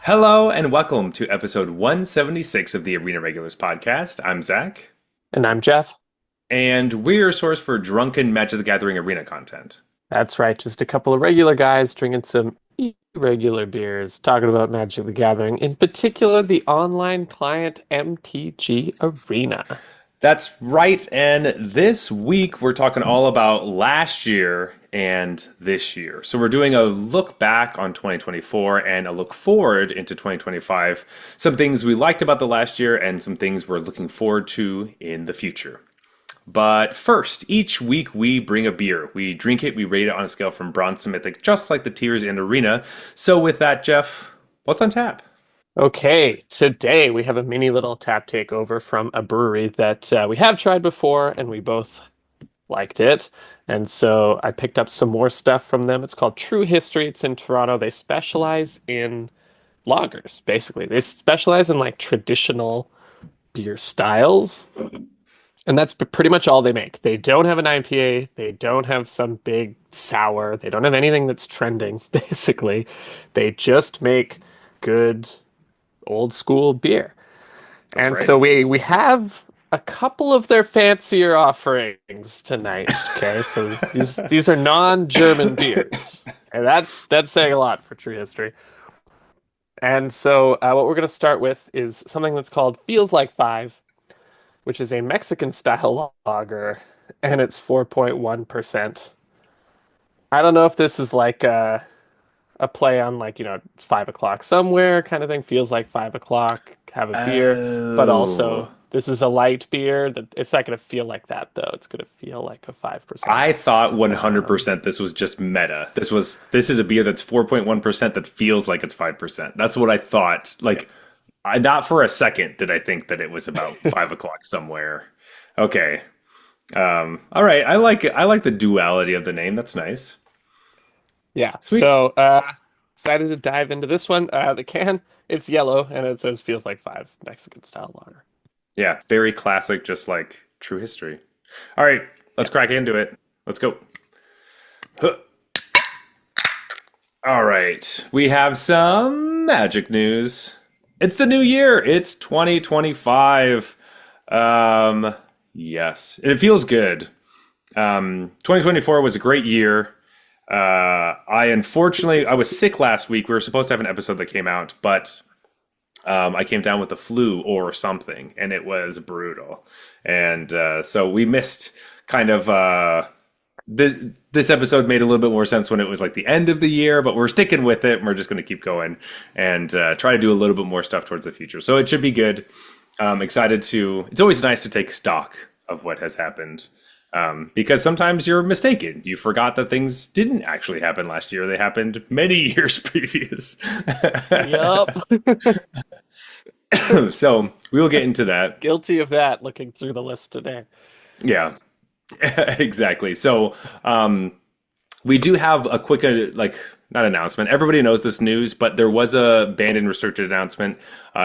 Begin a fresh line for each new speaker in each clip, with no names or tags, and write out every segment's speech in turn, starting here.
Hello and welcome to episode 176 of the Arena Regulars podcast. I'm Zach,
And I'm Jeff.
and we're your source for drunken Magic the Gathering arena content.
That's right, just a couple of regular guys drinking some irregular beers, talking about Magic the Gathering, in particular the online client MTG Arena.
That's right, and this week we're talking all about last year and this year. So we're doing a look back on 2024 and a look forward into 2025. Some things we liked about the last year and some things we're looking forward to in the future. But first, each week we bring a beer. We drink it, we rate it on a scale from bronze to mythic, just like the tiers in Arena. So with that, Jeff, what's on tap?
Okay, today we have a mini little tap takeover from a brewery that we have tried before and we both liked it. And so I picked up some more stuff from them. It's called True History. It's in Toronto. They specialize in lagers, basically. They specialize in like traditional beer styles. And that's pretty much all they make. They don't have an IPA. They don't have some big sour. They don't have anything that's trending, basically. They just make good old school beer.
That's
And
right.
so we have a couple of their fancier offerings tonight. Okay, so these are non-German beers. And that's saying a lot for True History. And so what we're going to start with is something that's called Feels Like Five, which is a Mexican style lager, and it's 4.1%. I don't know if this is like a play on like, it's 5 o'clock somewhere kind of thing. Feels like 5 o'clock, have a beer, but also
Oh,
this is a light beer that it's not going to feel like that though. It's going to feel like a 5%.
I thought
Um,
100% this was just meta. This is a beer that's 4.1% that feels like it's 5%. That's what I thought.
yeah.
Not for a second did I think that it was about 5 o'clock somewhere. Okay. All right. I like it. I like the duality of the name. That's nice.
Yeah.
Sweet.
So excited to dive into this one. The can, it's yellow and it says feels like five Mexican style lager.
Yeah. Very classic, just like true history. All right. Let's
Yeah.
crack into it. Let's go. Huh. All right. We have some magic news. It's the new year. It's 2025. Um, yes. It feels good. 2024 was a great year. I was sick last week. We were supposed to have an episode that came out, but I came down with the flu or something, and it was brutal. And so we missed kind of this episode made a little bit more sense when it was like the end of the year, but we're sticking with it. And we're just going to keep going and try to do a little bit more stuff towards the future. So it should be good. Excited to. It's always nice to take stock of what has happened. Because sometimes you're mistaken. You forgot that things didn't actually happen last year. They happened many years previous.
Yep.
So we will get into that.
Guilty of that looking through the list today.
Yeah, exactly. So we do have a quick, not announcement. Everybody knows this news, but there was a banned and restricted announcement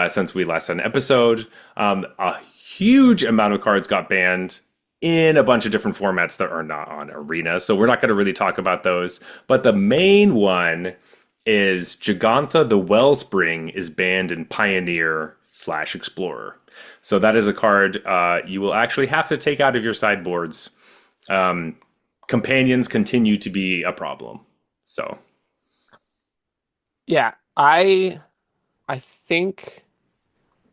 since we last had an episode. A huge amount of cards got banned in a bunch of different formats that are not on Arena. So we're not going to really talk about those. But the main one is Jegantha the Wellspring is banned in Pioneer/Explorer. So that is a card you will actually have to take out of your sideboards. Um, Companions continue to be a problem. So
Yeah, I think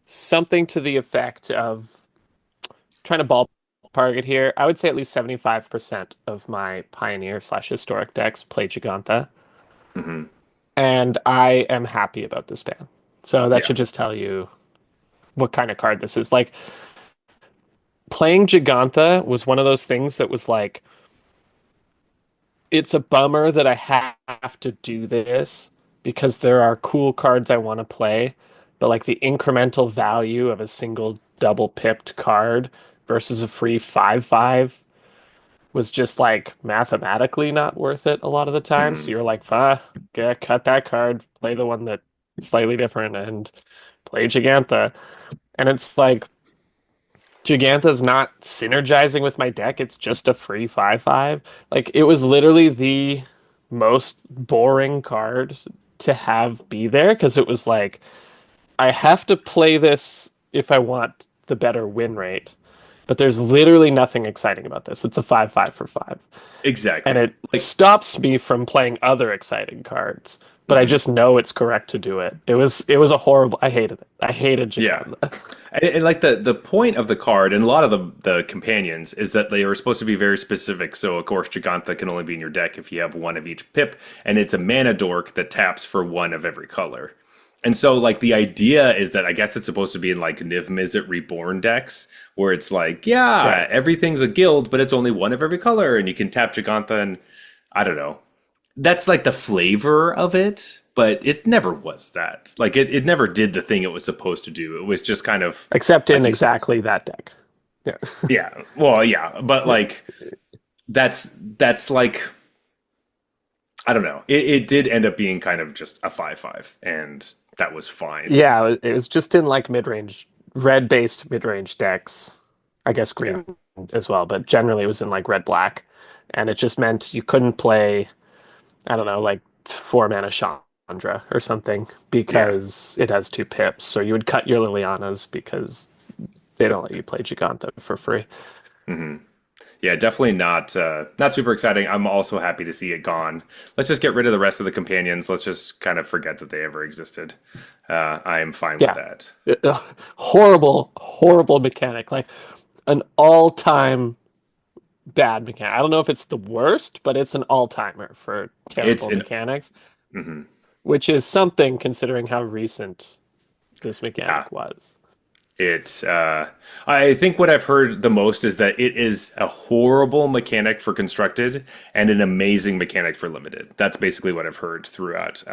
something to the effect of trying to ballpark it here. I would say at least 75% of my Pioneer slash historic decks play Giganta,
mhm,
and I am happy about this ban. So that
yeah.
should just tell you what kind of card this is. Like playing Giganta was one of those things that was like, it's a bummer that I have to do this because there are cool cards I want to play, but like the incremental value of a single double pipped card versus a free 5/5 was just like mathematically not worth it a lot of the time. So
Mhm.
you're like, ah, yeah, cut that card, play the one that's slightly different and play Giganta. And it's like Gigantha's not synergizing with my deck. It's just a free 5/5. Like it was literally the most boring card to have be there because it was like I have to play this if I want the better win rate. But there's literally nothing exciting about this. It's a 5/5 for 5. And
Exactly.
it
Like,
stops me from playing other exciting cards. But I
mhm.
just know it's correct to do it. It was a horrible I hated it. I hated
Yeah.
Giganta.
And like the point of the card and a lot of the companions is that they are supposed to be very specific. So of course Gigantha can only be in your deck if you have one of each pip, and it's a mana dork that taps for one of every color. And so like the idea is that I guess it's supposed to be in like Niv Mizzet Reborn decks where it's like, yeah,
Right.
everything's a guild, but it's only one of every color, and you can tap Gigantha and I don't know. That's like the flavor of it, but it never was that. Like it never did the thing it was supposed to do. It was just kind of
Except
like
in
you said.
exactly that deck. Yeah.
Yeah. Well, yeah, but like that's like I don't know. It did end up being kind of just a 5/5, and that was fine.
Yeah, it was just in like mid-range, red-based mid-range decks. I guess
Yeah.
green as well, but generally it was in like red-black. And it just meant you couldn't play, I don't know, like 4 mana Chandra or something
Yeah.
because it has 2 pips. So you would cut your Lilianas because they don't let you play Giganta for free.
Hmm. Yeah, definitely not super exciting. I'm also happy to see it gone. Let's just get rid of the rest of the companions. Let's just kind of forget that they ever existed. I am fine with
Yeah.
that.
Horrible, horrible mechanic. Like an all-time bad mechanic. I don't know if it's the worst, but it's an all-timer for
It's
terrible
an
mechanics,
mhm.
which is something considering how recent this
Yeah.
mechanic was.
I think what I've heard the most is that it is a horrible mechanic for constructed and an amazing mechanic for limited. That's basically what I've heard throughout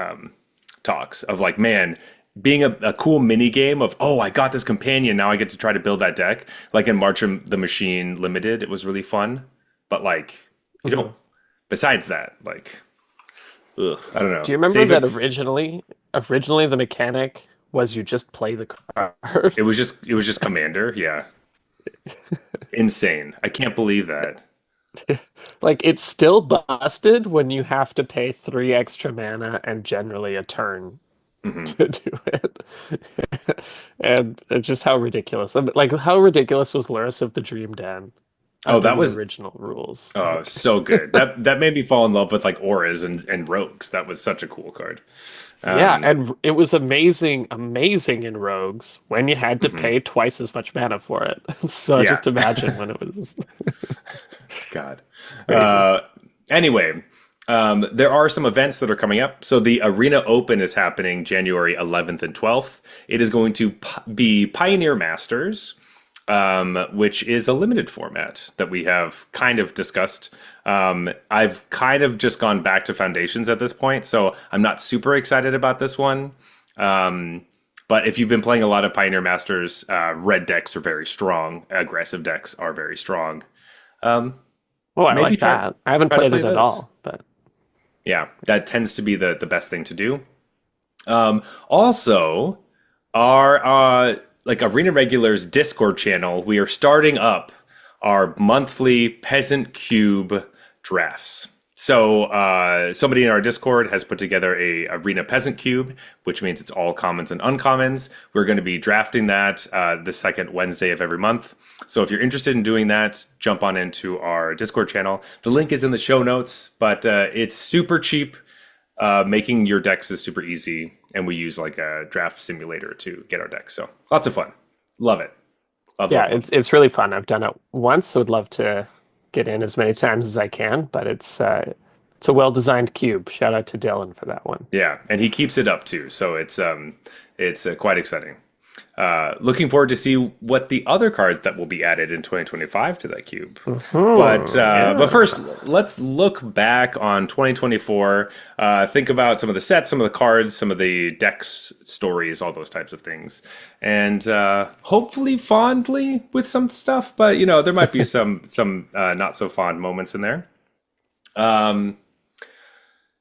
talks of like, man, being a cool mini game of, oh, I got this companion, now I get to try to build that deck. Like in March of the Machine Limited, it was really fun. But like, you know,
Mhm.
besides that, like, ugh, I don't know.
Do you remember
Save
that
it.
originally the mechanic was you just play the card?
It was just Commander. Yeah, insane. I can't believe that.
Like it's still busted when you have to pay 3 extra mana and generally a turn
Hmm.
to do it. And it's just how ridiculous. Like how ridiculous was Lurrus of the Dream Den
Oh,
under
that
the
was
original rules?
oh,
Like
so good. That made me fall in love with like auras and rogues. That was such a cool card.
yeah,
Um,
and it was amazing, amazing in Rogues when you had to
mhm.
pay twice as much mana for it. So
Yeah,
just imagine when it was
God.
crazy.
Uh, anyway, there are some events that are coming up. So the Arena Open is happening January 11th and 12th. It is going to be Pioneer Masters, which is a limited format that we have kind of discussed. I've kind of just gone back to Foundations at this point, so I'm not super excited about this one. Um, but if you've been playing a lot of Pioneer Masters, red decks are very strong. Aggressive decks are very strong. Um,
Oh, I
maybe
like
try
that. I haven't
try to
played
play
it at
this.
all, but
Yeah, that tends to be the best thing to do. Also, our like Arena Regulars Discord channel, we are starting up our monthly Peasant Cube drafts. So somebody in our Discord has put together a Arena Peasant Cube, which means it's all commons and uncommons. We're going to be drafting that the second Wednesday of every month. So if you're interested in doing that, jump on into our Discord channel. The link is in the show notes, but it's super cheap. Making your decks is super easy, and we use like a draft simulator to get our decks. So lots of fun. Love it. Love,
yeah,
love,
it's
love.
it's really fun. I've done it once. Would love to get in as many times as I can, but it's a well-designed cube. Shout out to Dylan for that one.
Yeah, and he keeps it up too, so it's quite exciting. Looking forward to see what the other cards that will be added in 2025 to that cube. But
Yeah.
first, let's look back on 2024. Think about some of the sets, some of the cards, some of the decks, stories, all those types of things, and hopefully fondly with some stuff. But you know, there might be some not so fond moments in there. Um,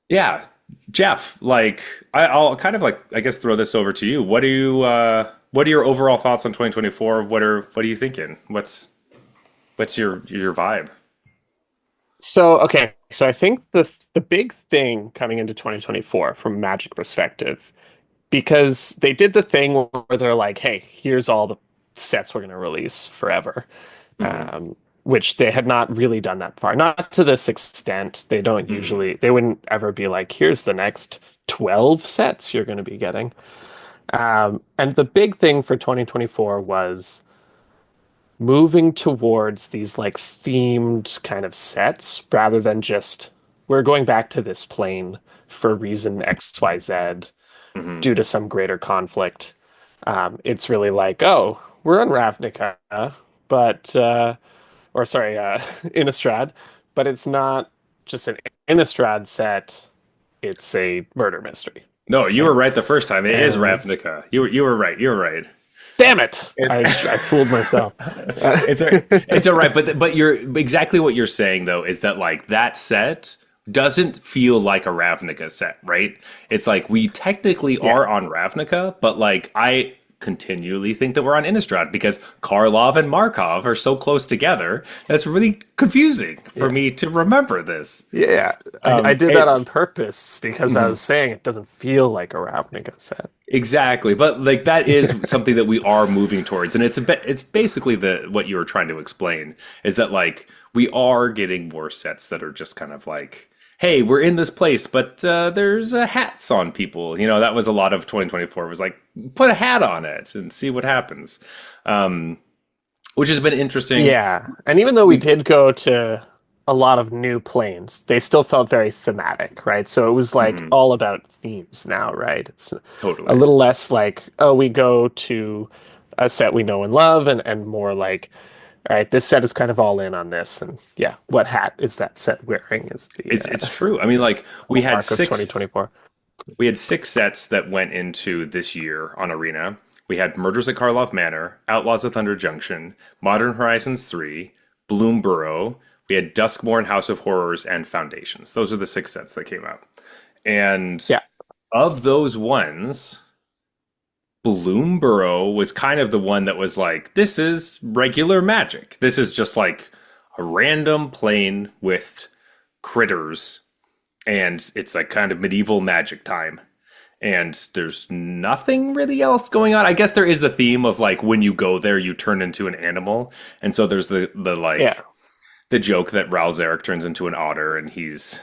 yeah, Jeff. Like, I'll kind of like I guess throw this over to you. What are your overall thoughts on 2024? What are you thinking? What's your vibe?
So, okay, so I think the big thing coming into 2024 from Magic perspective, because they did the thing where they're like, "Hey, here's all the sets we're going to release forever,"
Hmm.
which they had not really done that far. Not to this extent. They don't
Hmm.
usually. They wouldn't ever be like, "Here's the next 12 sets you're going to be getting." And the big thing for 2024 was moving towards these like themed kind of sets rather than just we're going back to this plane for reason XYZ
Hmm.
due to some greater conflict. It's really like, oh, we're on Ravnica, but or sorry, Innistrad, but it's not just an Innistrad set, it's a murder mystery,
No, you were
right?
right the first time. It is
And
Ravnica. You were right. You were right.
damn it,
It's
I fooled myself.
it's all right, but you're exactly what you're saying though is that like that set doesn't feel like a Ravnica set, right? It's like we technically
Yeah.
are on Ravnica, but like I continually think that we're on Innistrad because Karlov and Markov are so close together. That's really confusing for
Yeah.
me to remember this.
Yeah, I did that
It,
on purpose because I
mhm.
was saying it doesn't feel like a Ravnica set.
Exactly, but like that is something that we are moving towards, and it's a bit. It's basically the what you were trying to explain is that like we are getting more sets that are just kind of like, hey, we're in this place, but there's hats on people. You know, that was a lot of 2024 was like put a hat on it and see what happens, um, which has been interesting.
Yeah, and even though we
We
did go to a lot of new planes, they still felt very thematic, right? So it was like
mhm,
all about themes now, right? It's a
totally.
little less like, oh, we go to a set we know and love, and more like, all right, this set is kind of all in on this, and yeah, what hat is that set wearing is the
It's true. I mean, like
hallmark of 2024.
we had six sets that went into this year on Arena. We had Murders at Karlov Manor, Outlaws of Thunder Junction, Modern Horizons 3, Bloom Burrow. We had Duskmourn, House of Horrors, and Foundations. Those are the six sets that came out. And
Yeah,
of those ones, Bloom Burrow was kind of the one that was like, this is regular magic. This is just like a random plane with critters, and it's like kind of medieval magic time, and there's nothing really else going on. I guess there is the theme of like when you go there, you turn into an animal, and so there's the
yeah.
like the joke that Raul Zarek turns into an otter, and he's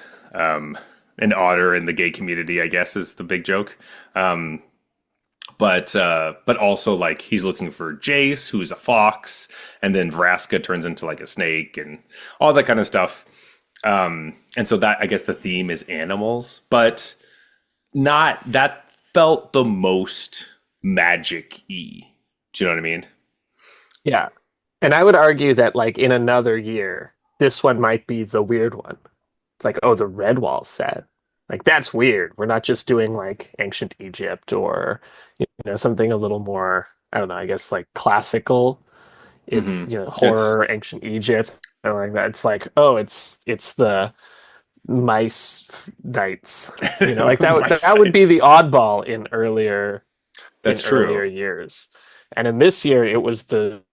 an otter in the gay community. I guess is the big joke. Um, but also like he's looking for Jace, who's a fox, and then Vraska turns into like a snake, and all that kind of stuff. And so that I guess the theme is animals, but not that felt the most magic-y. Do you know what I mean?
Yeah. And I would argue that like in another year, this one might be the weird one. It's like, oh, the Redwall set. Like that's weird. We're not just doing like ancient Egypt or something a little more, I don't know, I guess like classical, it
Hmm. It's
horror, ancient Egypt, or like that. It's like, oh, it's the mice knights. Like
my
that would be
sides.
the oddball in
That's
earlier
true.
years. And in this year, it was the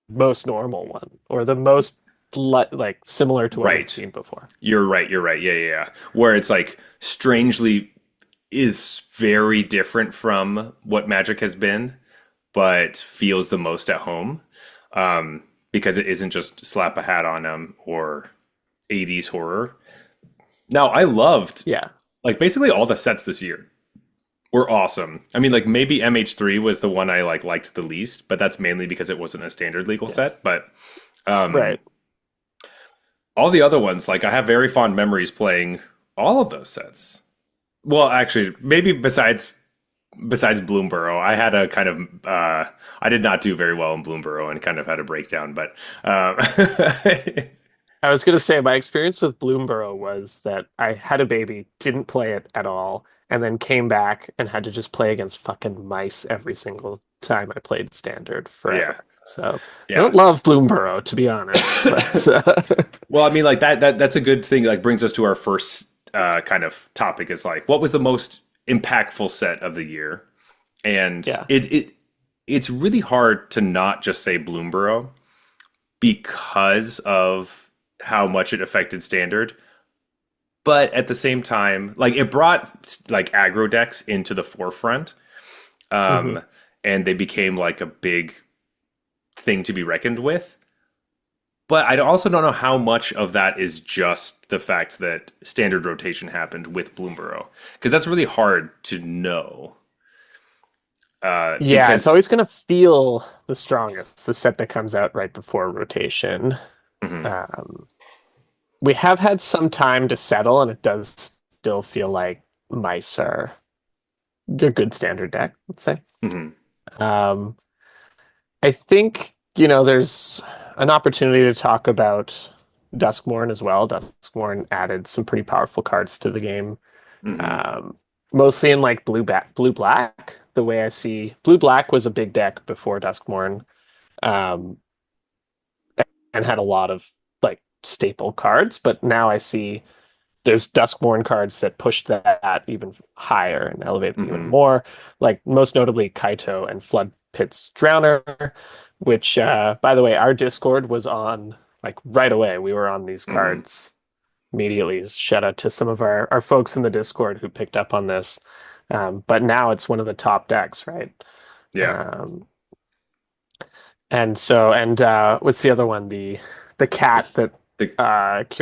most normal one or the most like similar to what we've
Right.
seen before.
You're right. You're right. Yeah, yeah, yeah. Where it's like strangely is very different from what Magic has been, but feels the most at home. Because it isn't just slap a hat on them or 80s horror. Now, I loved
Yeah.
like basically all the sets this year were awesome. I mean, like maybe MH3 was the one I like liked the least, but that's mainly because it wasn't a standard legal
Yeah.
set. But um,
Right.
all the other ones, like I have very fond memories playing all of those sets. Well, actually, maybe besides Bloomborough, I had a kind of I did not do very well in Bloomborough and kind of had a breakdown. But
I was going to say my experience with Bloomborough was that I had a baby, didn't play it at all, and then came back and had to just play against fucking mice every single time I played standard
yeah,
forever. So I
yeah.
don't love Bloomborough, to be honest, but
Well, I mean, like that's a good thing. Like brings us to our first kind of topic is like what was the most impactful set of the year, and
yeah,
it's really hard to not just say Bloomborough because of how much it affected standard. But at the same time, like it brought like aggro decks into the forefront,
Hmm.
um, and they became like a big thing to be reckoned with. But I also don't know how much of that is just the fact that standard rotation happened with Bloomborough, because that's really hard to know.
Yeah, it's
Because
always going to feel the strongest, the set that comes out right before rotation.
Mhm,
Um, we have had some time to settle, and it does still feel like mice are a good standard deck, let's say.
mhm,
Um, I think, there's an opportunity to talk about Duskmourn as well. Duskmourn added some pretty powerful cards to the game.
mhm,
Um, Mostly in like blue black. The way I see blue black was a big deck before Duskmourn, um, and had a lot of like staple cards. But now I see there's Duskmourn cards that push that even higher and elevate them even
mhm,
more. Like most notably Kaito and Flood Pit's Drowner, which by the way, our Discord was on like right away. We were on these
mhm.
cards immediately. Shout out to some of our folks in the Discord who picked up on this. But now it's one of the top decks, right?
Yeah,
Um, and what's the other one? The
the
cat that
the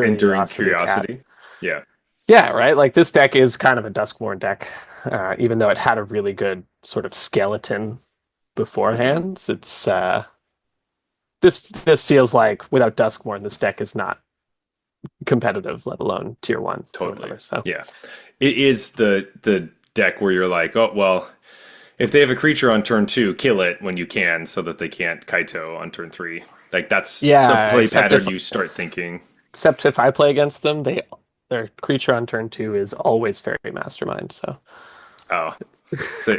enduring
Curiosity cat.
curiosity. Yeah.
Yeah, right. Like this deck is kind of a Duskmourn deck, even though it had a really good sort of skeleton
Mhm.
beforehand. It's this feels like without Duskmourn, this deck is not competitive, let alone tier one or
Totally.
whatever. So
Yeah. It is the deck where you're like, oh well, if they have a creature on turn two, kill it when you can, so that they can't Kaito on turn three. Like that's the
yeah,
play pattern you start thinking.
except if I play against them, their creature on turn two is always Fairy Mastermind. So
Oh, so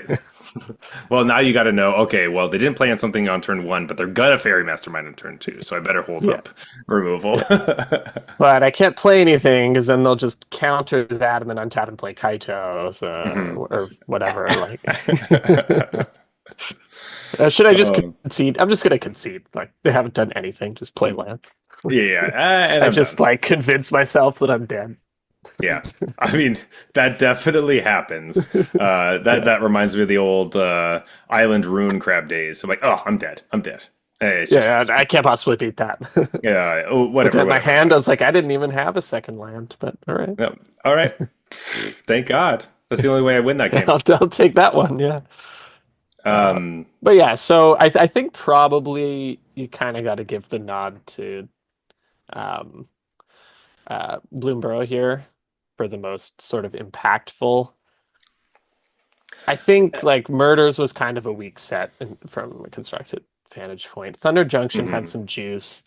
well now you got to know. Okay, well they didn't play on something on turn one, but they're gonna fairy mastermind on turn two, so I better hold
yeah,
up removal.
yeah. But I can't play anything because then they'll just counter that and then untap and play Kaito,
Mhm.
so, or whatever. Like, should I just
um,
concede? I'm just gonna concede. Like they haven't done anything. Just play lands.
yeah, yeah, and
I
I'm
just
done.
like convince myself that I'm dead.
Yeah, I mean that definitely happens.
Yeah,
That reminds me of the old Island Rune Crab days. I'm like, oh, I'm dead. I'm dead. It's just
yeah. I can't possibly beat that.
yeah, oh,
Looking
whatever,
at my
whatever.
hand, I was like, I didn't even have a second land. But all right,
No, all right. Thank God. That's the only way I win that game.
I'll take that one. Yeah. Uh,
Um,
but yeah, so I think probably you kind of got to give the nod to um, Bloomborough here for the most sort of impactful. I think like Murders was kind of a weak set from a constructed vantage point. Thunder Junction had
mhm.
some juice,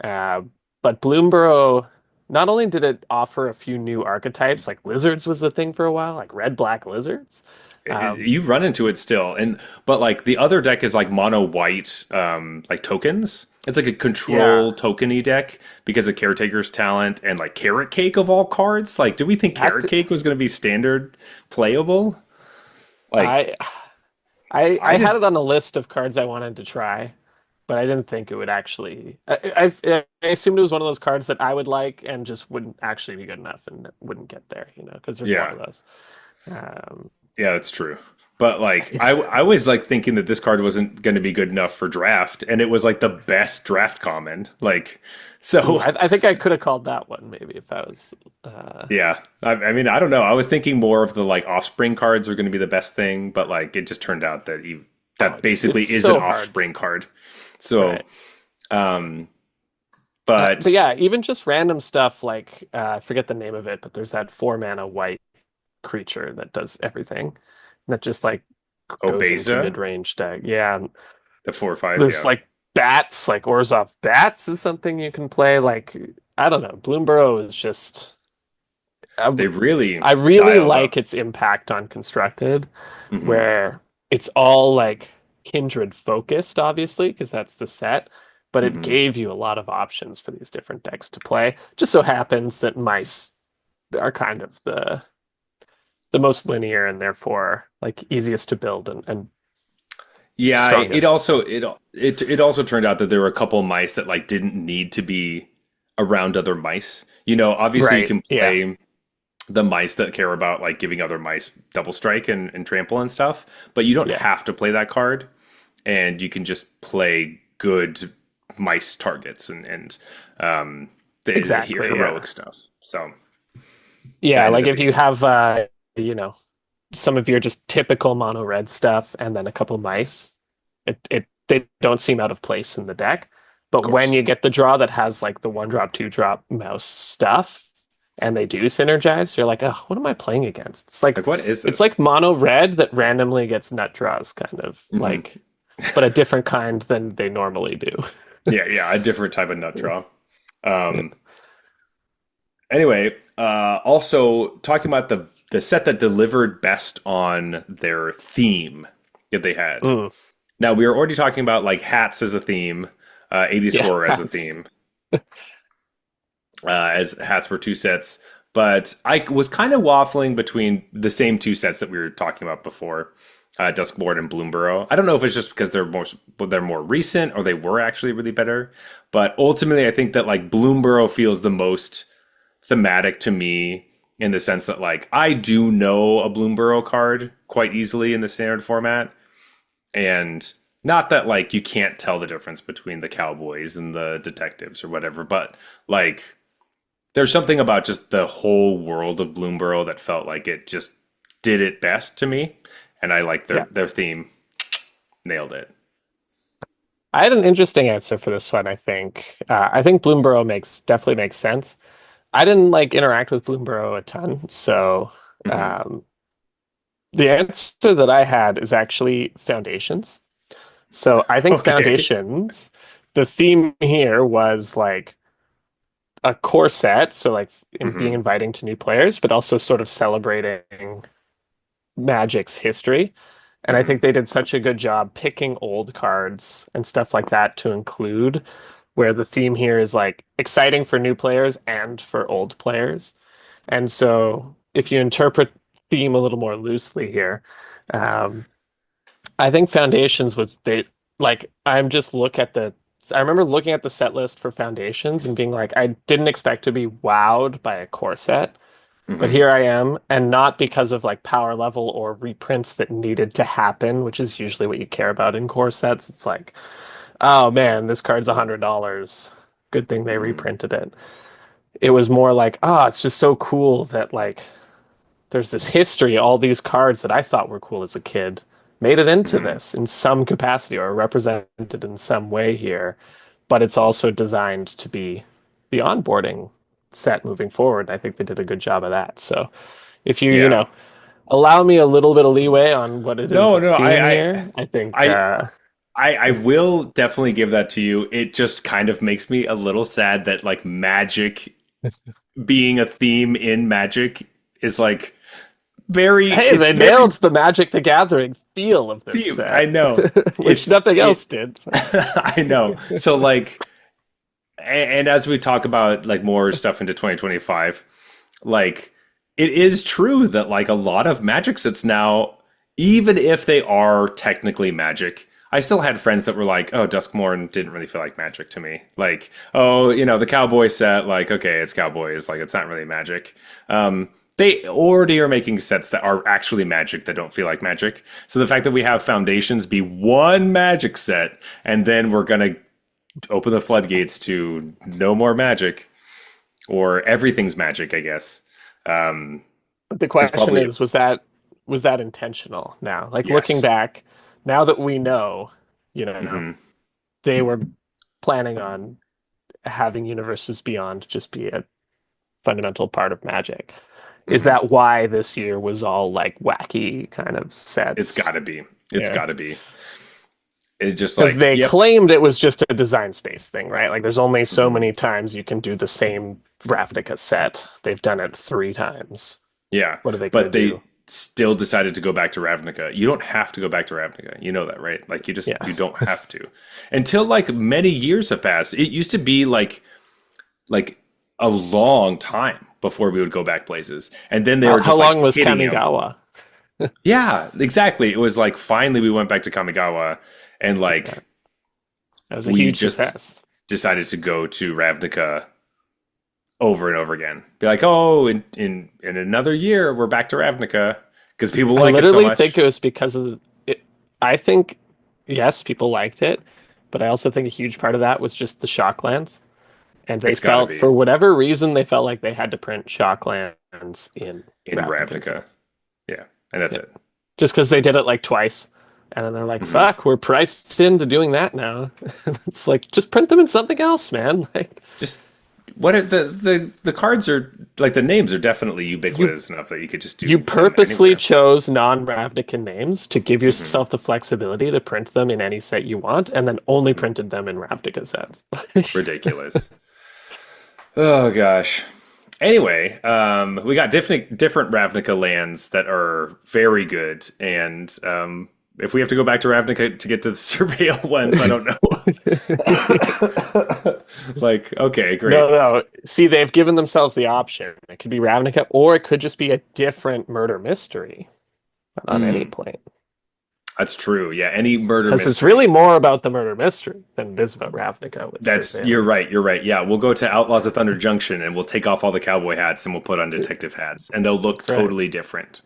uh, but Bloomborough not only did it offer a few new archetypes, like lizards was the thing for a while, like red black lizards. Um,
You run into it still, and but like the other deck is like mono white, like tokens. It's like a
yeah,
control tokeny deck because of Caretaker's talent and like Carrot Cake of all cards. Like, do we think
that
Carrot Cake was going to be standard playable? Like,
I I
I
had
did.
it on a list of cards I wanted to try, but I didn't think it would actually. I assumed it was one of those cards that I would like and just wouldn't actually be good enough and wouldn't get there, because there's a lot
Yeah,
of those. Um,
yeah, that's true. But like, I was like thinking that this card wasn't going to be good enough for draft, and it was like the best draft common. Like,
Ooh,
so
I think I could have called that one maybe if I was.
yeah, I mean, I don't know. I was thinking more of the like offspring cards were going to be the best thing, but like it just turned out that
Oh,
that basically
it's
is an
so hard,
offspring card. So,
right?
um,
But
but
yeah, even just random stuff like I forget the name of it, but there's that 4 mana white creature that does everything that just like goes into
Obeza,
mid-range deck. Yeah,
the 4/5,
there's
yeah,
like bats, like Orzhov bats is something you can play. Like I don't know, Bloomborough is just I,
they really
I really
dialed up.
like its impact on Constructed,
Hmm.
where it's all like Kindred focused, obviously, because that's the set. But it
Hmm.
gave you a lot of options for these different decks to play. Just so happens that mice are kind of the most linear and therefore like easiest to build and
Yeah, it
strongest.
also it also turned out that there were a couple mice that like didn't need to be around other mice. You know, obviously you
Right.
can
Yeah.
play the mice that care about like giving other mice double strike and trample and stuff, but you don't
Yeah.
have to play that card, and you can just play good mice targets and um, the
Exactly.
heroic
Yeah.
stuff. So that
Yeah.
ended
Like
up
if
being
you
good.
have, you know, some of your just typical mono red stuff and then a couple mice, they don't seem out of place in the deck.
Of
But when
course.
you get the draw that has like the one drop, two drop mouse stuff, and they do synergize, you're like, oh, what am I playing against?
Like, what is
It's
this?
like mono red that randomly gets nut draws, kind of
Hmm.
like, but a different kind than they normally do.
Yeah, yeah, a different type of nut
Yeah.
draw.
Yeah.
Um, anyway, also talking about the set that delivered best on their theme that they had.
Mm,
Now we were already talking about like hats as a theme, 80s
yeah.
horror as a theme, as hats were two sets. But I was kind of waffling between the same two sets that we were talking about before, Duskboard and Bloomborough. I don't know if it's just because they're more recent or they were actually really better, but ultimately I think that like Bloomborough feels the most thematic to me in the sense that like I do know a Bloomborough card quite easily in the standard format, and not that like you can't tell the difference between the cowboys and the detectives or whatever, but like there's something about just the whole world of Bloomborough that felt like it just did it best to me, and I like
Yeah.
their theme nailed it.
I had an interesting answer for this one, I think. I think Bloomborough definitely makes sense. I didn't like interact with Bloomborough a ton, so
Hmm.
um, the answer that I had is actually Foundations. So I think
Okay.
Foundations, the theme here was like a core set, so like in being
Hmm.
inviting to new players, but also sort of celebrating Magic's history. And I think
Hmm.
they did such a good job picking old cards and stuff like that to include, where the theme here is like exciting for new players and for old players. And so if you interpret theme a little more loosely here, um, I think Foundations was they like I'm just look at the I remember looking at the set list for Foundations and being like, I didn't expect to be wowed by a core set, but
Hmm.
here I am, and not because of like power level or reprints that needed to happen, which is usually what you care about in core sets. It's like, oh man, this card's $100. Good thing they
Hmm.
reprinted it. It was more like, oh, it's just so cool that like there's this history, all these cards that I thought were cool as a kid made it into
Hmm.
this in some capacity or are represented in some way here, but it's also designed to be the onboarding set moving forward. I think they did a good job of that. So if you,
Yeah.
allow me a little bit of leeway on what it is
No,
a
no,
theme here, I think
I, I will definitely give that to you. It just kind of makes me a little sad that like magic being a theme in Magic is like
hey,
it's
they
very
nailed the Magic the Gathering feel of this
themed. I
set,
know.
which
It's
nothing
it
else did. So.
I know. So like and as we talk about like more stuff into 2025, like it is true that like a lot of Magic sets now, even if they are technically Magic, I still had friends that were like, "Oh, Duskmorn didn't really feel like Magic to me." Like, "Oh, the Cowboy set, like, okay, it's Cowboys, like it's not really Magic." They already are making sets that are actually Magic that don't feel like Magic. So the fact that we have Foundations be one Magic set, and then we're gonna open the floodgates to no more Magic or everything's Magic, I guess, um,
But the
is
question
probably
is, was that intentional now? Like looking
yes.
back, now that we know, you know,
Hmm.
they were planning on having universes beyond just be a fundamental part of Magic. Is
Hmm.
that why this year was all like wacky kind of
It's
sets?
got to be. It's
Yeah.
got to be. It's just
Because
like,
they
yep.
claimed it was just a design space thing, right? Like there's only so
Hmm.
many times you can do the same Ravnica set. They've done it three times.
Yeah,
What are they going to
but
do?
they still decided to go back to Ravnica. You don't have to go back to Ravnica. You know that, right? Like
Yeah.
you don't have to. Until like many years have passed. It used to be like a long time before we would go back places. And then they were
How
just like
long was
hitting them.
Kamigawa?
Yeah, exactly. It was like finally we went back to Kamigawa, and
Yeah,
like
that was a
we
huge
just
success.
decided to go to Ravnica over and over again. Be like, oh, in another year we're back to Ravnica because people
I
like it so
literally think
much.
it was because of it. I think, yes, people liked it, but I also think a huge part of that was just the Shocklands. And they
It's got to
felt,
be
for whatever reason, they felt like they had to print Shocklands in
in
Ravnica
Ravnica.
sets.
Yeah, and that's
Yeah.
it.
Just because they did it like twice. And then they're like,
Hmm.
fuck, we're priced into doing that now. It's like, just print them in something else, man. Like,
Just what are the cards are like the names are definitely
you
ubiquitous enough that you could just
you
do them
purposely
anywhere.
chose non-Ravnica names to give
Hmm.
yourself the flexibility to print them in any set you want, and then only
Hmm.
printed them in Ravnica sets.
Ridiculous. Oh gosh. Anyway, we got different Ravnica lands that are very good, and if we have to go back to Ravnica to get to the Surveil ones, I don't know. Like, okay, great.
No, no. See, they've given themselves the option. It could be Ravnica, or it could just be a different murder mystery, but on any
Mm,
plane.
that's true. Yeah, any murder
Because it's really
mystery.
more about the murder mystery than it is about Ravnica with
That's
Surveil.
you're right. You're right. Yeah, we'll go to Outlaws of Thunder Junction and we'll take off all the cowboy hats and we'll put on detective hats, and they'll look
That's right.
totally different.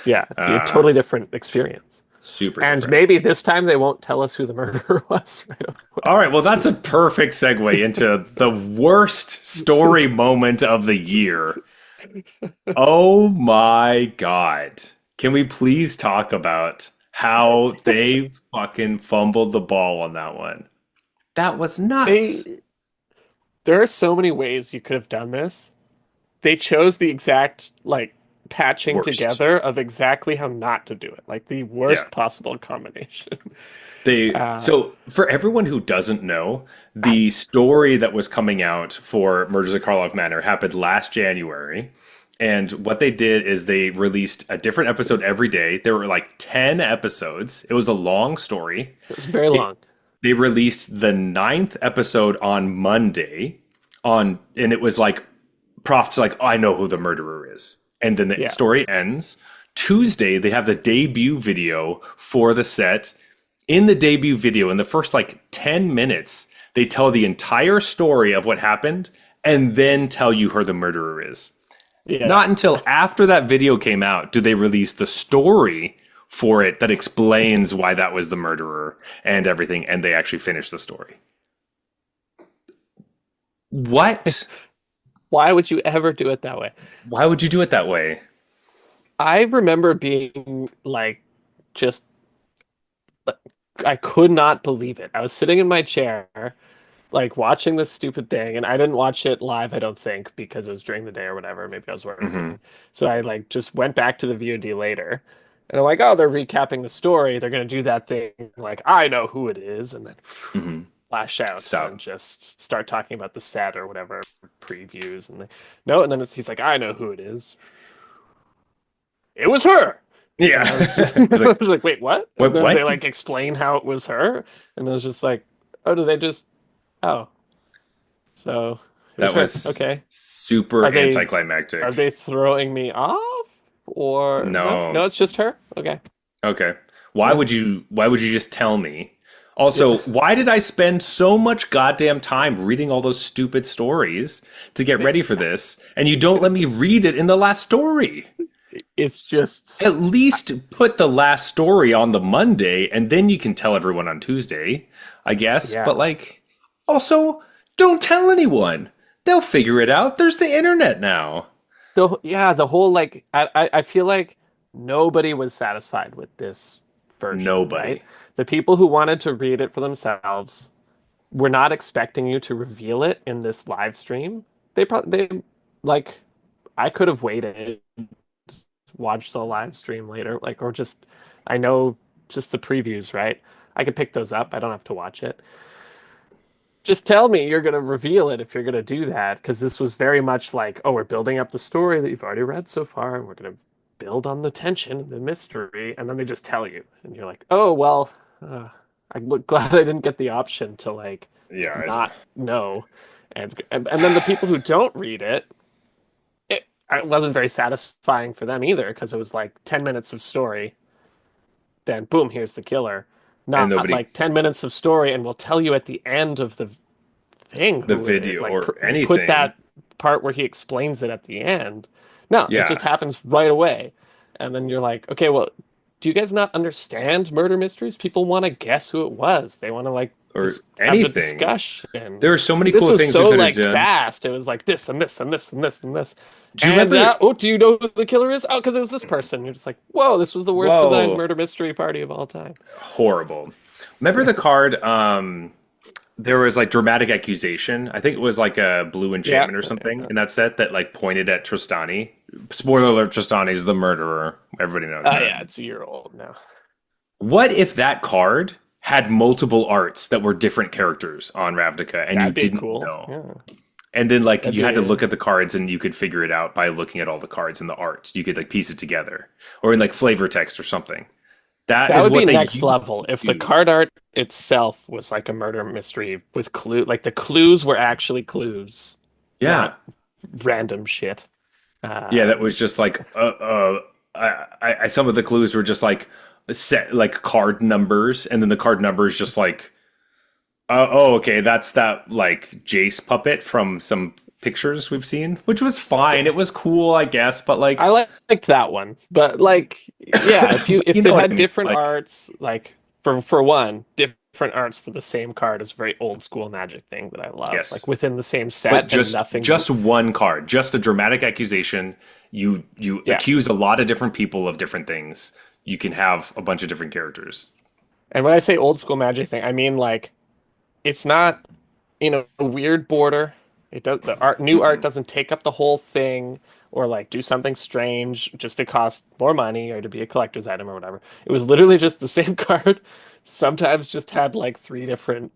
Yeah, be a
Uh,
totally different experience.
Super
And
different.
maybe this time they won't tell us who the murderer was right
All
away.
right, well, that's a perfect segue into the worst story moment of the year. Oh my God. Can we please talk about how they fucking fumbled the ball on that one? That was nuts.
They There are so many ways you could have done this. They chose the exact like patching
Worst.
together of exactly how not to do it. Like the
Yeah.
worst possible combination.
They
Uh
so for everyone who doesn't know, the story that was coming out for Murders at Karlov Manor happened last January. And what they did is they released a different episode every day. There were like 10 episodes. It was a long story.
it was very
It,
long.
they released the ninth episode on Monday and it was like Prof's like, oh, I know who the murderer is. And then the
Yeah.
story ends. Tuesday, they have the debut video for the set. In the debut video, in the first like 10 minutes, they tell the entire story of what happened and then tell you who the murderer is.
Yeah.
Not until after that video came out do they release the story for it that explains why that was the murderer and everything, and they actually finish the story. What?
Why would you ever do it that way?
Why would you do it that way?
I remember being like just I could not believe it. I was sitting in my chair like watching this stupid thing, and I didn't watch it live, I don't think, because it was during the day or whatever. Maybe I was
Hmm.
working. So I like just went back to the VOD later. And I'm like, oh, they're recapping the story. They're gonna do that thing like I know who it is, and then
Hmm.
flash out and
Stop.
just start talking about the set or whatever previews and no, and then he's like, I know who it is. It was her.
Yeah.
And I was just
It's
I
like,
was like, wait, what? And then they
what?
like explain how it was her, and I was just like, oh, do they just oh, so it was
That
her.
was
Okay.
super
Are are
anticlimactic.
they throwing me off? Or no?
No.
No, it's just her? Okay.
Okay.
Yeah.
Why would you just tell me? Also,
Yeah.
why did I spend so much goddamn time reading all those stupid stories to get ready for this, and you don't let me read it in the last story?
It's just
At least put the last story on the Monday, and then you can tell everyone on Tuesday, I guess.
yeah.
But like, also, don't tell anyone. They'll figure it out. There's the internet now.
The whole like I feel like nobody was satisfied with this version,
Nobody.
right? The people who wanted to read it for themselves were not expecting you to reveal it in this live stream. They like I could have waited, watched the live stream later, like or just I know just the previews, right? I could pick those up. I don't have to watch it. Just tell me you're going to reveal it if you're going to do that, because this was very much like, oh, we're building up the story that you've already read so far, and we're going to build on the tension and the mystery, and then they just tell you, and you're like, oh, well, I'm glad I didn't get the option to like
Yeah.
not know, and then the people who don't read it, it wasn't very satisfying for them either, because it was like 10 minutes of story, then boom, here's the killer.
And
Not
nobody,
like 10 minutes of story, and we'll tell you at the end of the thing
the
who it is.
video
Like
or
put
anything.
that part where he explains it at the end. No, it just
Yeah,
happens right away. And then you're like, okay, well, do you guys not understand murder mysteries? People want to guess who it was. They want to like
or
have the
anything.
discussion.
There are so many
This
cool
was
things we
so
could have
like
done.
fast. It was like this and this and this and this and this.
Do you
And
remember?
oh, do you know who the killer is? Oh, because it was this person. You're just like, whoa, this was the worst designed
Whoa,
murder mystery party of all time.
horrible. Remember the card? There was like dramatic accusation. I think it was like a blue
Yeah.
enchantment or something in that set that like pointed at Tristani. Spoiler alert: Tristani's the murderer. Everybody knows
Oh
that.
yeah, it's a year old now.
What if that card had multiple arts that were different characters on Ravnica and you
That'd be
didn't
cool.
know?
Yeah.
And then like
That'd
you had to
be
look at the cards and you could figure it out by looking at all the cards and the art. You could like piece it together or in like flavor text or something. That
that
is
would be
what they
next
used
level. If
to
the
do.
card art itself was like a murder mystery with clue, like the clues were actually clues,
Yeah.
not random shit.
Yeah, that
Um,
was just like some of the clues were just like set like card numbers, and then the card numbers just like oh okay, that's that like Jace puppet from some pictures we've seen, which was fine. It was cool, I guess, but like
I liked that one, but like, yeah,
you
if they
know what I
had
mean?
different
Like
arts, like for one, different arts for the same card is a very old school Magic thing that I love.
yes,
Like within the same
but
set and nothing.
just one card, just a dramatic accusation. You
Yeah,
accuse a lot of different people of different things. You can have a bunch of different characters.
and when I say old school Magic thing, I mean like it's not, a weird border. It does the art new art
Mhm.
doesn't take up the whole thing or like do something strange just to cost more money or to be a collector's item or whatever. It was literally just the same card, sometimes just had like three different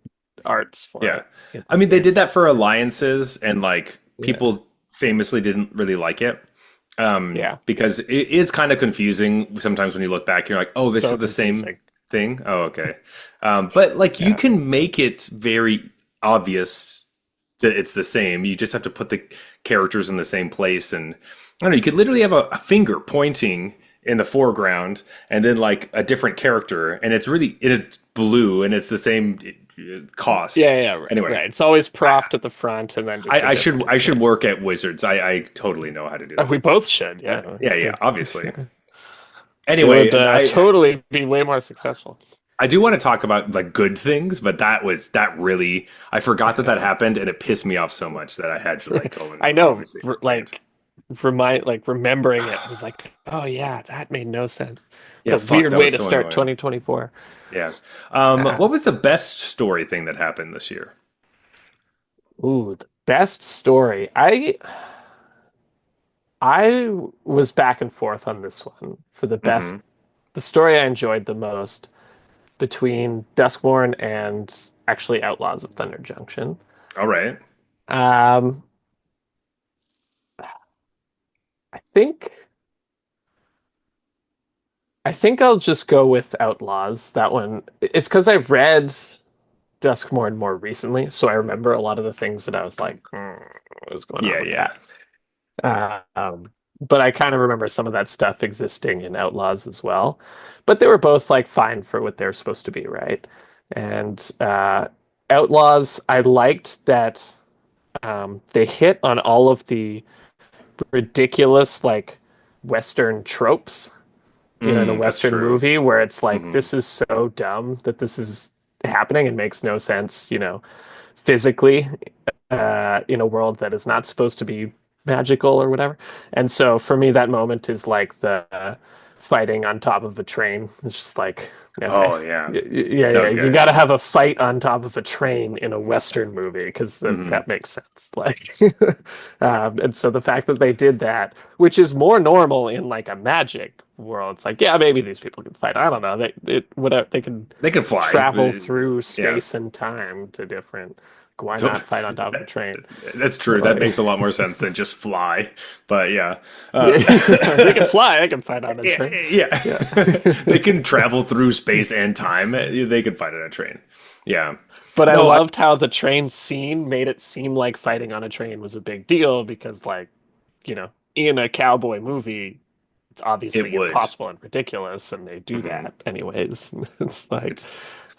arts for
Yeah.
it. It-
I mean, they did
It's
that for alliances, and like
yeah.
people famously didn't really like it.
Yeah.
Because it is kind of confusing sometimes when you look back, you're like, oh, this
So
is the same
confusing.
thing. Oh, okay. But like you
Yeah.
can make it very obvious that it's the same. You just have to put the characters in the same place. And I don't know, you could literally have a finger pointing in the foreground and then like a different character. And it is blue and it's the same cost.
Yeah, yeah, right,
Anyway,
right. It's always Proft at the front and then just a
I
different.
should work at Wizards. I totally know how to do
We
that.
both should, yeah.
Yeah, yeah, obviously.
It
Anyway,
would totally be way more successful.
I do want to talk about like good things, but that really I forgot that happened and it pissed me off so much that I had to like go and
I know,
obviously.
remembering it was like, oh yeah, that made no sense.
Yeah,
What a
fuck,
weird
that
way
was
to
so
start
annoying.
2024.
Yeah.
Uh,
What was the best story thing that happened this year?
ooh, the best story. I was back and forth on this one for
Hmm.
the story I enjoyed the most between Duskborn and actually Outlaws of Thunder Junction.
All right.
Um, I think I think I'll just go with Outlaws. That one. It's because I've read Duskborn more recently, so I remember a lot of the things that I was like, what was going on
Yeah,
with
yeah.
that? But I kind of remember some of that stuff existing in Outlaws as well. But they were both like fine for what they're supposed to be, right? And Outlaws, I liked that they hit on all of the ridiculous like Western tropes, in a
That's
Western
true.
movie where it's like
Hmm.
this is so dumb that this is happening and makes no sense, physically, in a world that is not supposed to be magical or whatever. And so for me, that moment is like the fighting on top of a train. It's just like, okay,
Oh yeah.
yeah,
So
yeah, you
good.
got to have a fight on top of a train in a Western movie because
Hmm.
that makes sense. Like, and so the fact that they did that, which is more normal in like a magic world, it's like, yeah, maybe these people can fight. I don't know. Whatever, they can
They can fly.
travel through
Yeah.
space and time to different. Why
Don't-
not fight on top of a train?
That's true. That
Like,
makes a lot more sense than just fly. But yeah.
they can fly. They can fight on a
Yeah,
train.
yeah.
Yeah.
They can travel through space and time. They can fight on a train. Yeah.
But I
No,
loved how the train scene made it seem like fighting on a train was a big deal because, like, in a cowboy movie, it's
it
obviously
would.
impossible and ridiculous, and they do
Hmm.
that anyways. It's like,
It's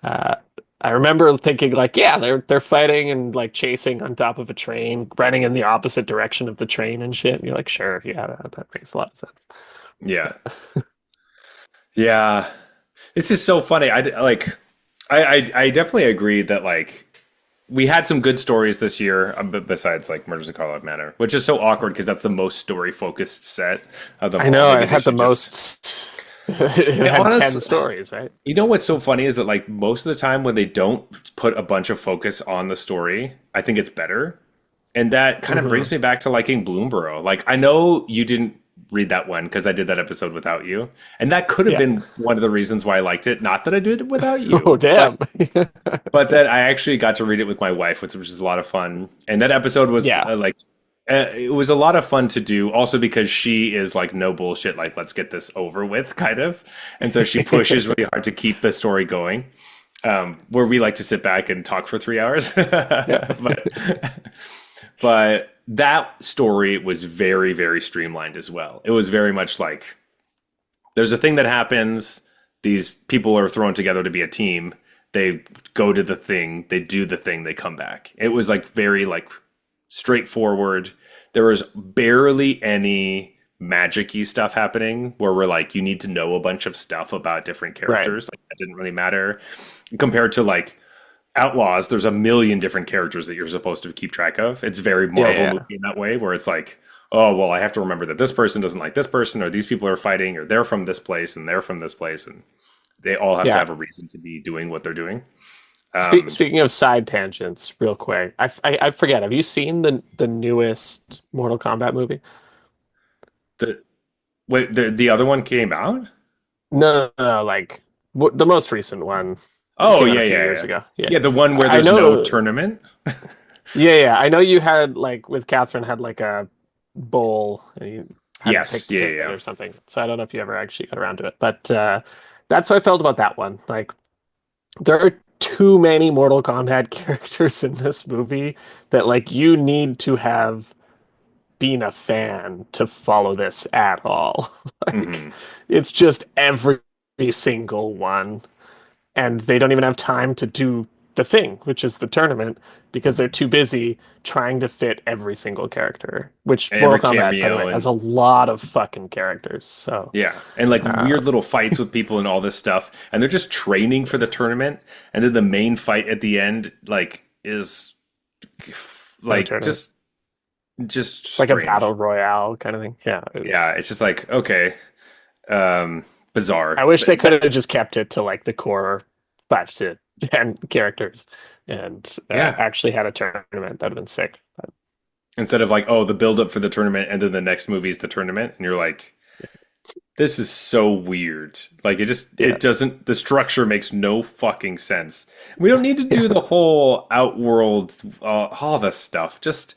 uh, I remember thinking like, yeah, they're fighting and like chasing on top of a train, running in the opposite direction of the train and shit. And you're like, sure, yeah, that makes a lot of sense.
Yeah. Yeah. It's just so funny. I definitely agree that like we had some good stories this year, besides like Murders in Colorado Manor, which is so awkward because that's the most story focused set of them
I
all.
know
Maybe
it
they
had the
should just.
most. It
I
had 10
honestly,
stories, right?
you know what's so funny is that like most of the time when they don't put a bunch of focus on the story, I think it's better. And that kind of
Hmm.
brings me back to liking Bloomborough. Like I know you didn't read that one because I did that episode without you, and that could have
Yeah.
been one of the reasons why I liked it. Not that I did it without
Oh,
you,
damn.
but that I actually got to read it with my wife, which was a lot of fun. And that episode was
Yeah.
it was a lot of fun to do, also because she is like no bullshit, like let's get this over with, kind of. And so she pushes really hard to keep the story going. Where we like to sit back and talk for 3 hours,
Yeah.
but that story was very, very streamlined as well. It was very much like there's a thing that happens. These people are thrown together to be a team. They go to the thing. They do the thing. They come back. It was like very like straightforward. There was barely any magic-y stuff happening where we're like, you need to know a bunch of stuff about different
Right.
characters. Like that didn't really matter compared to like Outlaws. There's a million different characters that you're supposed to keep track of. It's very
Yeah,
Marvel
yeah.
movie in that way, where it's like, oh well, I have to remember that this person doesn't like this person, or these people are fighting, or they're from this place and they're from this place, and they all have to
Yeah.
have a reason to be doing what they're doing. Um,
Speaking of side tangents, real quick, I forget. Have you seen the newest Mortal Kombat movie?
the wait, the other one came out.
No, no, no, like the most recent one
Oh
came out a
yeah,
few
yeah,
years
yeah,
ago. Yeah,
yeah. The one where
I
there's no
know.
tournament.
Yeah, yeah. I know you had like with Catherine had like a bowl and you had to
Yes,
pick
yeah,
kit
yeah,
or something. So I don't know if you ever actually got around to it, but that's how I felt about that one. Like there are too many Mortal Kombat characters in this movie that like you need to have been a fan to follow this at all.
yeah.
Like it's just every single one and they don't even have time to do the thing, which is the tournament, because they're too busy trying to fit every single character. Which
Every
Mortal Kombat, by the
cameo
way, has
and
a lot of fucking characters. So,
yeah, and like
uh,
weird little fights with people and all this stuff, and they're just training for the tournament, and then the main fight at the end like is
no
like
tournament.
just
It's like a battle
strange.
royale kind of thing. Yeah,
Yeah, it's just like okay, bizarre.
I wish they could have just kept it to like the core 5 to 10 characters and
Yeah,
actually had a tournament. That'd have been sick. But,
instead of like oh the build up for the tournament and then the next movie is the tournament, and you're like this is so weird. Like
yeah,
it doesn't the structure makes no fucking sense. We don't need to
yeah,
do the whole outworld all this stuff. Just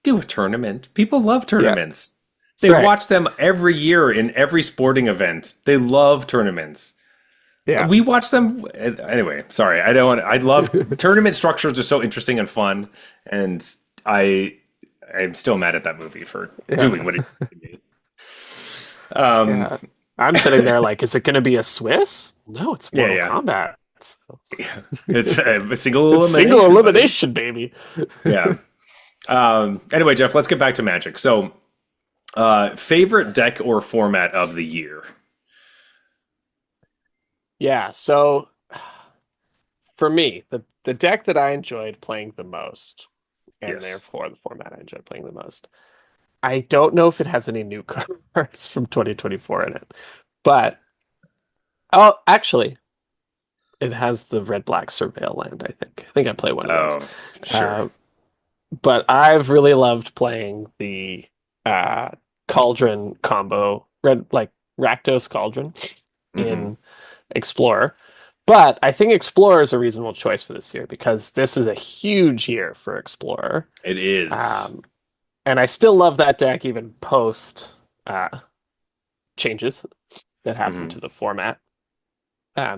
do a tournament. People love
yeah.
tournaments.
That's
They
right.
watch them every year in every sporting event. They love tournaments.
Yeah.
We watch them anyway. Sorry, I don't want. I love tournament structures are so interesting and fun, and I I'm still mad at that movie for doing
Yeah.
what it did. Um,
Yeah. I'm sitting there like, is it going to be a Swiss? No, it's
yeah,
Mortal
yeah,
Kombat. So,
yeah. It's a single
it's single
elimination, buddy.
elimination, baby.
Yeah. Anyway, Jeff, let's get back to Magic. So, favorite deck or format of the year?
Yeah. So for me, the deck that I enjoyed playing the most, and
Yes.
therefore the format I enjoyed playing the most, I don't know if it has any new cards from 2024 in it, but oh, actually, it has the red black surveil land. I think I play one of those.
Oh, sure.
Uh, but I've really loved playing the uh, Cauldron combo, red like Rakdos Cauldron
Hmm.
in Explorer. But I think Explorer is a reasonable choice for this year because this is a huge year for Explorer.
It is.
Um, and I still love that deck even post changes that happened
Hmm.
to the format.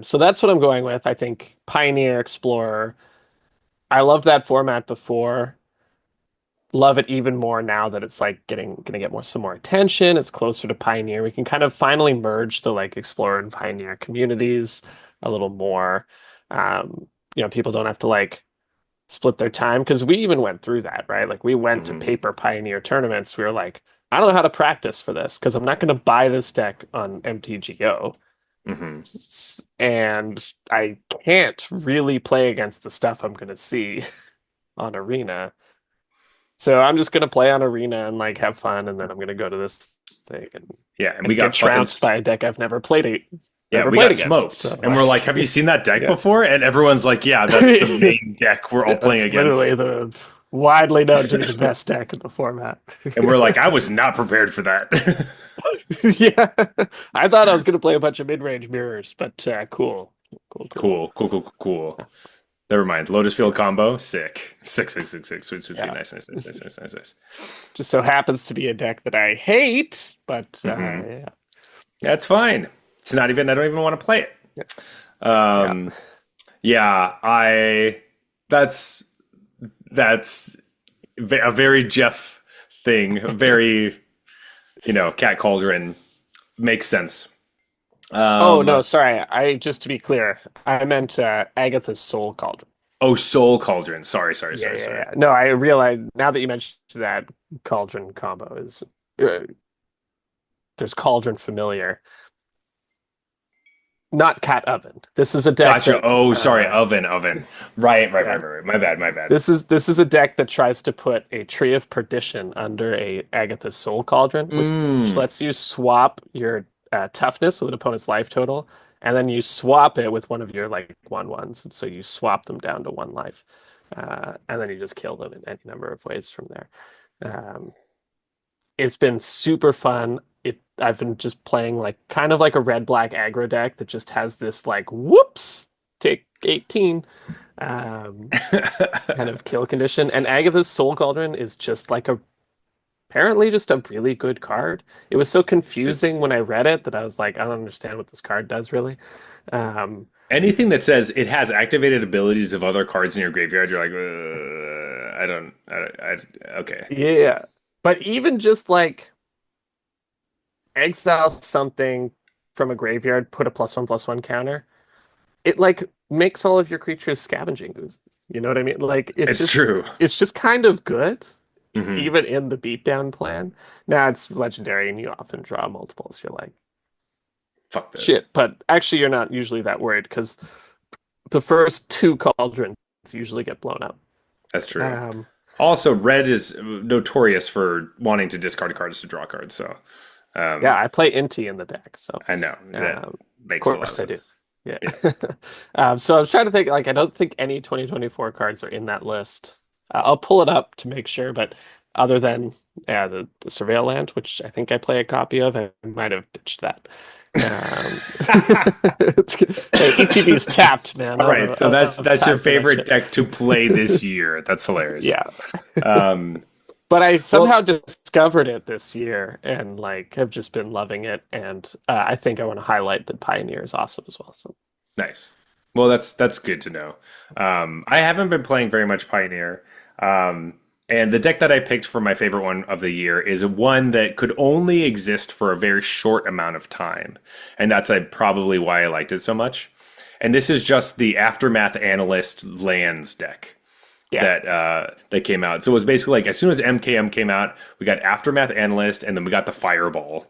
So that's what I'm going with. I think Pioneer, Explorer. I loved that format before. Love it even more now that it's like gonna get more some more attention. It's closer to Pioneer. We can kind of finally merge the like Explorer and Pioneer communities. a little more. People don't have to like split their time because we even went through that, right? Like we went to
Hmm.
paper Pioneer tournaments. We were like, I don't know how to practice for this because I'm not going to buy this deck on MTGO.
Hmm.
And I can't really play against the stuff I'm going to see on Arena. So I'm just going to play on Arena and like have fun, and then I'm going to go to this thing
Yeah, and we
and get
got fucking
trounced by a deck I've
yeah,
never
we
played
got
against.
smoked.
So
And we're like, have you seen that deck
yeah.
before? And everyone's like, yeah, that's the main deck we're all
Yeah,
playing
that's literally
against.
the widely known to be the best deck in the format.
And we're like, I was not prepared for that.
Yeah, I thought I was going to play a bunch of mid-range mirrors, but cool, cool, cool.
Cool, cool, cool, cool, cool. Never mind. Lotus Field combo, sick. Sick, sick, sick, sick. Sweet, sweet, sweet.
Yeah,
Nice, nice, nice, nice, nice, nice, nice.
just so happens to be a deck that I hate, but
Hmm.
yeah,
That's fine. It's not even, I don't even want to play
yeah,
it.
yeah.
Yeah, that's, that's a very Jeff thing. A very, Cat Cauldron makes sense.
Oh no,
Um,
sorry. I just to be clear, I meant Agatha's Soul Cauldron.
oh, Soul Cauldron. Sorry, sorry,
Yeah,
sorry,
yeah,
sorry.
yeah. No, I realize now that you mentioned that Cauldron combo is uh, there's Cauldron Familiar, not Cat Oven. This is a deck
Gotcha.
that
Oh, sorry. Oven. Right, right, right,
yeah.
right, right. My bad, my bad.
This is a deck that tries to put a Tree of Perdition under a Agatha's Soul Cauldron, which
Mm.
lets you swap your toughness with an opponent's life total, and then you swap it with one of your like 1/1s, and so you swap them down to 1 life, and then you just kill them in any number of ways from there. Um, it's been super fun. I've been just playing like kind of like a red black aggro deck that just has this like whoops take 18 um kind of kill condition. And Agatha's Soul Cauldron is just like a apparently just a really good card. It was so confusing
It's
when I read it that I was like, I don't understand what this card does really. Um
anything that says it has activated abilities of other cards in your graveyard. You're like, okay.
yeah. But even just like exile something from a graveyard, put a +1/+1 counter, it like makes all of your creatures scavenging oozes. You know what I mean? Like
It's true.
it's just kind of good,
Hmm.
even in the beatdown plan. Now it's legendary and you often draw multiples. You're like,
Fuck this.
shit. But actually you're not usually that worried because the first two cauldrons usually get blown up.
That's true.
Um
Also, red is notorious for wanting to discard cards to draw cards. So,
yeah,
um,
I play Inti in the deck, so
I know that
of
makes a lot of
course I do.
sense.
Yeah.
Yeah.
So I was trying to think, like, I don't think any 2024 cards are in that list. I'll pull it up to make sure, but other than yeah, the Surveil Land, which I think I play a copy of, I might have ditched that. ETB is tapped, man,
All right, so
out of
that's your
time for that
favorite
shit.
deck to play this year. That's hilarious.
Yeah.
Um,
But I
well,
somehow discovered it this year and like have just been loving it. And I think I want to highlight that Pioneer is awesome as well. So
nice. Well, that's good to know. I haven't been playing very much Pioneer, and the deck that I picked for my favorite one of the year is one that could only exist for a very short amount of time, and that's probably why I liked it so much. And this is just the Aftermath Analyst Lands deck
yeah,
that came out. So it was basically like as soon as MKM came out, we got Aftermath Analyst, and then we got the Fireball.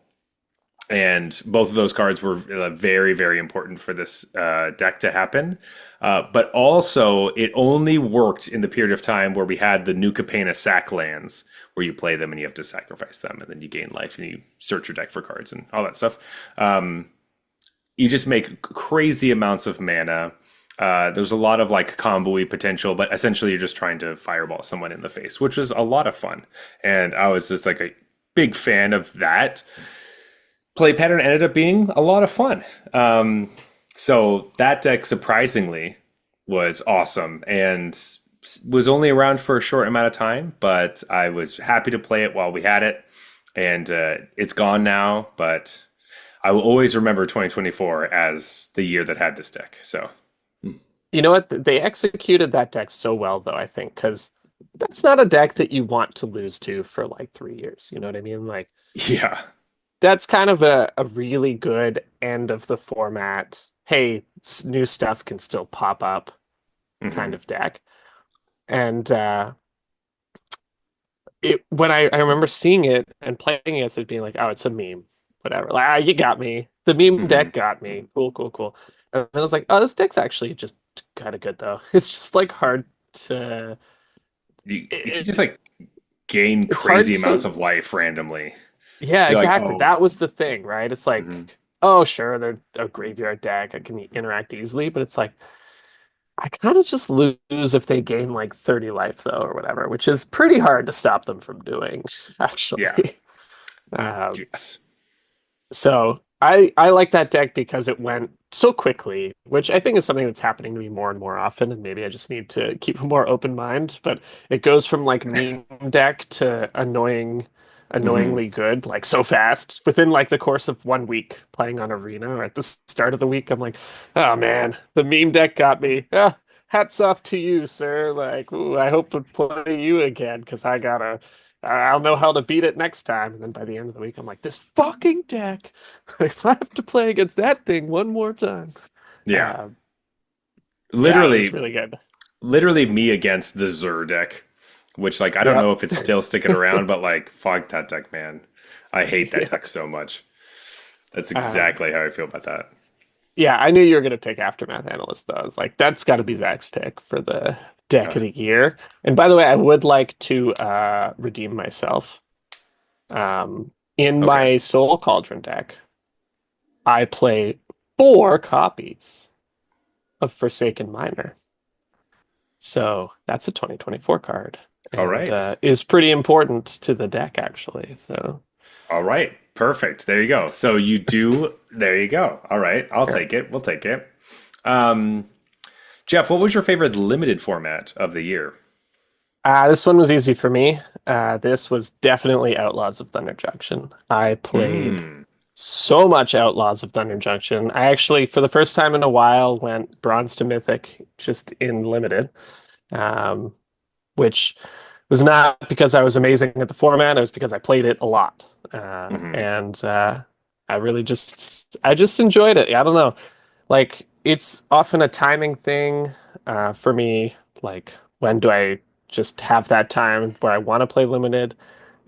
And both of those cards were very, very important for this deck to happen. But also, it only worked in the period of time where we had the New Capenna sack lands, where you play them and you have to sacrifice them, and then you gain life and you search your deck for cards and all that stuff. You just make crazy amounts of mana. There's a lot of like combo-y potential, but essentially you're just trying to fireball someone in the face, which was a lot of fun. And I was just like a big fan of that play pattern ended up being a lot of fun. So that deck surprisingly was awesome and was only around for a short amount of time, but I was happy to play it while we had it. And it's gone now, but I will always remember 2024 as the year that had this deck. So,
you know what? They executed that deck so well, though, I think, because that's not a deck that you want to lose to for like 3 years. You know what I mean? Like
yeah.
that's kind of a really good end of the format. hey, new stuff can still pop up kind
Hmm.
of deck. And it when I remember seeing it and playing it, it being like, oh, it's a meme, whatever. Like, ah, you got me. The meme
Hmm.
deck got me. Cool, cool, cool. And I was like, oh, this deck's actually just kind of good though. It's just like hard to.
You can
It,
just like gain
it's hard
crazy amounts
to.
of life randomly.
Yeah,
You're like,
exactly.
oh,
That was the thing, right? It's
hmm,
like, oh, sure, they're a graveyard deck. I can interact easily, but it's like I kind of just lose if they gain like 30 life though, or whatever, which is pretty hard to stop them from doing,
yeah,
actually. Um,
yes.
so I like that deck because it went so quickly, which I think is something that's happening to me more and more often, and maybe I just need to keep a more open mind. But it goes from like meme deck to
Hmm.
annoyingly good, like so fast within like the course of 1 week playing on Arena. Or at the start of the week, I'm like, oh man, the meme deck got me. Ah, hats off to you, sir. Like, ooh, I hope to play you again because I'll know how to beat it next time. And then by the end of the week, I'm like, this fucking deck. If I have to play against that thing one more time.
Yeah,
Uh, yeah, it was
literally,
really good.
literally me against the Zur deck, which like I don't know
Yep.
if it's still sticking around, but like fuck that deck, man. I hate that
Yeah.
deck so much. That's
Um,
exactly how I feel about that.
yeah, I knew you were going to pick Aftermath Analyst, though. I was like, that's got to be Zach's pick for the deck of
Uh,
the year. And by the way, I would like to redeem myself. In
okay.
my Soul Cauldron deck, I play 4 copies of Forsaken Miner. So that's a 2024 card
All
and
right.
is pretty important to the deck, actually. So,
All right. Perfect. There you go. So you do. There you go. All right. I'll
yeah.
take it. We'll take it. Um, Jeff, what was your favorite limited format of the year?
This one was easy for me. This was definitely Outlaws of Thunder Junction. I played
Hmm.
so much Outlaws of Thunder Junction. I actually, for the first time in a while, went bronze to mythic just in limited, um, which was not because I was amazing at the format. It was because I played it a lot,
Hmm.
and I just enjoyed it. I don't know, like it's often a timing thing for me. Like when do I just have that time where I want to play limited?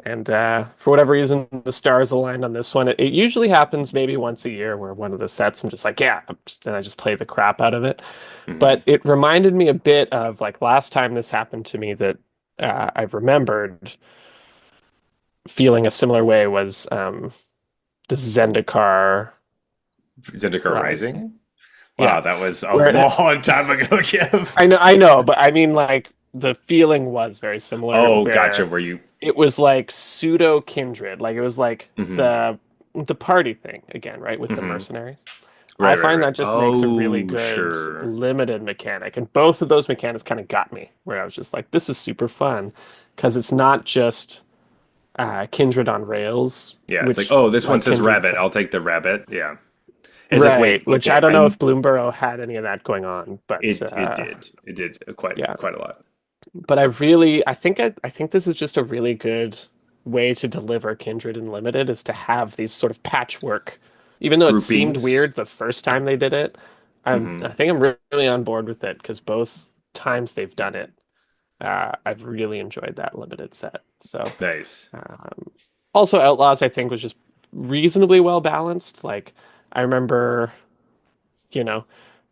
And for whatever reason, the stars aligned on this one. It usually happens maybe once a year where one of the sets I'm just like, yeah, and I just play the crap out of it.
Hmm.
But it reminded me a bit of like last time this happened to me that I've remembered feeling a similar way was the Zendikar
Zendikar
Rising.
Rising?
Yeah,
Wow, that was a
where
long time ago, Jeff.
I know, but I mean like the feeling was very similar
Oh, gotcha.
where
Were you?
it was like pseudo kindred, like it was like
Hmm.
the party thing again, right, with the
Hmm.
mercenaries. I
Right, right,
find
right.
that just makes a really
Oh,
good
sure.
limited mechanic, and both of those mechanics kind of got me where I was just like, this is super fun because it's not just kindred on rails,
Yeah, it's like,
which
oh, this one
like
says
kindred's
rabbit.
like
I'll take the rabbit. Yeah. It's like,
right,
wait,
which I
okay,
don't know
I
if Bloomborough had any of that going on, but
it did. It did
yeah.
quite a lot.
But I think this is just a really good way to deliver Kindred and Limited is to have these sort of patchwork. Even though it seemed
Groupings.
weird the first time they did it,
Hmm.
I think I'm really on board with it because both times they've done it, I've really enjoyed that limited set. So
Nice.
um, also Outlaws I think was just reasonably well balanced. Like I remember, you know,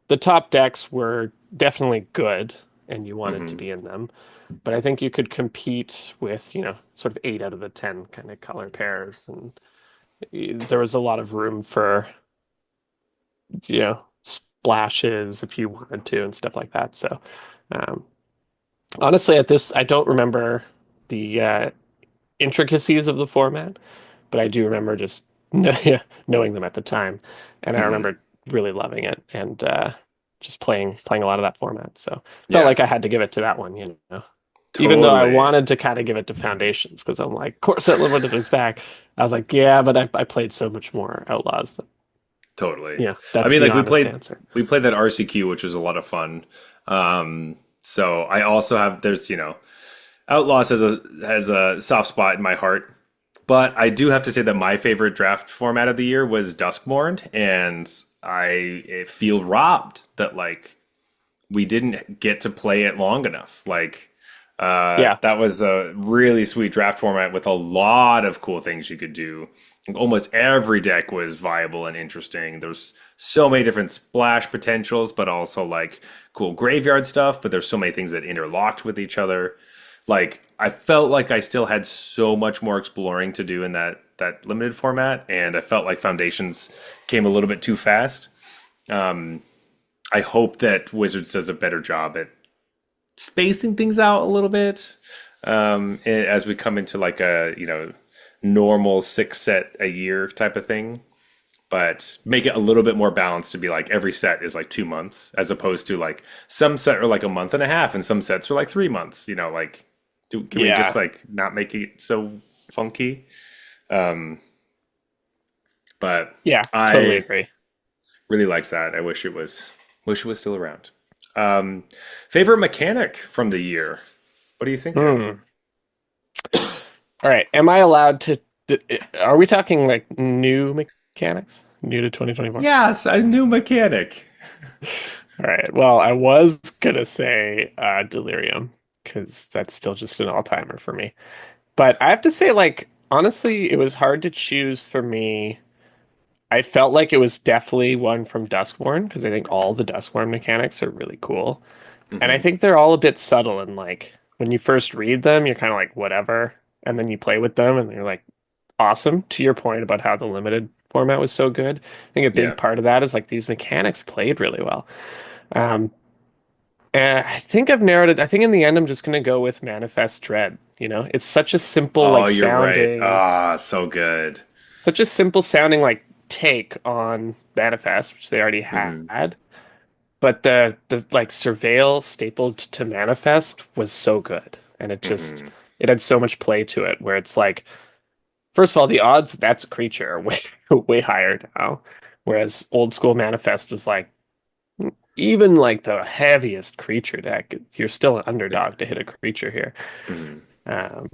the top decks were definitely good and you wanted to
Hmm.
be in them. But I think you could compete with, sort of 8 out of the 10 kind of color pairs. And there was a lot of room for, splashes if you wanted to and stuff like that. So, um, honestly, I don't remember the intricacies of the format, but I do remember just yeah, knowing them at the time. And I
Hmm.
remember really loving it and just playing a lot of that format. So felt
Yeah,
like I had to give it to that one. Even though I
totally.
wanted to kind of give it to Foundations because I'm like, Core Set Limited is back. I was like, yeah, but I played so much more Outlaws.
Totally.
Yeah,
I
that's
mean,
the
like
honest answer.
we played that RCQ, which was a lot of fun. So I also have there's Outlaws has a soft spot in my heart, but I do have to say that my favorite draft format of the year was Duskmourn, and I feel robbed that like we didn't get to play it long enough. Like
Yeah.
that was a really sweet draft format with a lot of cool things you could do. Almost every deck was viable and interesting. There's so many different splash potentials, but also like cool graveyard stuff. But there's so many things that interlocked with each other. Like I felt like I still had so much more exploring to do in that limited format, and I felt like Foundations came a little bit too fast. I hope that Wizards does a better job at spacing things out a little bit as we come into like a normal 6 set a year type of thing, but make it a little bit more balanced to be like every set is like 2 months as opposed to like some set are like a month and a half and some sets are like 3 months. Like can we
Yeah.
just like not make it so funky? Um, but
Yeah. Totally
I
agree.
really liked that. I wish it was still around. Favorite mechanic from the year? What do you think?
Hmm. All right. Am I allowed to? Are we talking like new mechanics? New to 2024?
Yes, a new mechanic.
All right. Well, I was gonna say Delirium because that's still just an all-timer for me. But I have to say, like, honestly, it was hard to choose for me. I felt like it was definitely one from Duskborn because I think all the Duskborn mechanics are really cool. And I
Hmm.
think they're all a bit subtle and like when you first read them, you're kind of like, whatever. And then you play with them and you're like, awesome. To your point about how the limited format was so good, I think a big
Yeah.
part of that is like these mechanics played really well. Um, and I think I've narrowed it. I think in the end, I'm just gonna go with Manifest Dread. It's such a simple,
Oh,
like
you're right.
sounding,
Ah, so good.
like take on Manifest, which they already
Hmm.
had. But the like Surveil stapled to Manifest was so good, and
Hmm.
it had so much play to it. Where it's like, first of all, the odds that's a creature are way way higher now, whereas old school Manifest was like even like the heaviest creature deck, you're still an
Yeah.
underdog to hit a creature here.
Hmm.
Um,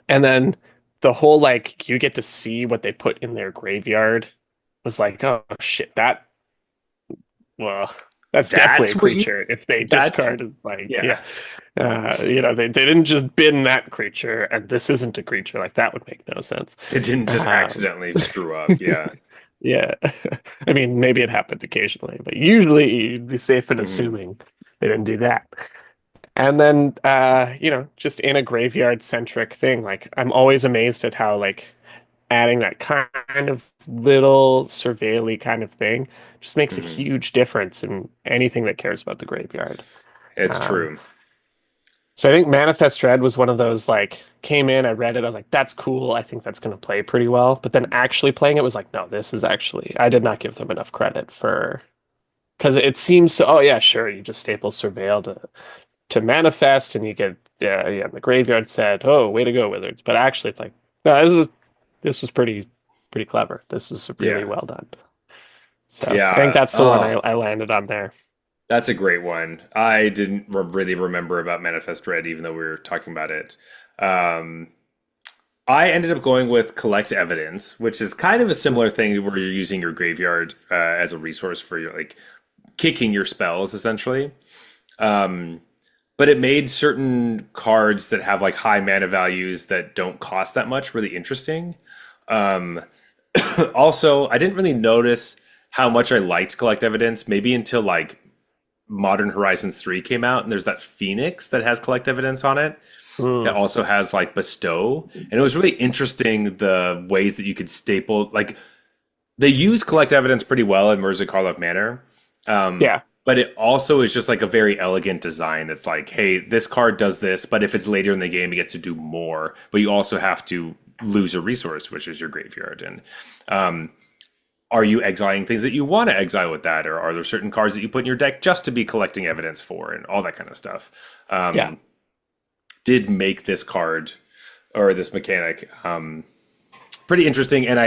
and then the whole like you get to see what they put in their graveyard was like, oh shit, well, that's definitely
That's
a
what you.
creature if they
That's
discarded like
yeah.
yeah. They didn't just bin that creature and this isn't a creature. Like that would make no sense.
It didn't just
Um,
accidentally screw up. Yeah.
yeah. I mean, maybe it happened occasionally, but usually you'd be safe in
Hmm.
assuming they didn't do that. And then just in a graveyard centric thing, like I'm always amazed at how like adding that kind of little surveilly kind of thing just makes a
Hmm.
huge difference in anything that cares about the graveyard.
It's
Um,
true.
so I think Manifest Dread was one of those like came in, I read it, I was like, that's cool. I think that's going to play pretty well. But then actually playing it was like, no, this is actually I did not give them enough credit for because it seems so. Oh yeah, sure, you just staple Surveil to Manifest, and you get yeah. The graveyard said, oh, way to go, Wizards. But actually, it's like no, this was pretty clever. This was really
Yeah.
well done. So I think
Yeah.
that's the one
Oh,
I landed on there.
that's a great one. I didn't really remember about Manifest Red, even though we were talking about it. Um, I ended up going with Collect Evidence, which is kind of a similar thing where you're using your graveyard as a resource for your like kicking your spells, essentially. Um, but it made certain cards that have like high mana values that don't cost that much really interesting. Um, also, I didn't really notice how much I liked Collect Evidence maybe until like Modern Horizons 3 came out, and there's that Phoenix that has Collect Evidence on it that
Mm,
also has like Bestow. And it was really interesting the ways that you could staple, like, they use Collect Evidence pretty well in Mirza Karlov Manor. Um,
yeah,
but it also is just like a very elegant design that's like, hey, this card does this, but if it's later in the game, it gets to do more. But you also have to lose a resource, which is your graveyard. And um, are you exiling things that you want to exile with that, or are there certain cards that you put in your deck just to be collecting evidence for, and all that kind of stuff?
yeah,
Did make this card or this mechanic pretty interesting, and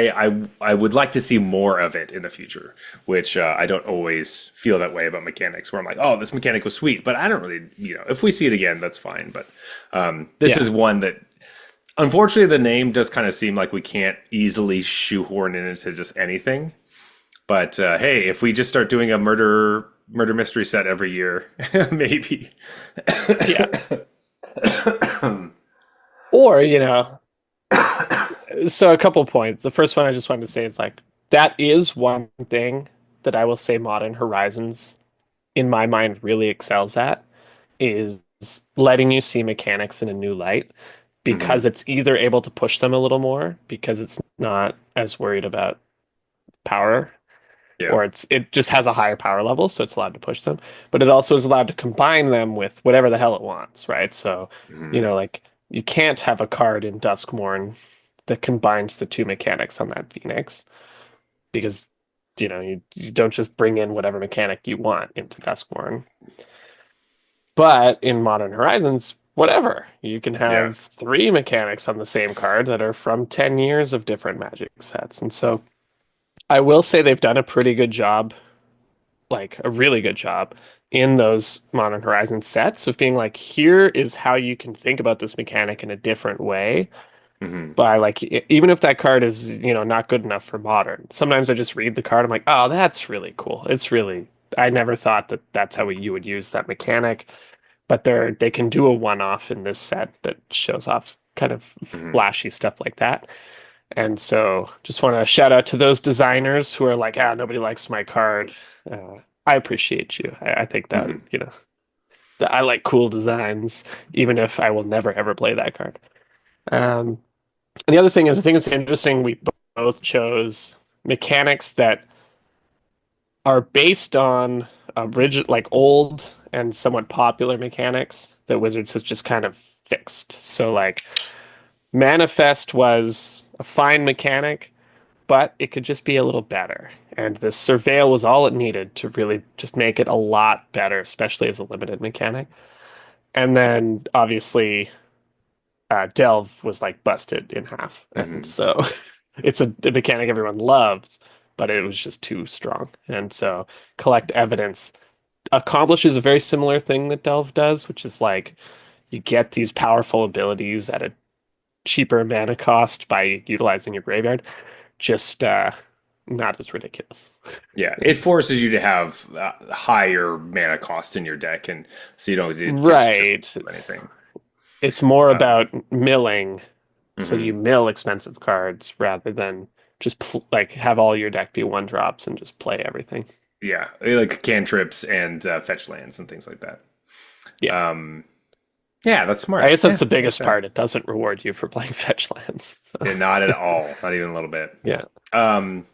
I would like to see more of it in the future, which I don't always feel that way about mechanics, where I'm like, oh, this mechanic was sweet, but I don't really, if we see it again, that's fine. But this
yeah.
is one that, unfortunately, the name does kind of seem like we can't easily shoehorn it into just anything. But hey, if we just start doing a murder mystery set every year, maybe.
Yeah. Or, so a couple points. The first one I just wanted to say is like that is one thing that I will say Modern Horizons in my mind really excels at is letting you see mechanics in a new light because
Hmm.
it's either able to push them a little more because it's not as worried about power
Yeah.
or it just has a higher power level so it's allowed to push them, but it also is allowed to combine them with whatever the hell it wants, right? So,
Hmm.
like you can't have a card in Duskmourn that combines the two mechanics on that Phoenix because you don't just bring in whatever mechanic you want into Duskmourn. But in Modern Horizons, whatever. You can
Yeah.
have three mechanics on the same card that are from 10 years of different Magic sets. And so I will say they've done a pretty good job, like a really good job in those Modern Horizons sets of being like, here is how you can think about this mechanic in a different way.
Hmm.
By like, even if that card is, not good enough for Modern, sometimes I just read the card. I'm like, oh, that's really cool. I never thought that that's how you would use that mechanic, but they can do a one-off in this set that shows off kind of
Hmm.
flashy stuff like that. And so just want to shout out to those designers who are like, nobody likes my card. I appreciate you. I think that,
Hmm.
that I like cool designs, even if I will never ever play that card. Um, and the other thing is, I think it's interesting we both chose mechanics that are based on rigid, like old and somewhat popular mechanics that Wizards has just kind of fixed. So, like, Manifest was a fine mechanic, but it could just be a little better. And the Surveil was all it needed to really just make it a lot better, especially as a limited mechanic. And then, obviously, Delve was like busted in half. And
Hmm.
so it's a mechanic everyone loves, but it was just too strong. And so collect evidence accomplishes a very similar thing that Delve does, which is like you get these powerful abilities at a cheaper mana cost by utilizing your graveyard, just not as ridiculous.
Yeah, it forces you to have higher mana cost in your deck, and so you don't just
Right.
do anything.
It's more
Um,
about milling, so you
mhm.
mill expensive cards rather than just like have all your deck be one drops and just play everything.
Yeah, like cantrips and fetch lands and things like that.
Yeah.
Um, yeah, that's
I
smart.
guess that's
Yeah,
the
I like
biggest
that.
part. It doesn't reward you for playing fetch lands. So,
Yeah, not at all, not even a little bit.
yeah.
Um,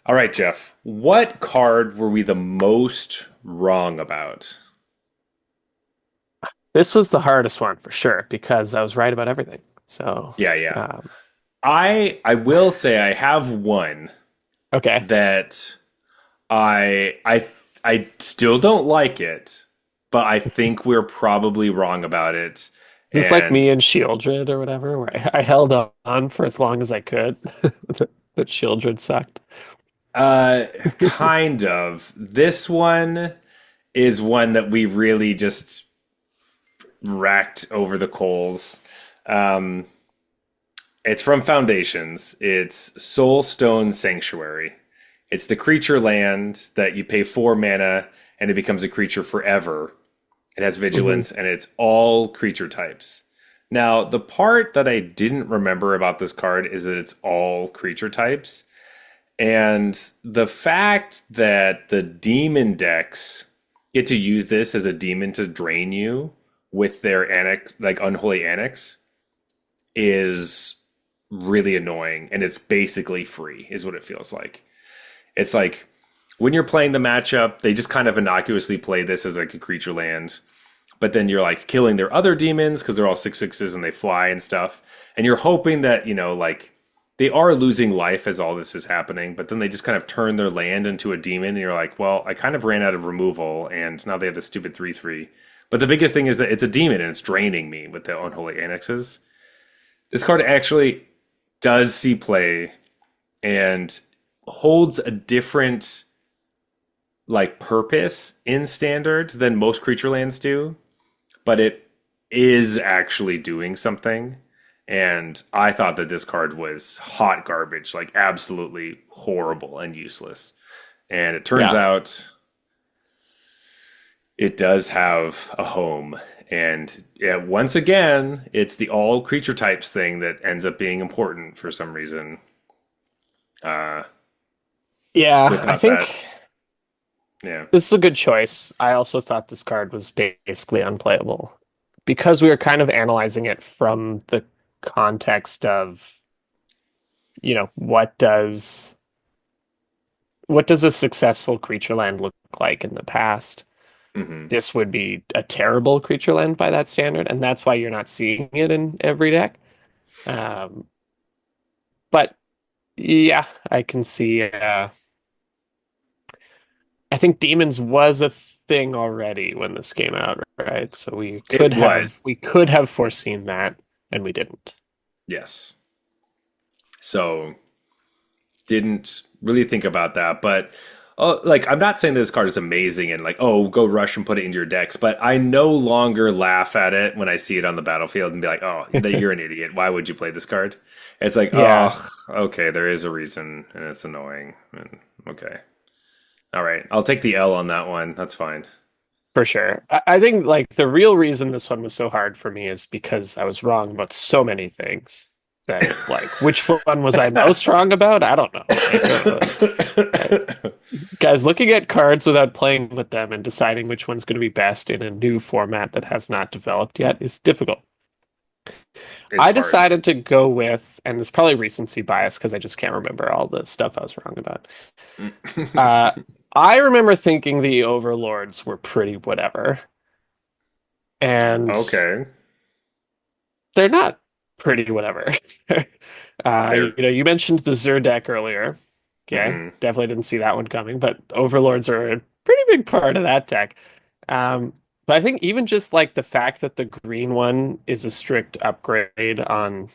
all right, Jeff, what card were we the most wrong about?
This was the hardest one for sure because I was right about everything. So,
Yeah, yeah.
um,
I will say I have one
okay.
that I still don't like it, but I think we're probably wrong about it.
This is like me
And
and Shieldred or whatever, where I held on for as long as I could. That Shieldred sucked.
kind of this one is one that we really just racked over the coals. Um, it's from Foundations. It's Soulstone Sanctuary. It's the creature land that you pay 4 mana and it becomes a creature forever. It has
Hmm.
vigilance and it's all creature types. Now, the part that I didn't remember about this card is that it's all creature types. And the fact that the demon decks get to use this as a demon to drain you with their annex, like unholy annex, is really annoying. And it's basically free, is what it feels like. It's like when you're playing the matchup, they just kind of innocuously play this as like a creature land. But then you're like killing their other demons because they're all 6/6s and they fly and stuff. And you're hoping that, like they are losing life as all this is happening, but then they just kind of turn their land into a demon. And you're like, well, I kind of ran out of removal and now they have the stupid 3/3. But the biggest thing is that it's a demon and it's draining me with the unholy annexes. This card actually does see play and holds a different like purpose in standard than most creature lands do, but it is actually doing something. And I thought that this card was hot garbage, like absolutely horrible and useless. And it turns
Yeah.
out it does have a home. And yeah, once again, it's the all creature types thing that ends up being important for some reason. Uh,
Yeah, I
without that,
think
yeah.
this is a good choice. I also thought this card was basically unplayable because we were kind of analyzing it from the context of, what does a successful creature land look like in the past?
Hmm.
This would be a terrible creature land by that standard, and that's why you're not seeing it in every deck. Um, but yeah, I can see. I think Demons was a thing already when this came out, right? So we
It
could have
was,
we could have foreseen that, and we didn't.
yes. So didn't really think about that, but like I'm not saying that this card is amazing and like oh go rush and put it into your decks, but I no longer laugh at it when I see it on the battlefield and be like oh that you're an idiot. Why would you play this card? It's like
Yeah,
oh okay there is a reason and it's annoying and okay all right I'll take the L on that one. That's fine.
for sure. I think like the real reason this one was so hard for me is because I was wrong about so many things. That it's like, which one was I most wrong about? I don't know. Like, uh, guys, looking at cards without playing with them and deciding which one's going to be best in a new format that has not developed yet is difficult.
It's
I
hard.
decided to go with, and it's probably recency bias because I just can't remember all the stuff I was wrong about. Uh, I remember thinking the Overlords were pretty whatever, and
Okay,
they're not pretty whatever.
they're
You mentioned the Zur deck earlier. Okay,
mhm.
definitely didn't see that one coming, but Overlords are a pretty big part of that deck. Um, but I think even just like the fact that the green one is a strict upgrade on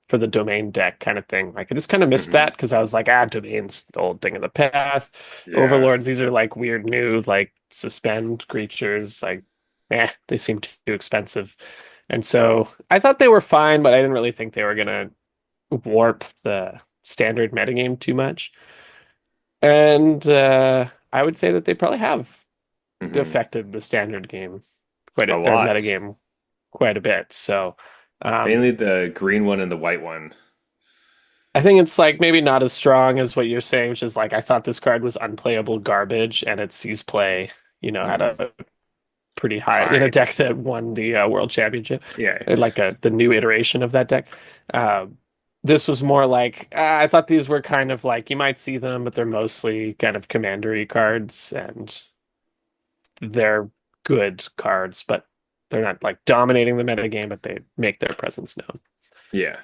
for the domain deck kind of thing. Like I just kind of missed
Mhm.
that because I was like, domain's the old thing of the past.
Yeah.
Overlords, these are like weird new like suspend creatures. Like, they seem too expensive. And so I thought they were fine, but I didn't really think they were gonna warp the standard metagame too much. And I would say that they probably have
Hmm.
affected the standard game
A
or
lot.
metagame quite a bit. So um,
Mainly the green one and the white one.
I think it's like maybe not as strong as what you're saying, which is like I thought this card was unplayable garbage, and it sees play, at
Hmm.
a pretty high in a
Fine.
deck that won the world championship,
Yeah.
like the new iteration of that deck. Um, this was more like I thought these were kind of like you might see them, but they're mostly kind of commandery cards, and they're good cards, but they're not like dominating the metagame, but they make their presence known.
Yeah.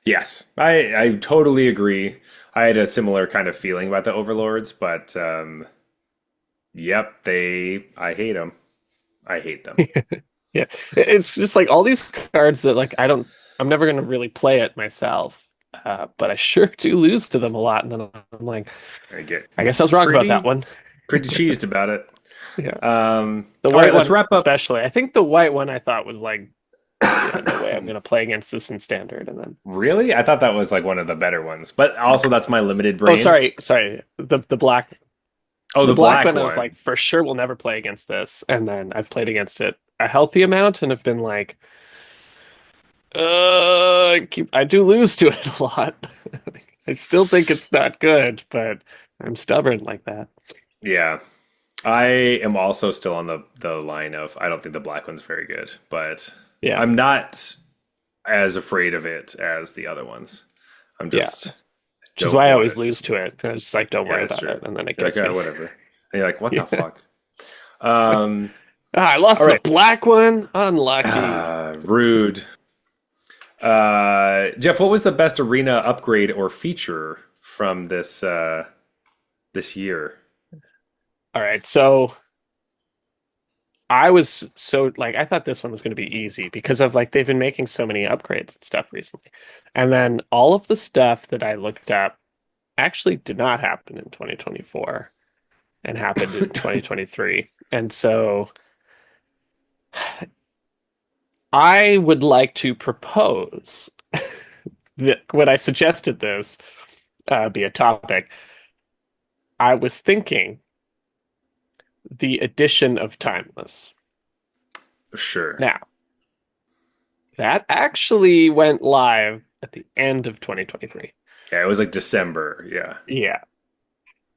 Yes. I totally agree. I had a similar kind of feeling about the overlords, but yep, I hate them. I hate them.
Yeah, it's just like all these cards that like I'm never gonna really play it myself, but I sure do lose to them a lot, and then I'm like,
I get
I guess I was wrong about that
pretty
one.
pretty cheesed about it.
Yeah, the
All right,
white
let's
one
wrap up.
especially. I think the white one I thought was like, yeah, no way I'm gonna play against this in standard, and then
Really? I thought that was like one of the better ones, but also that's my limited
oh,
brain.
sorry, the black
Oh,
the
the
black
black
one I was
one.
like for sure we'll never play against this, and then I've played against it a healthy amount and have been like. I do lose to it a lot. I still think it's not good, but I'm stubborn like that.
Yeah. I am also still on the line of I don't think the black one's very good, but
Yeah,
I'm not as afraid of it as the other ones. I'm
yeah.
just
Which is
don't
why I
want
always
to.
lose to it. I just like don't
Yeah,
worry
that's
about
true.
it, and then it
You're like,
gets
oh,
me.
whatever. And you're like, what the
Yeah.
fuck? Um,
I
all
lost the
right.
black one. Unlucky.
Rude. Jeff, what was the best arena upgrade or feature from this year?
All right, so I was so like I thought this one was going to be easy because of like they've been making so many upgrades and stuff recently, and then all of the stuff that I looked up actually did not happen in 2024 and happened in 2023. And so I would like to propose that when I suggested this be a topic, I was thinking the addition of Timeless.
Sure.
Now, that actually went live at the end of 2023.
Yeah, it was like December. Yeah.
Yeah.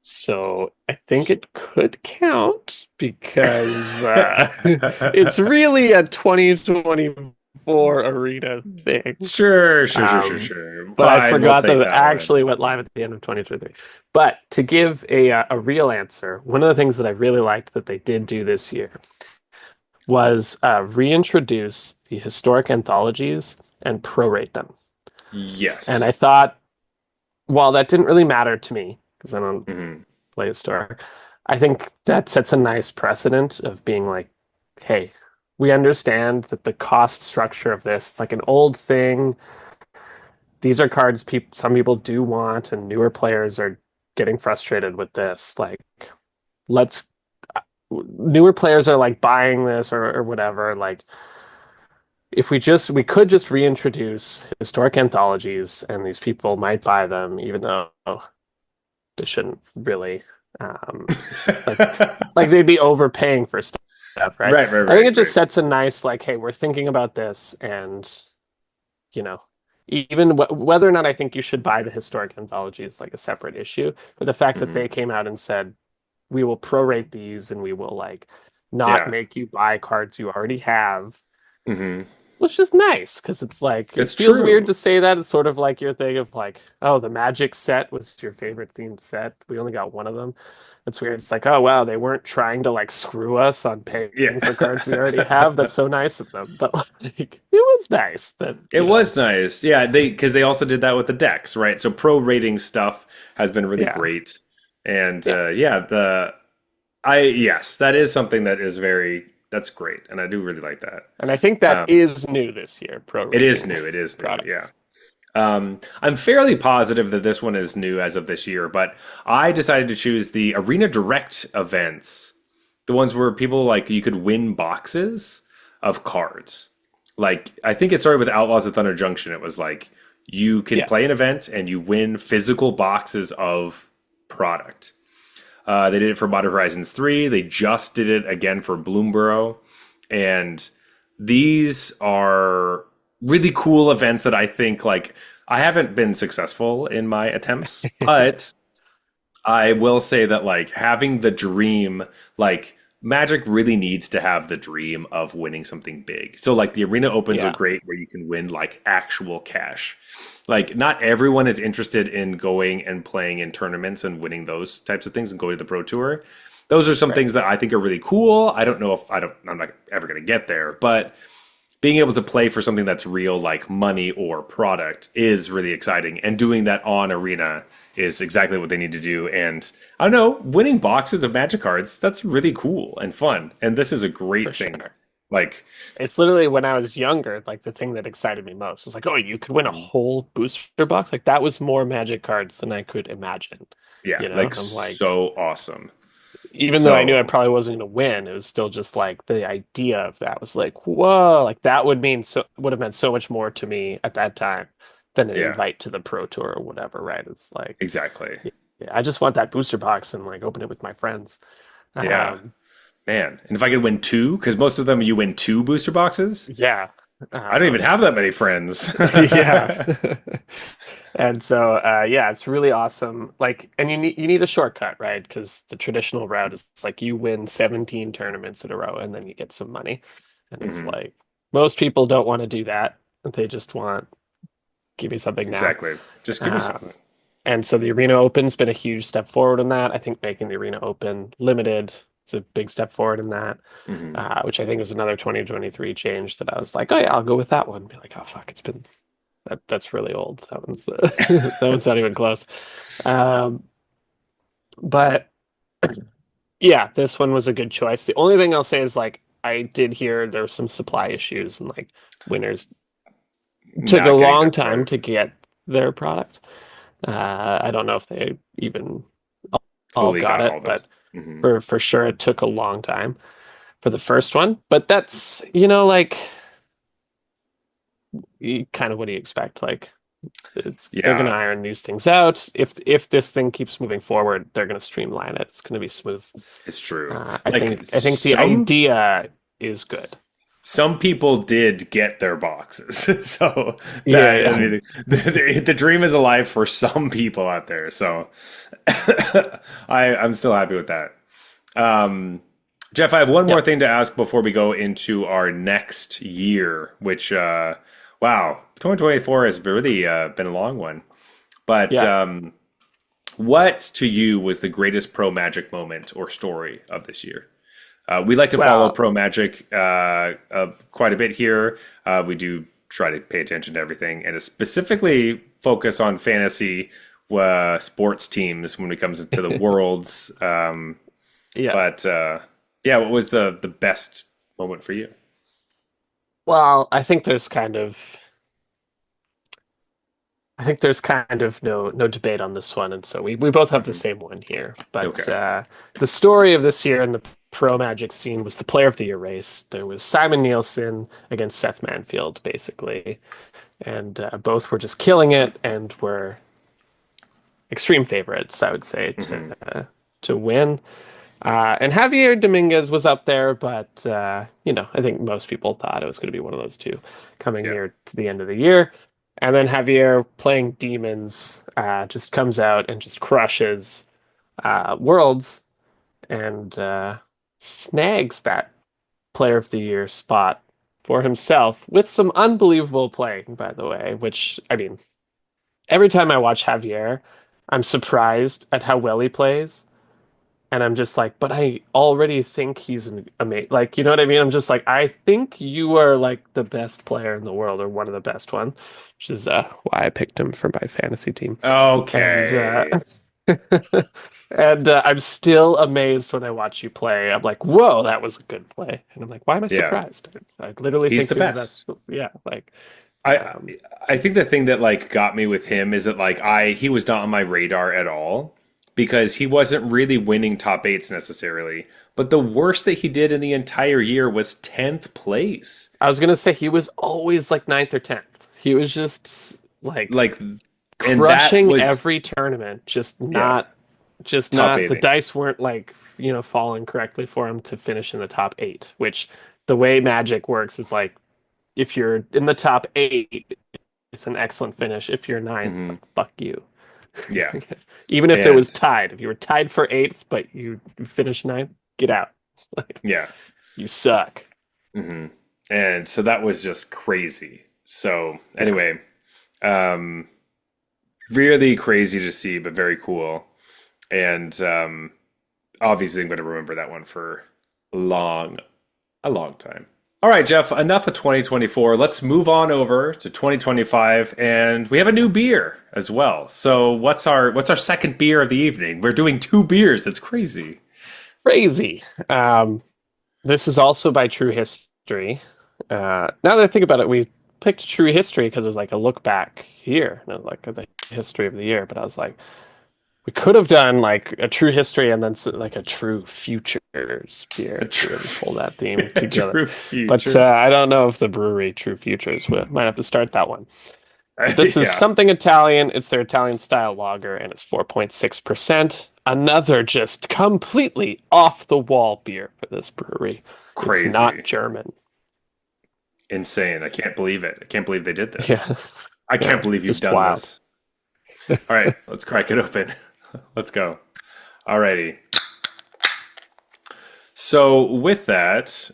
So I think it could count because it's really a 2024 arena thing.
Sure, sure, sure, sure,
Um,
sure.
but I
Fine, we'll
forgot that
take
it
that one.
actually went live at the end of 2023. But to give a real answer, one of the things that I really liked that they did do this year was reintroduce the historic anthologies and prorate them. And I
Yes.
thought, while that didn't really matter to me because I don't
Hmm.
play historic, I think that sets a nice precedent of being like, hey, we understand that the cost structure of this is like an old thing. These are cards some people do want, and newer players are getting frustrated with this. Like, let's newer players are like buying this or whatever. Like, if we could just reintroduce historic anthologies, and these people might buy them, even though they shouldn't really. Like like they'd be overpaying for stuff, right?
Right, right,
I think
right,
it just
right.
sets a nice like, hey, we're thinking about this, and you know, even whether or not I think you should buy the historic anthology is like a separate issue. But the fact that
Hmm.
they came out and said we will prorate these and we will like not
Yeah.
make you buy cards you already have,
Hmm.
was just nice because it's like it
It's
feels weird
true.
to say that. It's sort of like your thing of like, oh, the Magic set was your favorite themed set. We only got one of them. It's weird. It's like, oh wow, they weren't trying to like screw us on paying for cards we already have.
Yeah.
That's so nice of them. But like, it was nice that,
It was nice. Yeah, they because they also did that with the decks, right? So pro rating stuff has been really
yeah,
great. And
yeah.
yeah, the I yes, that is something that is very that's great. And I do really like that.
And I think that
Um,
is new this year, pro
it is
rating
new. It is new. Yeah.
products.
I'm fairly positive that this one is new as of this year, but I decided to choose the Arena Direct events, the ones where people like you could win boxes of cards. Like I think it started with Outlaws of Thunder Junction. It was like you can
Yeah,
play an event and you win physical boxes of product. They did it for Modern Horizons 3. They just did it again for Bloomborough. And these are really cool events that I think like I haven't been successful in my attempts, but I will say that like having the dream, like Magic really needs to have the dream of winning something big. So like the arena opens are
yeah,
great where you can win like actual cash. Like not everyone is interested in going and playing in tournaments and winning those types of things and going to the pro tour. Those are some
right.
things that I think are really cool. I don't know if I'm not ever going to get there, but being able to play for something that's real, like money or product, is really exciting. And doing that on Arena is exactly what they need to do. And I don't know, winning boxes of Magic cards, that's really cool and fun. And this is a
For
great thing.
sure.
Like,
It's literally when I was younger, like the thing that excited me most was like, oh, you could win a whole booster box. Like that was more Magic cards than I could imagine.
yeah,
You know,
like
I'm like,
so awesome.
even though I knew I
So,
probably wasn't going to win, it was still just like the idea of that was like, whoa, like that would have meant so much more to me at that time than an
yeah,
invite to the pro tour or whatever, right? It's like,
exactly.
yeah, I just want that booster box and like open it with my friends.
Yeah,
Um,
man. And if I could win two, because most of them you win two booster boxes,
yeah.
I don't even
Um,
have that many friends.
yeah. And so yeah, it's really awesome. Like and you need a shortcut, right? Because the traditional route is it's like you win 17 tournaments in a row and then you get some money. And it's
Hmm.
like most people don't want to do that. They just want give me something now.
Exactly. Just give me
Um,
something.
and so the Arena Open's been a huge step forward in that. I think making the Arena Open limited is a big step forward in that,
Hmm.
which I think was another 2023 change that I was like, oh yeah, I'll go with that one. Be like, oh fuck, it's been that's really old. That one's that one's not even close. Um, but yeah, this one was a good choice. The only thing I'll say is like I did hear there were some supply issues and like winners took a
Not getting
long
their
time
card
to get their product. I don't know if they even all
fully
got
got
it,
all those.
but
Hmm.
for sure it took a long time for the first one. But that's, like kind of what do you expect? Like they're going to
Yeah,
iron these things out. If this thing keeps moving forward, they're going to streamline it. It's going to be smooth.
it's true.
I
Like
think the idea is good.
some people did get their boxes, so
Yeah,
that I
yeah,
mean, the dream is alive for some people out there. So I'm still happy with that. Jeff, I have one more
yep,
thing to ask before we go into our next year, which wow, 2024 has really been a long one. But
yeah.
what to you was the greatest pro magic moment or story of this year? We like to follow
Well,
pro magic quite a bit here. We do try to pay attention to everything and specifically focus on fantasy sports teams when it comes to the worlds.
yeah.
But yeah, what was the best moment for you?
Well, I think there's kind of no debate on this one, and so we both have the
Hmm.
same one here. But
Okay.
the story of this year in the Pro Magic scene was the Player of the Year race. There was Simon Nielsen against Seth Manfield, basically, and both were just killing it and were extreme favorites, I would say,
Hmm.
to win. And Javier Dominguez was up there, but I think most people thought it was going to be one of those two coming
Yeah.
near to the end of the year. And then Javier playing Demons just comes out and just crushes Worlds and snags that Player of the Year spot for himself with some unbelievable playing, by the way. Which I mean, every time I watch Javier, I'm surprised at how well he plays and I'm just like, but I already think he's an amazing. Like, you know what I mean? I'm just like, I think you are like the best player in the world, or one of the best ones, which is why I picked him for my fantasy team. And
Okay.
and I'm still amazed when I watch you play. I'm like, whoa, that was a good play. And I'm like, why am I
Yeah.
surprised? I literally
He's
think
the
you're the
best.
best. Yeah, like,
I
um,
I think the thing that like got me with him is that like I he was not on my radar at all because he wasn't really winning top eights necessarily. But the worst that he did in the entire year was 10th place.
I was gonna say he was always like ninth or tenth. He was just like
Like and that
crushing
was
every tournament,
yeah,
just
top
not the
eighting.
dice weren't like, falling correctly for him to finish in the top eight, which the way Magic works is like if you're in the top eight, it's an excellent finish. If you're ninth,
Hmm.
like fuck you.
Yeah.
Even if it was
And
tied, if you were tied for eighth, but you finished ninth, get out. Like,
yeah.
you suck.
Hmm. And so that was just crazy. So
Yeah.
anyway, um really crazy to see, but very cool. And obviously I'm going to remember that one for long, a long time. All right, Jeff, enough of 2024. Let's move on over to 2025 and we have a new beer as well. So what's our second beer of the evening? We're doing two beers. That's crazy.
Crazy. This is also by True History. Now that I think about it, we picked True History because it was like a look back here, and like at the history of the year. But I was like, we could have done like a True History and then like a True Futures
A
beer to really
true,
pull that theme
a
together.
true
But
future.
I don't know if the brewery True Futures might have to start that one. But this is
Yeah.
something Italian. It's their Italian style lager, and it's 4.6%. Another just completely off the wall beer for this brewery. It's not
Crazy.
German.
Insane. I can't believe it. I can't believe they did this.
Yeah,
I
yeah,
can't believe you've
just
done
wild.
this. All right, let's crack it open. Let's go. Alrighty. So with that,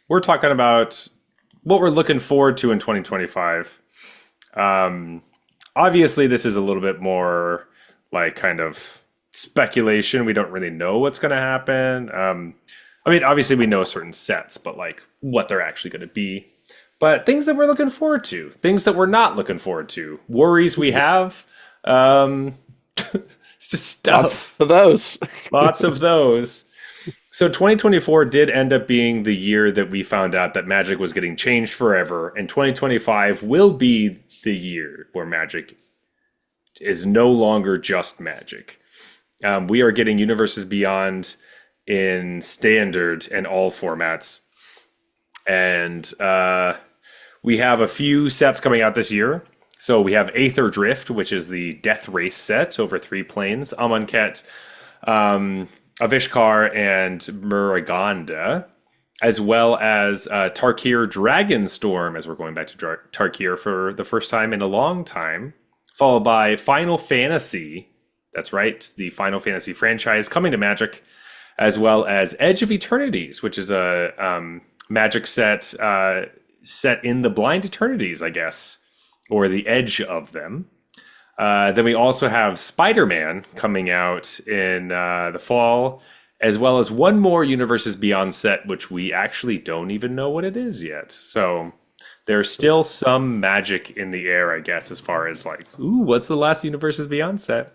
we're talking about what we're looking forward to in 2025. Um, Obviously, this is a little bit more like kind of speculation. We don't really know what's going to happen. I mean, obviously, we know certain sets, but like what they're actually going to be. But things that we're looking forward to, things that we're not looking forward to, worries we
Yeah,
have. Um, it's just
lots
stuff.
of those.
Lots of those. So 2024 did end up being the year that we found out that Magic was getting changed forever, and 2025 will be the year where Magic is no longer just Magic. We are getting Universes Beyond in standard and all formats, and We have a few sets coming out this year. So we have Aether Drift, which is the Death Race set over 3 planes, Amonkhet, Avishkar, and Muraganda, as well as Tarkir Dragonstorm, as we're going back to Tarkir for the first time in a long time, followed by Final Fantasy. That's right, the Final Fantasy franchise coming to Magic, as well as Edge of Eternities, which is a Magic set set in the Blind Eternities, I guess, or the edge of them. Then we also have Spider-Man coming out in the fall, as well as one more Universes Beyond set, which we actually don't even know what it is yet. So there's still some magic in the air, I guess, as far as like, ooh, what's the last Universes Beyond set?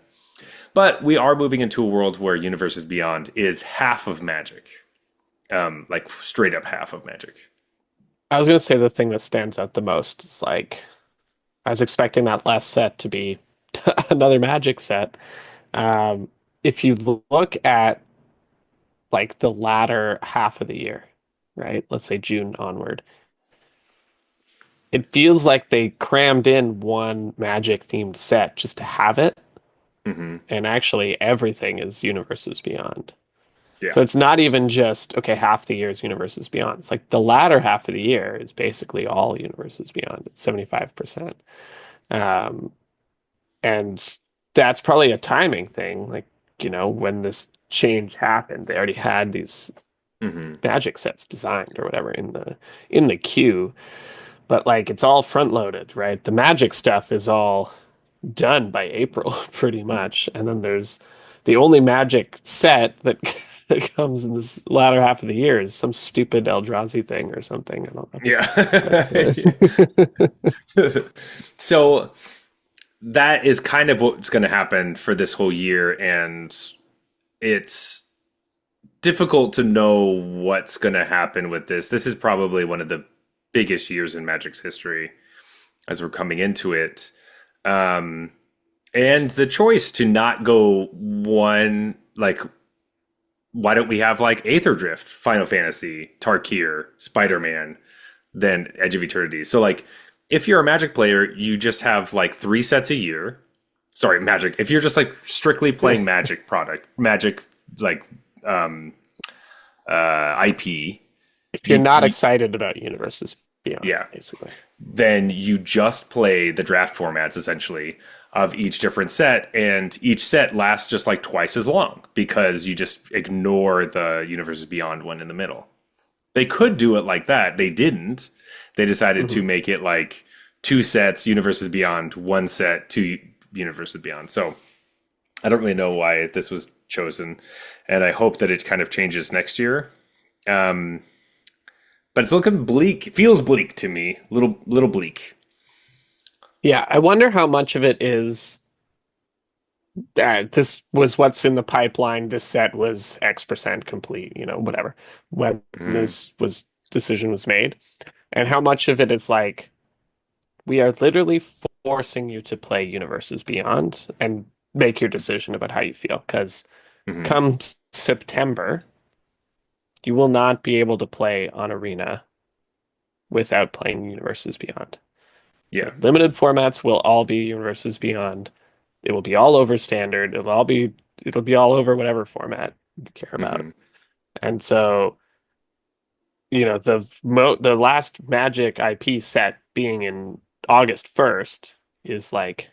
But we are moving into a world where Universes Beyond is half of Magic, like straight up half of Magic.
I was gonna say the thing that stands out the most is like I was expecting that last set to be another Magic set. If you look at like the latter half of the year, right? Let's say June onward, it feels like they crammed in one Magic themed set just to have it,
Hmm.
and actually everything is Universes Beyond.
Yeah.
So it's not even just, okay, half the year is Universes Beyond. It's like the latter half of the year is basically all Universes Beyond. It's 75%. Um, and that's probably a timing thing. Like, when this change happened, they already had these
Hmm.
Magic sets designed or whatever in the queue. But like it's all front loaded, right? The Magic stuff is all done by April, pretty much. And then there's the only Magic set that that comes in this latter half of the year is some stupid Eldrazi thing or something. I don't know.
Yeah.
But,
So that is kind of what's going to happen for this whole year, and it's difficult to know what's going to happen with this. This is probably one of the biggest years in Magic's history as we're coming into it. And the choice to not go one, like, why don't we have like Aether Drift, Final Fantasy, Tarkir, Spider-Man, then Edge of Eternity? So, like, if you're a Magic player, you just have like 3 sets a year. Sorry, Magic. If you're just like strictly playing Magic, like IP,
if you're not excited about Universes Beyond,
yeah,
basically.
then you just play the draft formats essentially of each different set, and each set lasts just like twice as long because you just ignore the Universes Beyond one in the middle. They could do it like that. They didn't. They decided to make it like 2 sets, Universes Beyond, 1 set, 2 Universes Beyond. So I don't really know why this was chosen, and I hope that it kind of changes next year. But it's looking bleak. It feels bleak to me. Little bleak.
Yeah, I wonder how much of it is this was what's in the pipeline. This set was X% complete, whatever, when
Mm,
decision was made, and how much of it is like we are literally forcing you to play Universes Beyond and make your decision about how you feel. Because
mhm.
come September, you will not be able to play on Arena without playing Universes Beyond.
Yeah.
The limited formats will all be Universes Beyond. It will be all over standard. It'll be all over whatever format you care about.
Hmm.
And so, the last Magic IP set being in August 1st is like,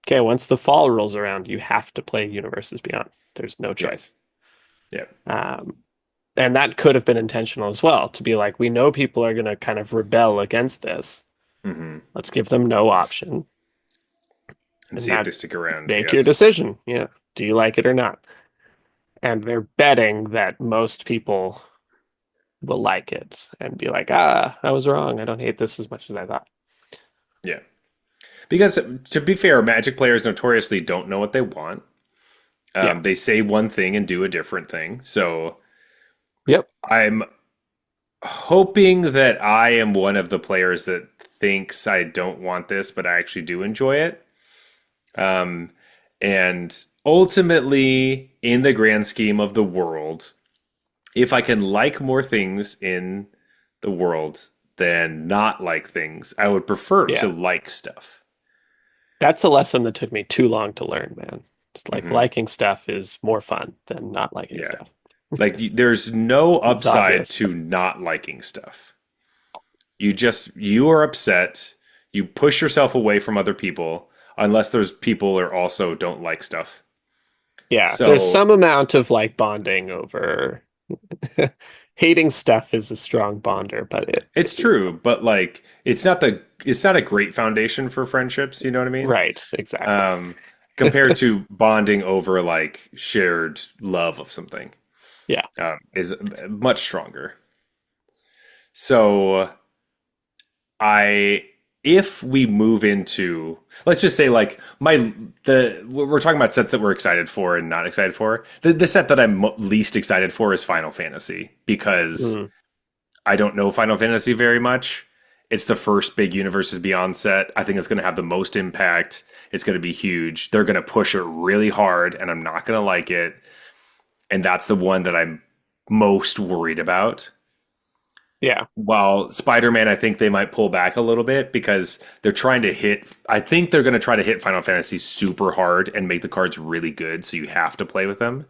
okay, once the fall rolls around, you have to play Universes Beyond. There's no
Yeah.
choice.
Yeah.
Um, and that could have been intentional as well, to be like, we know people are going to kind of rebel against this.
Hmm.
Let's give them no option
And
and
see if
not
they stick around.
make your
Yes.
decision. Yeah. Do you like it or not? And they're betting that most people will like it and be like, I was wrong. I don't hate this as much as I thought.
Yeah. Because to be fair, Magic players notoriously don't know what they want.
Yeah.
They say one thing and do a different thing. So
Yep.
I'm hoping that I am one of the players that thinks I don't want this, but I actually do enjoy it. Um, and ultimately, in the grand scheme of the world, if I can like more things in the world, than not like things. I would prefer to
Yeah.
like stuff.
That's a lesson that took me too long to learn, man. Just like
Hmm.
liking stuff is more fun than not liking
Yeah.
stuff.
Like there's no
It's
upside
obvious.
to not liking stuff. You are upset. You push yourself away from other people unless there's people who also don't like stuff.
Yeah, there's
So
some amount of like bonding over hating stuff is a strong bonder, but
it's true, but like it's not a great foundation for friendships, you know what I mean?
right, exactly.
Um Compared to bonding over like shared love of something,
Yeah.
is much stronger. So I if we move into, let's just say like the we're talking about sets that we're excited for and not excited for. The set that I'm least excited for is Final Fantasy because
Mm,
I don't know Final Fantasy very much. It's the first big Universes Beyond set. I think it's going to have the most impact. It's going to be huge. They're going to push it really hard, and I'm not going to like it. And that's the one that I'm most worried about.
yeah.
While Spider-Man, I think they might pull back a little bit because they're trying to hit. I think they're going to try to hit Final Fantasy super hard and make the cards really good, so you have to play with them.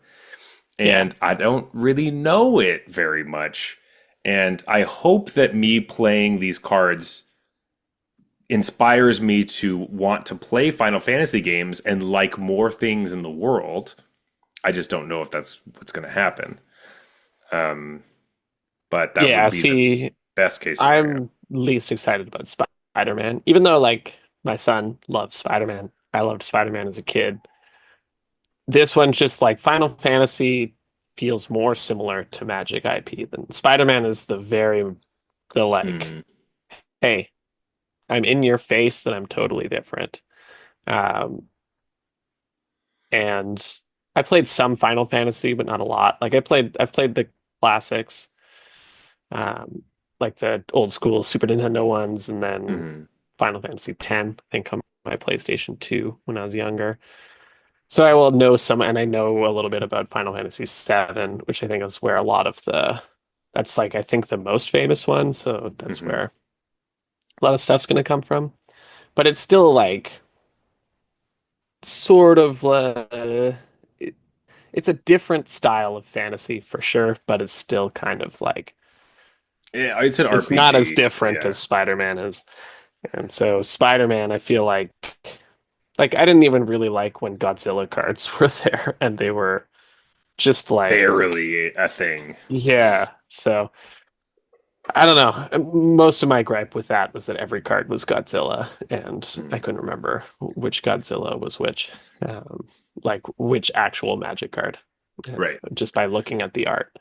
Yeah.
And I don't really know it very much. And I hope that me playing these cards inspires me to want to play Final Fantasy games and like more things in the world. I just don't know if that's what's going to happen. Um, but that
Yeah,
would be the
see,
best case scenario.
I'm least excited about Spider-Man, even though like my son loves Spider-Man. I loved Spider-Man as a kid. This one's just like Final Fantasy feels more similar to Magic IP than Spider-Man is the like,
Hmm.
hey, I'm in your face that I'm totally different. Um, and I played some Final Fantasy, but not a lot. I've played the classics, um, like the old school Super Nintendo ones, and then
Hmm.
Final Fantasy X, I think on my PlayStation 2 when I was younger. So I will know some, and I know a little bit about Final Fantasy VII, which I think is where a lot of that's like, I think the most famous one. So that's
Hmm.
where a lot of stuff's going to come from. But it's still like sort of, it, it's a different style of fantasy for sure, but it's still kind of like,
Yeah, it's an
it's not as
RPG.
different
Yeah.
as Spider-Man is. And so Spider-Man, I feel like I didn't even really like when Godzilla cards were there and they were just like,
Barely a thing.
yeah. So I don't know. Most of my gripe with that was that every card was Godzilla, and I
Hmm.
couldn't remember which Godzilla was which, um, like which actual Magic card, uh,
Right.
just by looking at the art.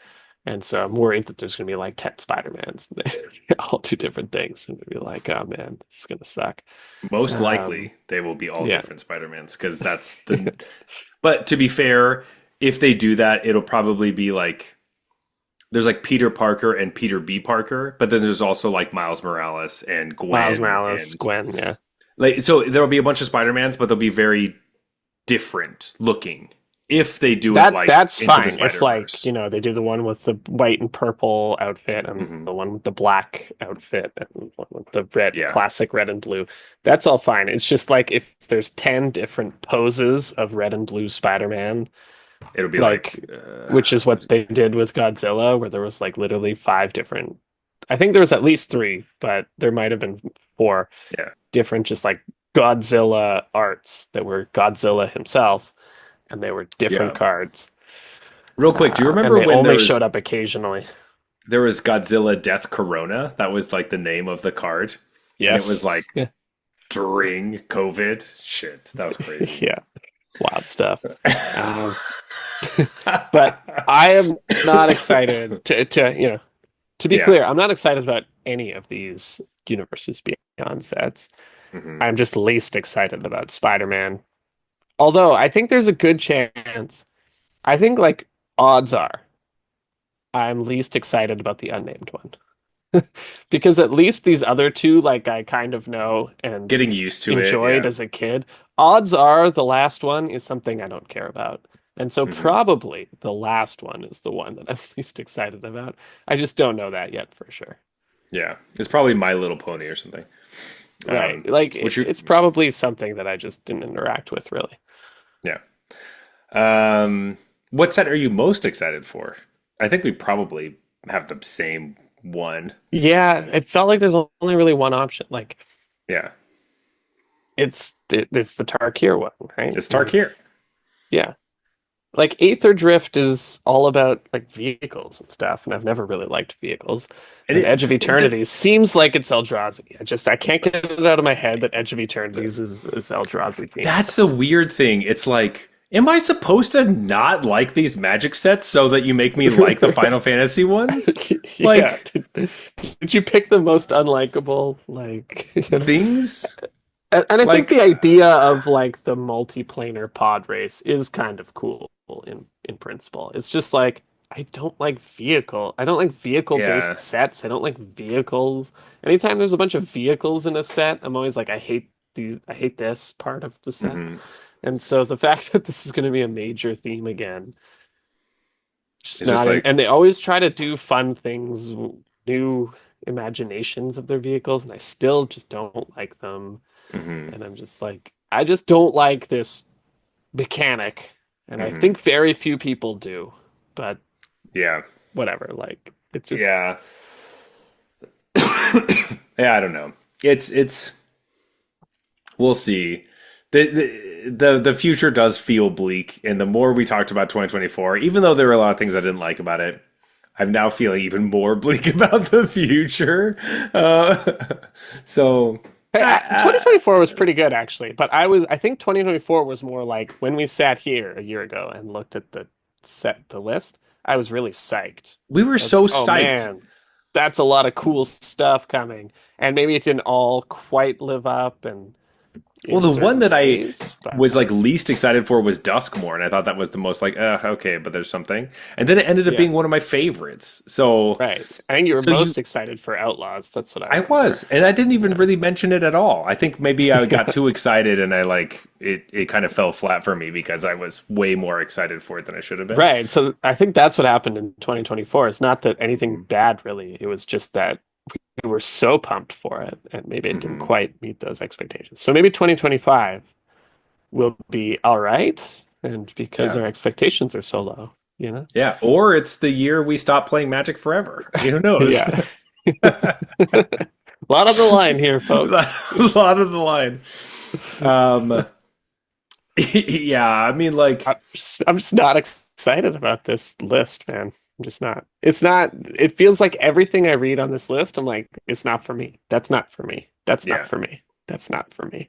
And so I'm worried that there's going to be like 10 Spider-Mans. They all do different things, and be like, oh man, this is going to suck.
Most
Um,
likely they will be all
yeah.
different Spider-Mans because that's the. But to be fair, if they do that, it'll probably be like there's like Peter Parker and Peter B. Parker, but then there's also like Miles Morales and
Miles
Gwen
Morales,
and
Gwen, yeah.
like so there'll be a bunch of Spider-Mans, but they'll be very different looking if they do it like
That's
into the
fine if like,
Spider-Verse.
they do the one with the white and purple outfit and
Hmm.
the one with the black outfit and the one with the red,
Yeah,
classic red and blue. That's all fine. It's just like if there's 10 different poses of red and blue Spider-Man,
it'll be
like
like
which is what they did with Godzilla, where there was like literally five different, I think there was at least three, but there might have been four
yeah,
different just like Godzilla arts that were Godzilla himself, and they were different
yeah.
cards.
Real quick, do you
And
remember
they
when
only showed up occasionally.
there was Godzilla Death Corona? That was like the name of the card, and it was
Yes.
like
Yeah.
during COVID. Shit, that was crazy.
Yeah. Wild stuff. Um, but I am not excited to be
Yeah.
clear, I'm not excited about any of these Universes Beyond sets.
Hmm.
I'm just least excited about Spider-Man. Although I think there's a good chance. I think like odds are I'm least excited about the unnamed one. Because at least these other two, like I kind of know and
Getting used to it.
enjoyed
Yeah.
as a kid. Odds are the last one is something I don't care about. And so
Hmm.
probably the last one is the one that I'm least excited about. I just don't know that yet for sure.
Yeah, it's probably My Little Pony or something.
Right. Like
Which
it's probably something that I just didn't interact with really.
yeah. Um, what set are you most excited for? I think we probably have the same one.
Yeah, it felt like there's only really one option. Like
Yeah,
it's the Tarkir one, right?
it's
Like
Tarkir.
yeah. Like Aether Drift is all about like vehicles and stuff, and I've never really liked vehicles.
And
And Edge of
the,
Eternity seems like it's Eldrazi. I can't get it out of my head that Edge of Eternity is Eldrazi themed
that's the
somehow.
weird thing. It's like, am I supposed to not like these Magic sets so that you make me like the Final Fantasy ones?
Yeah.
Like
Did you pick the most unlikable like
things
and I think
like
the idea of like the multiplanar pod race is kind of cool in principle. It's just like I don't like vehicle. I don't like vehicle-based
yeah.
sets. I don't like vehicles. Anytime there's a bunch of vehicles in a set, I'm always like, I hate this part of the set.
Hmm.
And so the fact that this is going to be a major theme again, just
It's just
not in,
like
and they always try to do fun things, new imaginations of their vehicles, and I still just don't like them.
hmm
And I'm just like, I just don't like this mechanic. And I
hmm
think very few people do, but
yeah.
whatever. Like, it just,
Yeah. Yeah, I don't know. It's we'll see. The future does feel bleak, and the more we talked about 2024, even though there were a lot of things I didn't like about it, I'm now feeling even more bleak about the future. Uh, so,
hey,
I,
2024 was pretty good actually, but I think 2024 was more like when we sat here a year ago and looked at the list, I was really psyched.
we were
I was like,
so
oh
psyched.
man, that's a lot of cool stuff coming. And maybe it didn't all quite live up and
Well,
in
the one
certain
that I
ways, but
was like least excited for was Duskmore, and I thought that was the most like, okay, but there's something. And then it ended up
yeah.
being one of my favorites. So,
Right. I think you were
so you
most excited for Outlaws. That's what I
I
remember.
was, and I didn't even
Yeah.
really mention it at all. I think maybe I got
Yeah.
too excited and I like it kind of fell flat for me because I was way more excited for it than I should have been.
Right. So I think that's what happened in 2024. It's not that anything
Hmm.
bad really. It was just that we were so pumped for it and maybe it didn't
Hmm.
quite meet those expectations. So maybe 2025 will be all right. And because
Yeah.
our expectations are so low, you know?
Yeah. Or it's the year we stop playing Magic forever. Who knows?
Yeah. A lot on the line here, folks.
A lot of the line. Um, yeah, I mean, like,
I'm just not excited about this list, man. I'm just not. It's not, it feels like everything I read on this list, I'm like, it's not for me. That's not for me. That's not
yeah,
for me. That's not for me.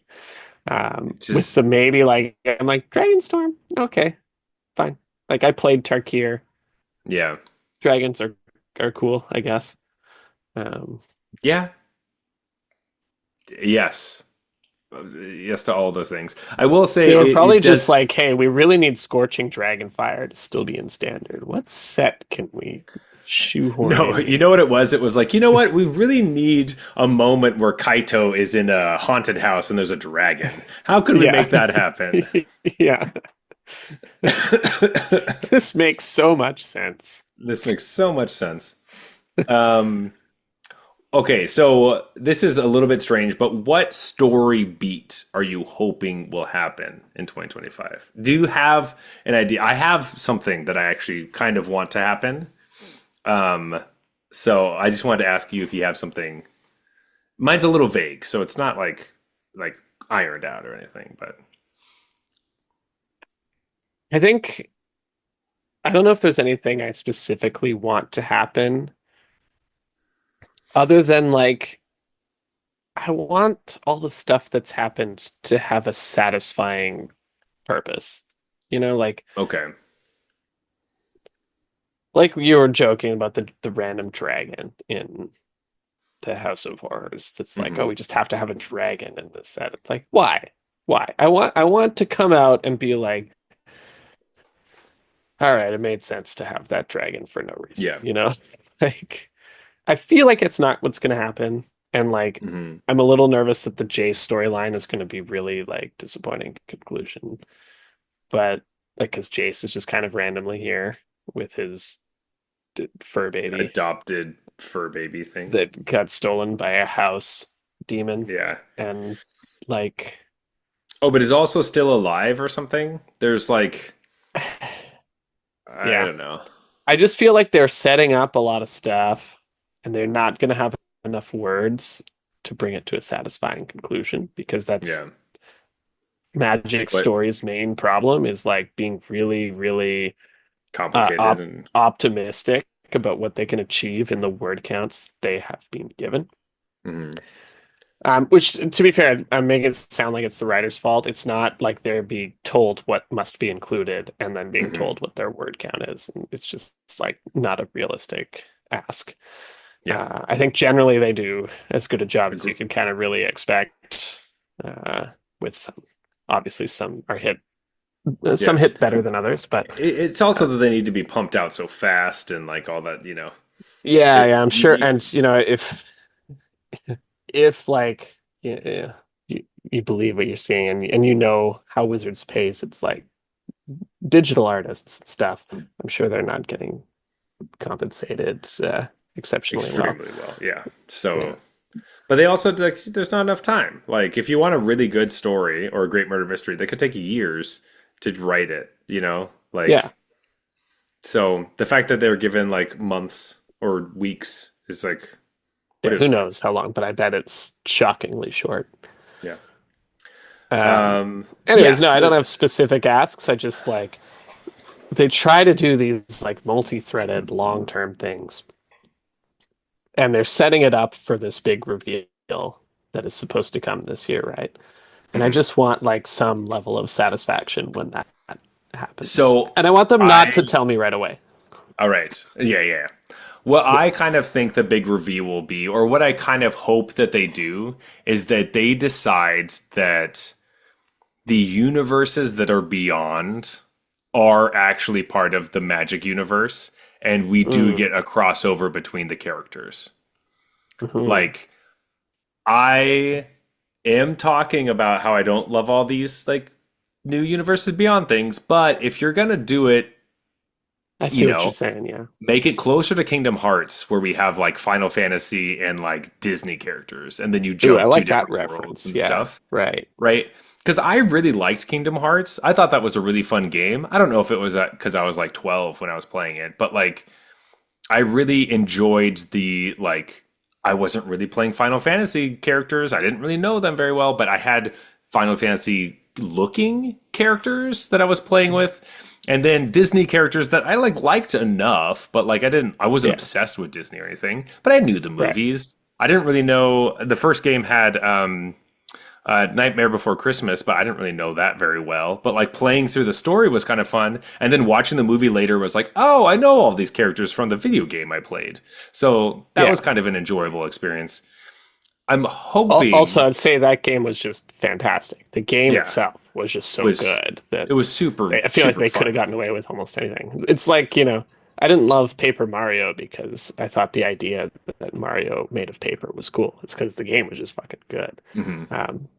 With
just
the maybe like, I'm like, Dragonstorm. Okay, fine. Like I played Tarkir.
yeah,
Dragons are cool, I guess. Um,
yeah, yes, yes to all those things. I will say
they were
it
probably just
does.
like, hey, we really need Scorching Dragonfire to still be in standard. What set can we shoehorn
No,
in
you know
here?
what it was? It was like, you know what? We really need a moment where Kaito is in a haunted house and there's a dragon. How could we
Yeah.
make that happen?
Yeah. This makes so much sense.
This makes so much sense. Um, okay, so this is a little bit strange, but what story beat are you hoping will happen in 2025? Do you have an idea? I have something that I actually kind of want to happen. Um, so I just wanted to ask you if you have something. Mine's a little vague, so it's not like ironed out or anything, but
I think I don't know if there's anything I specifically want to happen other than like I want all the stuff that's happened to have a satisfying purpose. You know,
okay.
like you were joking about the random dragon in the House of Horrors. It's like, oh,
Hmm.
we just have to have a dragon in this set. It's like, why? Why? I want to come out and be like, all right, it made sense to have that dragon for no reason,
Yeah.
you know? Like I feel like it's not what's gonna happen. And like
Hmm.
I'm a little nervous that the Jace storyline is gonna be really like disappointing conclusion. But like because Jace is just kind of randomly here with his fur baby.
Adopted fur baby thing.
that got stolen by a house demon,
Yeah.
and like,
Oh, but is also still alive or something? There's like I
yeah,
don't know.
I just feel like they're setting up a lot of stuff, and they're not going to have enough words to bring it to a satisfying conclusion because that's
Yeah.
Magic
But
Story's main problem is like being really, really
complicated and
optimistic about what they can achieve in the word counts they have been given.
mhm.
Which, to be fair, I'm making it sound like it's the writer's fault. It's not like they're being told what must be included and then being
Mhm.
told what their word count is. It's just it's like not a realistic ask.
Yeah.
I think generally they do as good a job as you
Agre-
can kind of really expect. Uh, with some, obviously, some
Yeah.
hit better than others, but
It's also that they need to be pumped out so fast and like all that, you know.
yeah,
It
yeah, I'm sure.
you,
And if like yeah, you believe what you're seeing and you know how Wizards pays, it's like digital artists and stuff. I'm sure they're not getting compensated exceptionally well.
extremely well. Yeah.
Yeah.
So but they also like there's not enough time. Like if you want a really good story or a great murder mystery, that could take years to write it, you know?
Yeah.
Like so the fact that they're given like months or weeks is like what
Yeah,
do you
who
expect?
knows how long, but I bet it's shockingly short.
Yeah.
Um, anyways, no,
Yes.
I don't have specific asks. I just like they try to do these like multi-threaded long-term things, and they're setting it up for this big reveal that is supposed to come this year, right? And I
Mhm.
just want like some level of satisfaction when that happens.
So
And I want them not to
I
tell me right away.
all right. Yeah, yeah. What I kind of think the big reveal will be, or what I kind of hope that they do, is that they decide that the universes that are beyond are actually part of the Magic universe, and we do
Mm.
get a crossover between the characters.
Hmm.
Like, I am talking about how I don't love all these like new universes beyond things, but if you're gonna do it,
I
you
see what you're
know,
saying. Yeah.
make it closer to Kingdom Hearts, where we have like Final Fantasy and like Disney characters, and then you
Ooh, I
jump to
like that
different worlds
reference.
and
Yeah.
stuff,
Right.
right? Because I really liked Kingdom Hearts. I thought that was a really fun game. I don't know if it was because I was like 12 when I was playing it, but like I really enjoyed the like I wasn't really playing Final Fantasy characters. I didn't really know them very well, but I had Final Fantasy looking characters that I was playing with. And then Disney characters that I like liked enough, but like I wasn't
Yeah.
obsessed with Disney or anything, but I knew the
Right.
movies. I didn't really know the first game had Nightmare Before Christmas, but I didn't really know that very well. But like playing through the story was kind of fun, and then watching the movie later was like, oh, I know all these characters from the video game I played. So that
Yeah.
was kind of an enjoyable experience. I'm hoping,
Also, I'd say that game was just fantastic. The game
yeah,
itself was just so
was
good that
it was super
I feel like
super
they could have
fun.
gotten away with almost anything. It's like, I didn't love Paper Mario because I thought the idea that Mario made of paper was cool. It's because the game was just fucking good.
Hmm.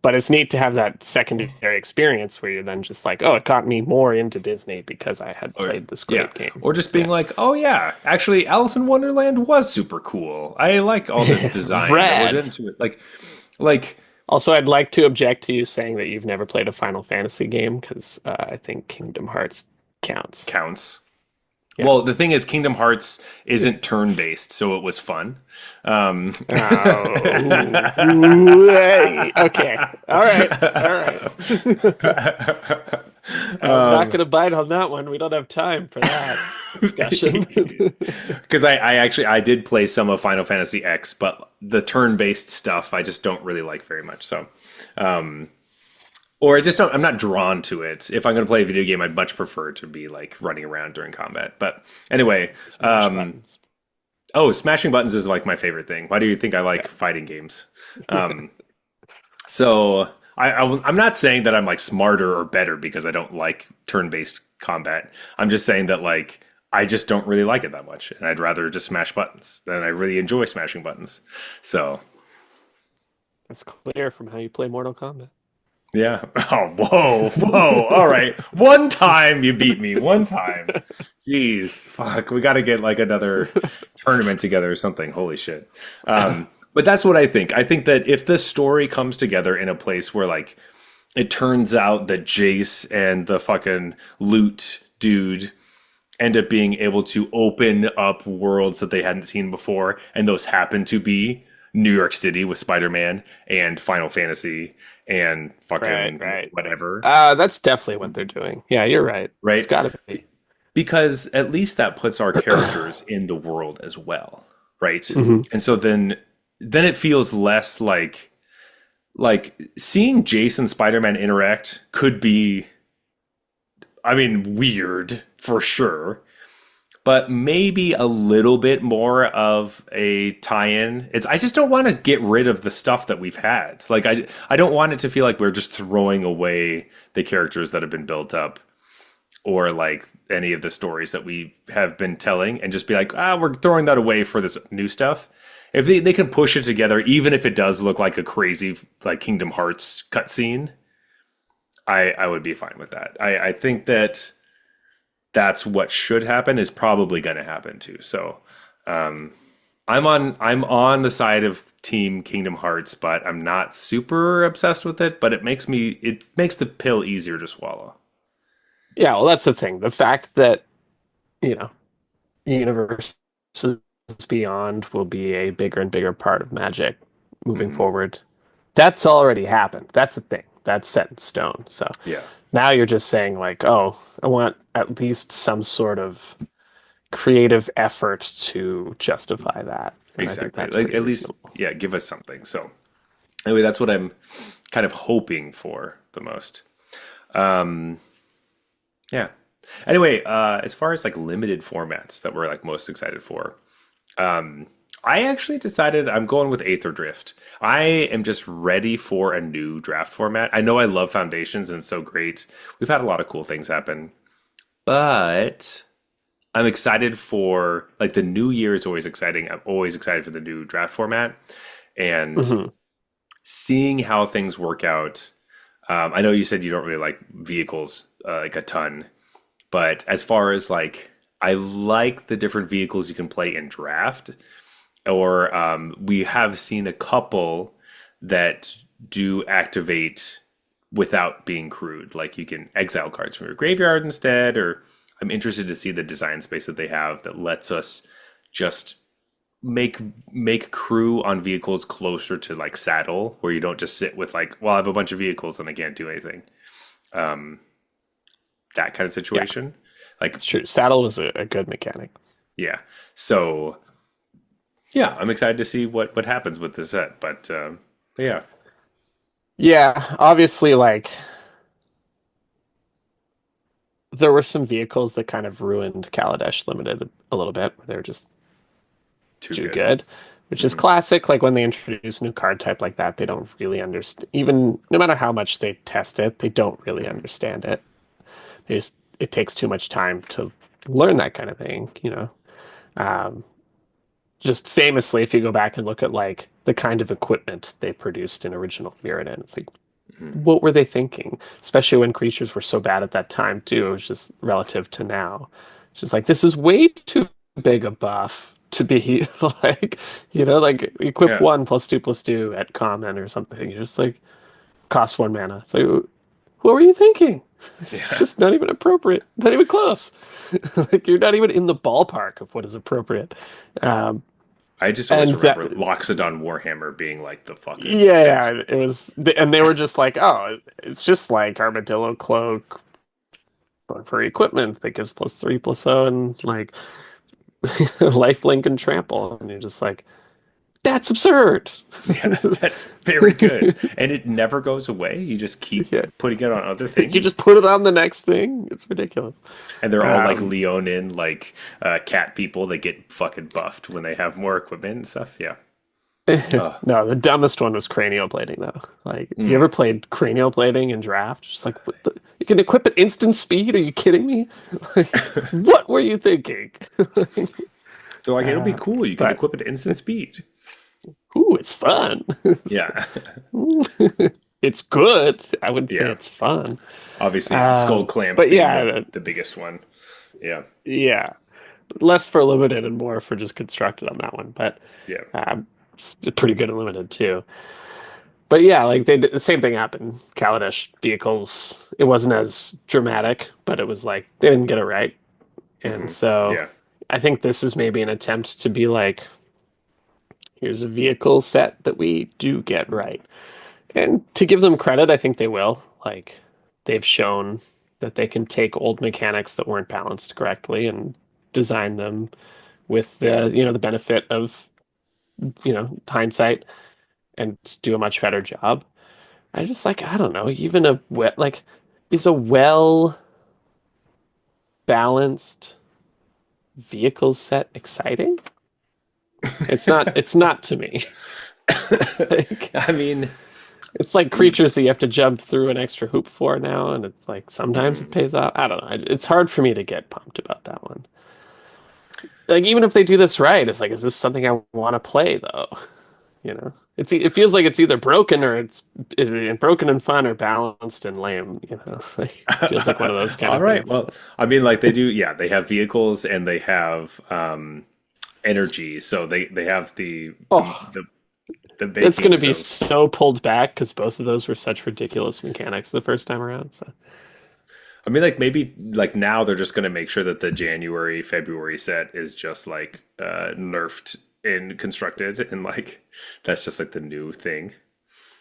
But it's neat to have that secondary experience where you're then just like, oh, it got me more into Disney because I had
Or
played this
yeah,
great game.
or just being
Yeah.
like, oh yeah, actually, Alice in Wonderland was super cool. I like all this design that went
Rad.
into it. Like
Also, I'd like to object to you saying that you've never played a Final Fantasy game because I think Kingdom Hearts counts.
counts.
Yeah.
Well, the thing is, Kingdom Hearts isn't turn based, so it was fun. Um,
Oh, okay. All right. All right. I'm not going to bite on that one. We don't have time for that discussion.
because I did play some of Final Fantasy X, but the turn based stuff I just don't really like very much. So, um, or I just don't. I'm not drawn to it. If I'm going to play a video game, I'd much prefer to be like running around during combat. But anyway,
Smash buttons.
oh, smashing buttons is like my favorite thing. Why do you think I like fighting games? Um, so I'm not saying that I'm like smarter or better because I don't like turn-based combat. I'm just saying that like I just don't really like it that much, and I'd rather just smash buttons. And I really enjoy smashing buttons. So
That's clear from how you play Mortal Kombat.
Yeah. Oh, whoa, whoa. All right. One time you beat me. One time. Jeez. Fuck. We got to get like another tournament together or something. Holy shit. But that's what I think. I think that if the story comes together in a place where like it turns out that Jace and the fucking loot dude end up being able to open up worlds that they hadn't seen before, and those happen to be New York City with Spider-Man and Final Fantasy and
Right,
fucking
right.
whatever,
That's definitely what they're doing. Yeah, you're right. It's
right?
got to be.
Because at least that puts our characters in the world as well, right?
Hmm.
And so then it feels less like seeing Jason Spider-Man interact could be, I mean, weird for sure, but maybe a little bit more of a tie-in. It's I just don't want to get rid of the stuff that we've had. Like I don't want it to feel like we're just throwing away the characters that have been built up or like any of the stories that we have been telling and just be like, we're throwing that away for this new stuff. If they can push it together, even if it does look like a crazy like Kingdom Hearts cutscene, I would be fine with that. I think that that's what should happen is probably going to happen too. So um, I'm on the side of Team Kingdom Hearts, but I'm not super obsessed with it. But it makes the pill easier to swallow.
Yeah, well, that's the thing. The fact that, you know, Universes Beyond will be a bigger and bigger part of Magic moving
Hmm.
forward. That's already happened. That's the thing. That's set in stone. So
Yeah,
now you're just saying like, oh, I want at least some sort of creative effort to justify that. And I think
exactly.
that's
Like
pretty
at least
reasonable.
yeah, give us something. So anyway, that's what I'm kind of hoping for the most. Um, yeah. Anyway, as far as like limited formats that we're like most excited for, um, I actually decided I'm going with Aether Drift. I am just ready for a new draft format. I know I love Foundations and it's so great. We've had a lot of cool things happen, but I'm excited for like the new year is always exciting. I'm always excited for the new draft format and
Hmm.
seeing how things work out. I know you said you don't really like vehicles like a ton, but as far as like, I like the different vehicles you can play in draft, or we have seen a couple that do activate without being crude. Like you can exile cards from your graveyard instead, or I'm interested to see the design space that they have that lets us just make make crew on vehicles closer to like saddle, where you don't just sit with like, well, I have a bunch of vehicles and I can't do anything. Um, that kind of
Yeah,
situation. Like,
it's true. Saddle was a good mechanic.
yeah. So yeah, I'm excited to see what happens with this set. But yeah,
Yeah, obviously, like there were some vehicles that kind of ruined Kaladesh Limited a little bit. Where they were just
too
too
good.
good, which is
Hmm.
classic. Like when they introduce a new card type like that, they don't really understand. Even no matter how much they test it, they don't really
Hmm.
understand it. They just it takes too much time to learn that kind of thing. Um, just famously, if you go back and look at like the kind of equipment they produced in original Mirrodin, it's like
Hmm.
what were they thinking? Especially when creatures were so bad at that time too. It was just relative to now. It's just like this is way too big a buff to be like, like equip
Yeah.
1 +2 +2 at common or something. You're just like cost 1 mana. It's like what were you thinking? It's
Yeah.
just not even appropriate. Not even close. Like you're not even in the ballpark of what is appropriate. Um,
I just always
and that
remember Loxodon Warhammer being like the fucking
yeah,
shit.
it was, and they were just like, oh, it's just like Armadillo Cloak for equipment that gives +3/+0 and like lifelink and trample, and you're just like, that's absurd.
Yeah, that's very good. And it never goes away. You just keep
Yeah,
putting it on other
you
things.
just put it on the next thing. It's ridiculous.
And they're all like
Um,
Leonin, like cat people that get fucking buffed when they have more equipment and stuff. Yeah. Uh,
no, the dumbest one was cranial plating though. Like, you
mm,
ever played cranial plating in draft? Just like, what the, you can equip at instant speed? Are you kidding me? Like, what were you thinking?
so like it'll be
Uh,
cool. You can
but
equip it at instant speed.
ooh, it's fun.
Yeah.
it's good. I wouldn't say
Yeah.
it's fun.
Obviously, Skull Clamp
But
being
yeah,
the biggest one. Yeah.
yeah, less for limited and more for just constructed on that one. But
Yeah.
um, it's pretty good and limited too. But yeah, like they did, the same thing happened. Kaladesh vehicles. It wasn't as dramatic, but it was like they didn't get it right, and so
Yeah.
I think this is maybe an attempt to be like, here's a vehicle set that we do get right. And to give them credit, I think they will. Like they've shown that they can take old mechanics that weren't balanced correctly and design them with the benefit of hindsight and do a much better job. I just like I don't know, even is a well balanced vehicle set exciting? It's not to me. Like,
I mean,
it's like creatures that you have to jump through an extra hoop for now, and it's like sometimes it pays off. I don't know. It's hard for me to get pumped about that one. Like even if they do this right, it's like, is this something I want to play though? It feels like it's either broken or it's broken and fun or balanced and lame. Like, it feels like one of those kind
all
of
right.
things.
Well, I mean, like they do. Yeah, they have vehicles and they have energy. So they have
Oh,
the the
it's going to
bakings
be
of.
so pulled back because both of those were such ridiculous mechanics the first time around. So
I mean, like maybe like now they're just going to make sure that the January February set is just like nerfed and constructed, and like that's just like the new thing.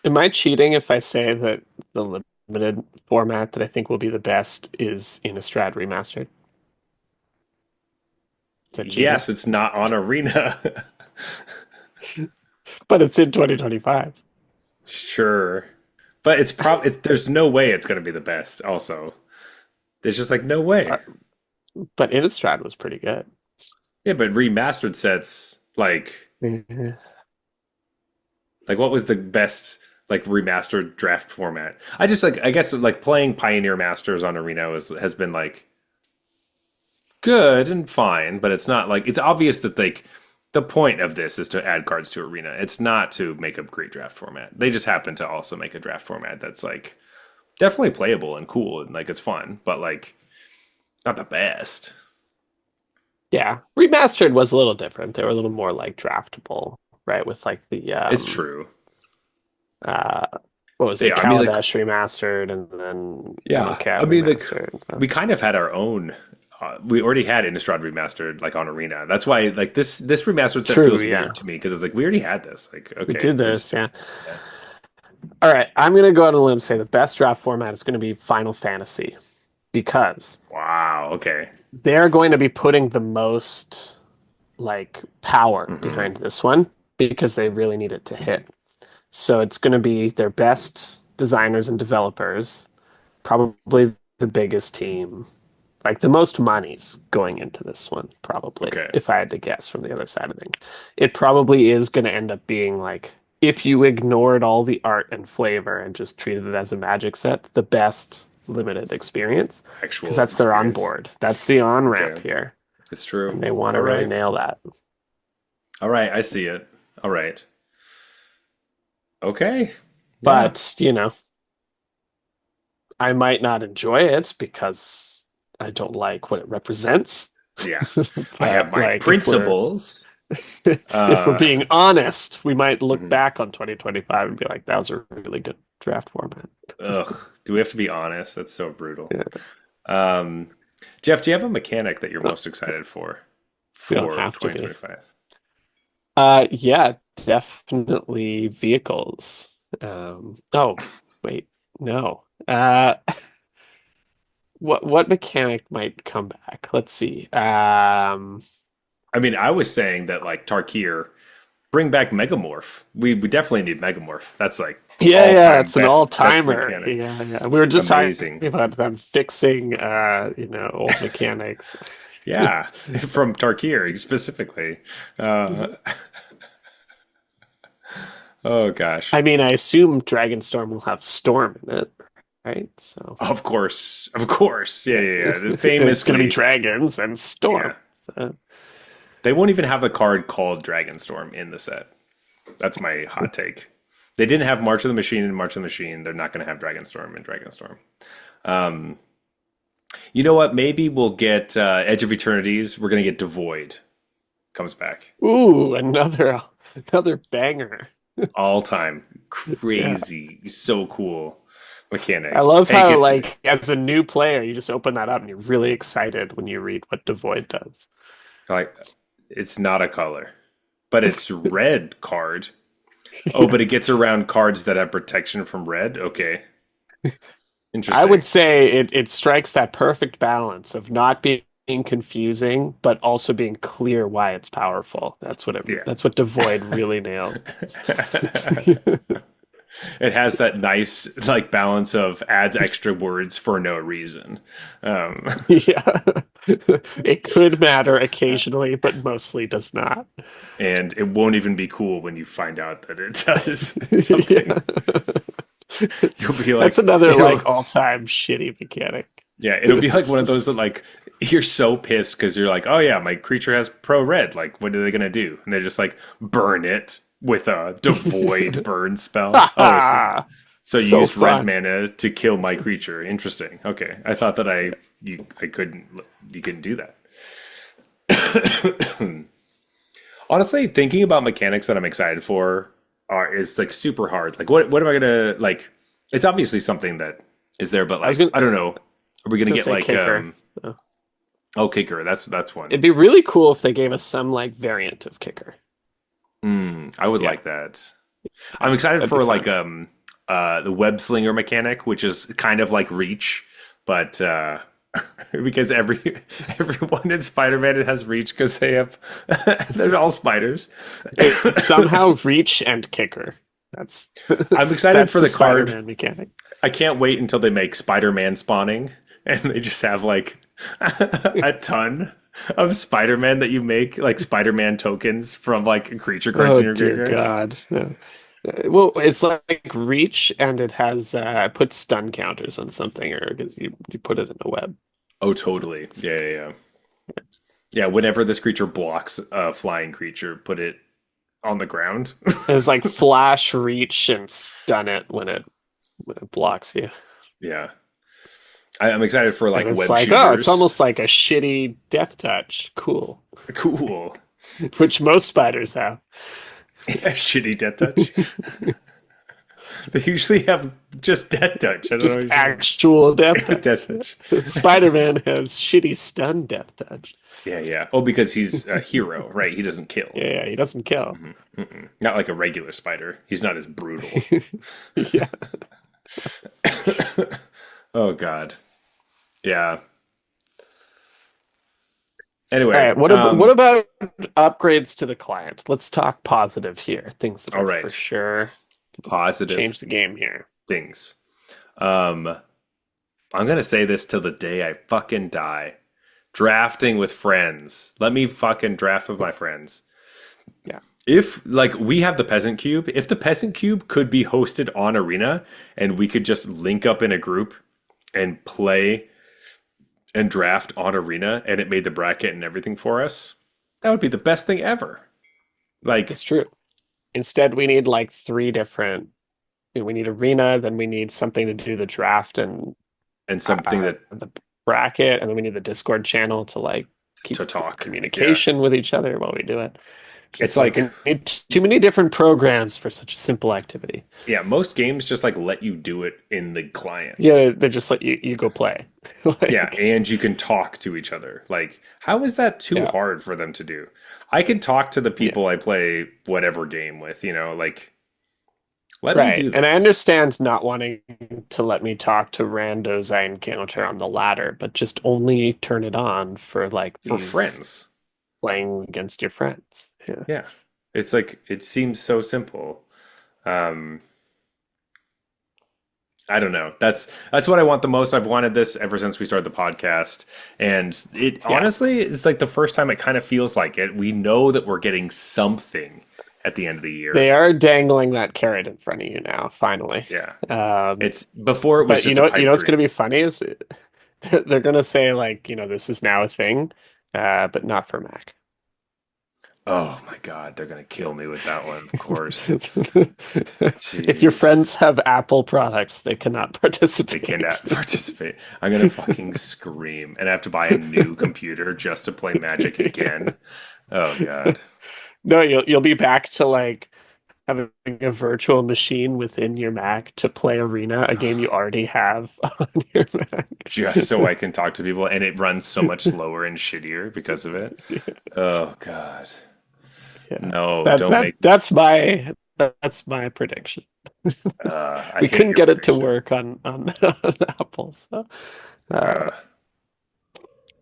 am I cheating if I say that the limited format that I think will be the best is Innistrad Remastered? Is that cheating?
Yes, it's not on Arena.
But it's in 2025.
Sure. But there's no way it's going to be the best also. There's just like no way.
Uh, But Innistrad was pretty good.
Yeah, but remastered sets
Mhm.
like what was the best like remastered draft format? I just like I guess like playing Pioneer Masters on Arena has been like good and fine, but it's not like it's obvious that like the point of this is to add cards to Arena. It's not to make a great draft format. They just happen to also make a draft format that's like definitely playable and cool and like it's fun, but like not the best.
Yeah, Remastered was a little different. They were a little more like draftable, right? With like the
It's true.
uh what was it,
Yeah, I mean like
Kaladesh Remastered and then
yeah,
Democat
I mean like
Remastered. So.
we kind of had our own. We already had Innistrad remastered like on Arena. That's why like this remastered set
True,
feels
yeah.
weird to me because it's like we already had this. Like
We
okay,
did this,
there's
yeah.
yeah.
All right, I'm gonna go out on a limb and say the best draft format is gonna be Final Fantasy because
Wow. Okay.
they're going to be putting the most like power
Hmm.
behind this one because they really need it to hit. So it's going to be their best designers and developers, probably the biggest team, like the most money's going into this one, probably,
Okay.
if I had to guess from the other side of things. It probably is going to end up being like, if you ignored all the art and flavor and just treated it as a magic set, the best limited experience, because
Actual
that's their
experience.
onboard. That's the on ramp
Okay.
here.
It's true.
And they want
All
to really
right.
nail that.
All right. I see it. All right. Okay. Yeah.
But, I might not enjoy it because I don't like what it represents.
Yeah. I have
But
my
like
principles.
if we're
Uh,
being honest, we might look
mhm.
back on 2025 and be like, that was a really good draft format.
Ugh. Do we have to be honest? That's so brutal.
Yeah.
Um, Jeff, do you have a mechanic that you're
No,
most excited
we don't
for
have to be.
2025?
Yeah, definitely vehicles. Oh, wait, no. What mechanic might come back? Let's see.
I mean, I was saying that like Tarkir, bring back Megamorph. We definitely need Megamorph. That's like
Yeah,
all
yeah,
time
it's an
best
all-timer.
mechanic.
Yeah, yeah. We were just talking
Amazing.
about them fixing old mechanics.
Yeah, from Tarkir specifically. Uh, oh gosh.
I mean, I assume Dragonstorm will have Storm in it, right? So
Of course. Of course. Yeah, yeah, yeah.
it's going to be
Famously,
dragons and
yeah.
Storm. So,
They won't even have the card called Dragonstorm in the set. That's my hot take. They didn't have March of the Machine and March of the Machine. They're not going to have Dragonstorm and Dragonstorm. Um, you know what? Maybe we'll get Edge of Eternities. We're going to get Devoid comes back.
Ooh, another banger.
All time.
Yeah.
Crazy. So cool
I
mechanic.
love
And it
how,
gets
like, as a new player, you just open that up and you're really excited when you read what Devoid does.
like, it's not a color, but it's red card. Oh,
Yeah.
but it gets around cards that have protection from red. Okay.
I
Interesting.
would say it strikes that perfect balance of not being confusing, but also being clear why it's powerful.
Yeah.
That's what Devoid really nails.
It has that nice like balance of adds extra words for no reason. Um,
Yeah. It could matter occasionally, but mostly does not.
and it won't even be cool when you find out that it does
Yeah.
something. You'll be
That's
like,
another
it'll,
like all-time shitty mechanic.
yeah, it'll be like one of those that like you're so pissed because you're like, oh yeah, my creature has pro red. Like, what are they gonna do? And they're just like burn it with a devoid burn spell. Oh, so you
So
used red
fun.
mana to kill my creature. Interesting. Okay, I thought that I couldn't you couldn't do that. Honestly, thinking about mechanics that I'm excited for are is like super hard. Like, what am I gonna like? It's obviously something that is there, but
I was
like I don't know. Are we gonna
gonna
get
say
like
kicker.
oh, kicker? That's one.
It'd be really cool if they gave us some like variant of kicker.
I would
Yeah,
like that. I'm excited
that'd be
for
fun.
like the web slinger mechanic, which is kind of like reach, but because everyone in Spider-Man has reach because they have they're all spiders.
Somehow reach and kicker. That's
I'm excited
that's
for
the
the card.
Spider-Man mechanic.
I can't wait until they make Spider-Man spawning and they just have like a ton of Spider-Man that you make, like Spider-Man tokens from like creature cards
Oh
in your
dear
graveyard.
God. No. Well, it's like reach and it has put stun counters on something or because you put it in a web.
Oh, totally. Yeah, yeah, yeah. Yeah, whenever this creature blocks a flying creature, put it on the ground.
It's like flash reach and stun it when it blocks you.
Yeah. I'm excited for
And
like
it's
web
like, oh, it's
shooters.
almost like a shitty death touch. Cool.
Cool.
Which most spiders have.
Shitty death touch. They usually have just death touch. I don't know
Just
what you're
actual death
saying. Death
touch.
touch.
Spider-Man has shitty stun death touch.
Yeah, yeah. Oh, because he's a hero, right? He doesn't kill.
Yeah, he doesn't kill.
Not like a regular spider. He's not as brutal.
Yeah.
Oh God. Yeah.
All
Anyway,
right. What about upgrades to the client? Let's talk positive here. Things that
all
are for
right.
sure
Positive
change the game here.
things. Um, I'm gonna say this till the day I fucking die. Drafting with friends. Let me fucking draft with my friends.
Yeah.
If like we have the peasant cube, if the peasant cube could be hosted on Arena and we could just link up in a group and play and draft on Arena and it made the bracket and everything for us, that would be the best thing ever. Like,
It's true. Instead, we need like three different. We need arena, then we need something to do the draft and
and something that
the bracket, and then we need the Discord channel to like keep
to talk. Yeah.
communication with each other while we do it.
It's
Just like
like,
we need too many different programs for such a simple activity.
yeah, most games just like let you do it in the client.
Yeah, they just let you go play.
Yeah,
Like,
and you can talk to each other. Like, how is that too
yeah,
hard for them to do? I can talk to the
yeah,
people I play whatever game with, like, let me
right.
do
And I
this.
understand not wanting to let me talk to randos I encounter on the ladder, but just only turn it on for like
For
these
friends.
playing against your friends. Yeah.
Yeah. It's like it seems so simple. Um I don't know. That's what I want the most. I've wanted this ever since we started the podcast. And it
Yeah.
honestly is like the first time it kind of feels like it. We know that we're getting something at the end of the year.
They are dangling that carrot in front of you now, finally.
Yeah.
Um,
It's before it was
but
just a
you
pipe
know what's going to
dream.
be funny is they're going to say like, this is now a thing, but not for Mac.
Oh my God, they're gonna kill me with that one, of course.
If your
Jeez.
friends have Apple products, they cannot
They cannot
participate.
participate. I'm gonna fucking scream and have to buy a new computer just to play Magic again. Oh God.
No, you'll be back to like having a virtual machine within your Mac to play Arena, a game you already have on your Mac.
Just so I can talk to people, and it runs so much slower and shittier because of it. Oh God.
Yeah.
No,
That
don't
that
make.
that's my prediction.
I
We
hate
couldn't
your
get it to
prediction.
work on Apple, so uh,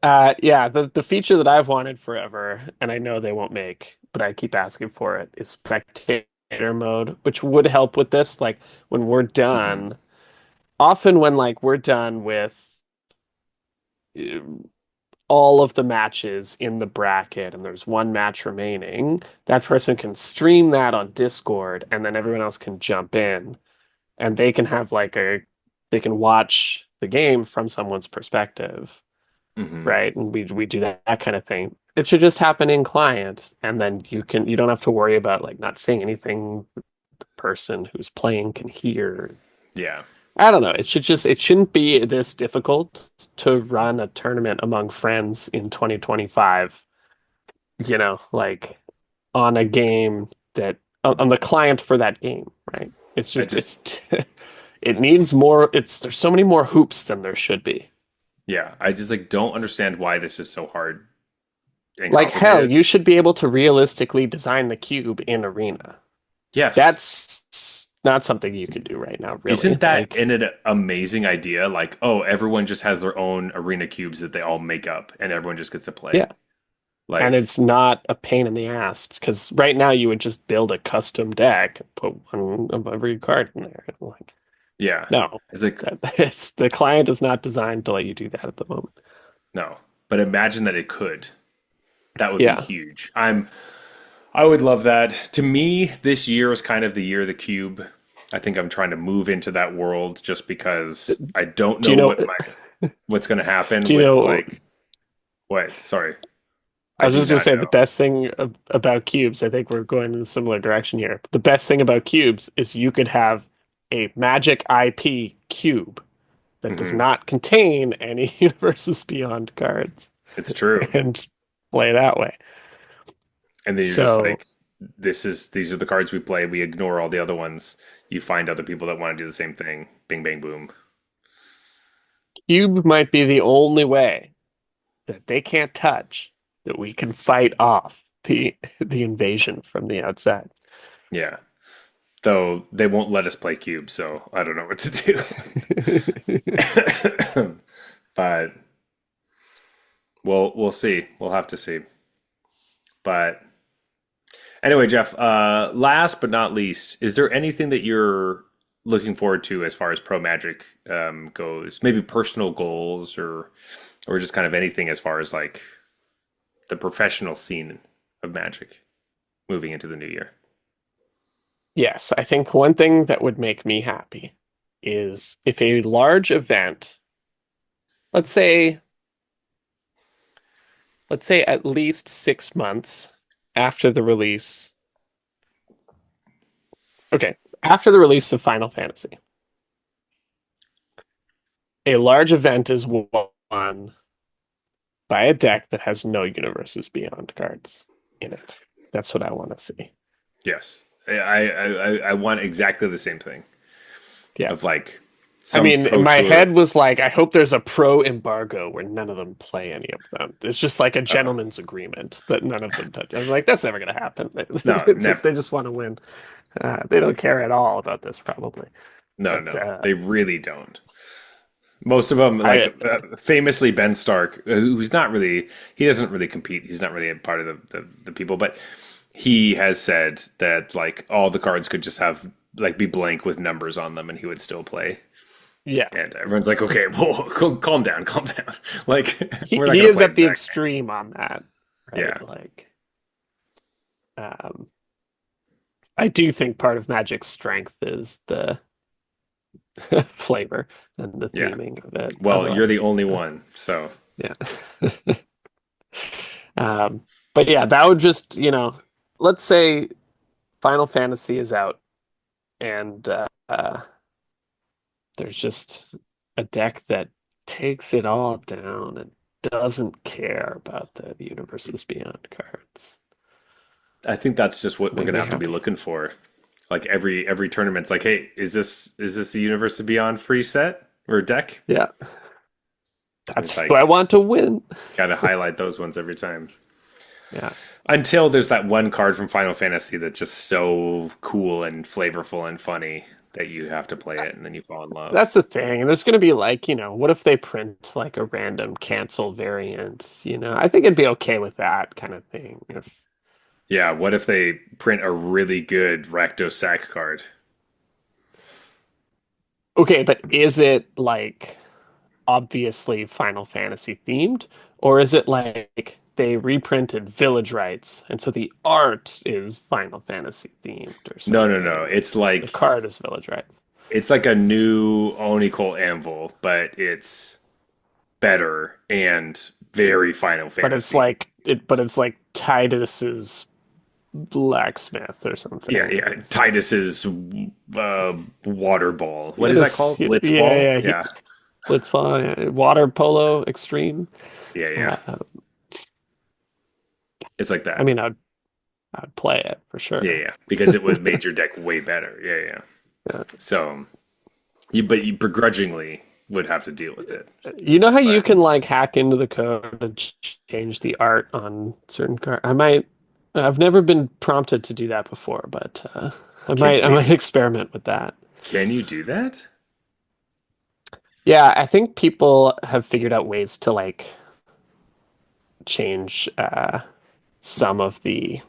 Uh,
yeah, the feature that I've wanted forever, and I know they won't make, but I keep asking for it, is spectator mode, which would help with this. Like when we're
mhm,
done, often when like we're done with uh, all of the matches in the bracket and there's one match remaining, that person can stream that on Discord and then everyone else can jump in and they can have like they can watch the game from someone's perspective,
mhm.
right? And we do that kind of thing. It should just happen in client and then you don't have to worry about like not saying anything the person who's playing can hear.
Yeah.
I don't know. It shouldn't be this difficult to run a tournament among friends in 2025, like on a game that on the client for that game, right? It's
I
just
just,
it needs more there's so many more hoops than there should be.
yeah, I just like don't understand why this is so hard and
Like hell,
complicated.
you should be able to realistically design the cube in Arena.
Yes.
That's not something you can do right now, really.
Isn't that
Like,
an amazing idea? Like, oh, everyone just has their own arena cubes that they all make up and everyone just gets to play.
yeah. And
Like,
it's not a pain in the ass because right now you would just build a custom deck, put one of every card in there. Like,
yeah.
no,
It's like,
it's the client is not designed to let you do that at the moment.
no. But imagine that it could. That would be
Yeah.
huge. I would love that. To me, this year is kind of the year of the cube. I think I'm trying to move into that world just because I don't
Do
know
you know?
what's going to happen
Do you
with
know?
like what? Sorry.
I
I
was
do
just gonna
not
say the
know.
best thing about cubes. I think we're going in a similar direction here. The best thing about cubes is you could have a Magic IP cube that does
Hmm.
not contain any Universes Beyond cards
It's true.
and play that way.
And then you're just
So
like, these are the cards we play. We ignore all the other ones. You find other people that want to do the same thing. Bing, bang, boom.
cube might be the only way that they can't touch that we can fight off the invasion from the outside.
Yeah. Though they won't let us play cube, so I don't know what to do. But we'll see. We'll have to see. But anyway, Jeff, last but not least, is there anything that you're looking forward to as far as Pro Magic goes? Maybe personal goals or just kind of anything as far as like the professional scene of Magic moving into the new year.
Yes, I think one thing that would make me happy is if a large event, let's say, at least 6 months after the release, okay, after the release of Final Fantasy, a large event is won by a deck that has no Universes Beyond cards in it. That's what I want to see.
Yes, I want exactly the same thing
Yeah.
of like
I
some
mean,
pro
my
tour.
head was like, I hope there's a pro embargo where none of them play any of them. It's just like a
Uh,
gentleman's agreement that none of them touch. I was like, that's never going to happen.
no, never.
They just want to win. They don't care at all about this, probably.
No,
But
no, they really don't. Most of them,
I,
like famously Ben Stark, who's not really, he doesn't really compete. He's not really a part of the people, but he has said that like all the cards could just have like be blank with numbers on them, and he would still play.
yeah,
And everyone's like, okay, whoa, calm down, calm down. Like we're not
he
gonna
is
play
at the
that.
extreme on that,
Yeah,
right? Like, um, I do think part of Magic's strength is the flavor and the
yeah.
theming of it.
Well, you're the
Otherwise,
only one, so
yeah. Um, But yeah, that would just, let's say Final Fantasy is out and there's just a deck that takes it all down and doesn't care about the Universes Beyond cards.
I think that's just what we're
Make
gonna
me
have to be
happy.
looking for. Like every tournament's like, hey, is this the Universe Beyond free set or deck?
Yeah,
It's
that's who I
like
want to win.
gotta highlight those ones every time.
Yeah.
Until there's that one card from Final Fantasy that's just so cool and flavorful and funny that you have to play it and then you fall in love.
That's the thing. And there's going to be like, what if they print like a random cancel variant? I think it'd be okay with that kind of thing. If
Yeah, what if they print a really good Rakdos Sack card?
Okay, but is it like obviously Final Fantasy themed, or is it like they reprinted Village Rites and so the art is Final Fantasy themed or
No, no, no.
something?
It's
The
like
card is Village Rites,
a new Onicole Anvil, but it's better and very Final
but it's
Fantasy.
like but it's like Tidus's blacksmith or
Yeah,
something.
yeah. Titus's water ball. What is that
Yes,
called? Blitz ball?
yeah, yeah.
Yeah,
Blitzball, water polo extreme.
yeah, yeah.
Uh,
It's like
I
that.
mean, I'd play it for
Yeah,
sure.
yeah. Because it was made your deck way better. Yeah, yeah.
Yeah.
So but you begrudgingly would have to deal with it.
You know how you
But
can like hack into the code and change the art on certain cards? I've never been prompted to do that before, but I
can
might I might
wait,
experiment with that.
can you do that?
Yeah, I think people have figured out ways to like change some of the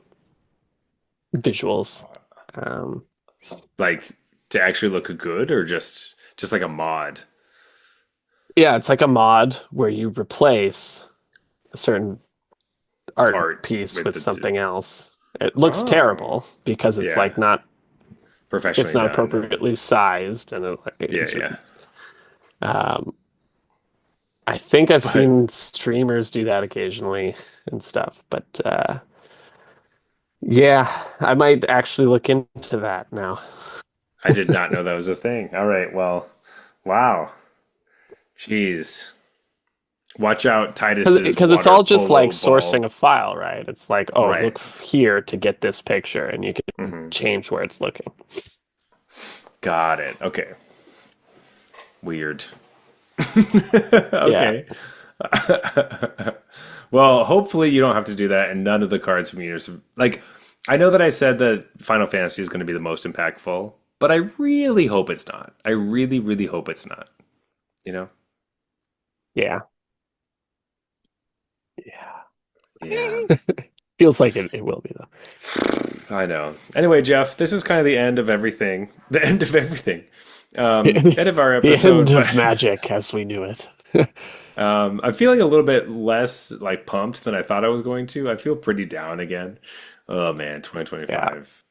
visuals. Um,
Like to actually look good or just like a mod
yeah, it's like a mod where you replace a certain art
art
piece
with
with
the
something else. It looks
oh
terrible because it's
yeah,
like not it's
professionally
not
done.
appropriately sized and
Yeah, yeah.
um, I think I've
But
seen streamers do that occasionally and stuff, but yeah, I might actually look into that now
I did not know that was a thing. All right, well, wow. Jeez. Watch out Titus's
because it's
water
all just like
polo
sourcing
ball.
a file, right? It's like, oh,
Right.
look here to get this picture, and you can
Hmm.
change where it's looking.
Got it. Okay. Weird.
Yeah,
Okay. Well, hopefully you don't have to do that, and none of the cards from Universe. Like, I know that I said that Final Fantasy is going to be the most impactful, but I really hope it's not. I really, really hope it's not. You know?
yeah, yeah.
Yeah,
Feels like it will be though.
I know. Anyway, Jeff, this is kind of the end of everything. The end of everything. End of our
The end
episode, but
of magic as we knew it.
I'm feeling a little bit less like pumped than I thought I was going to. I feel pretty down again. Oh man,
Yeah.
2025.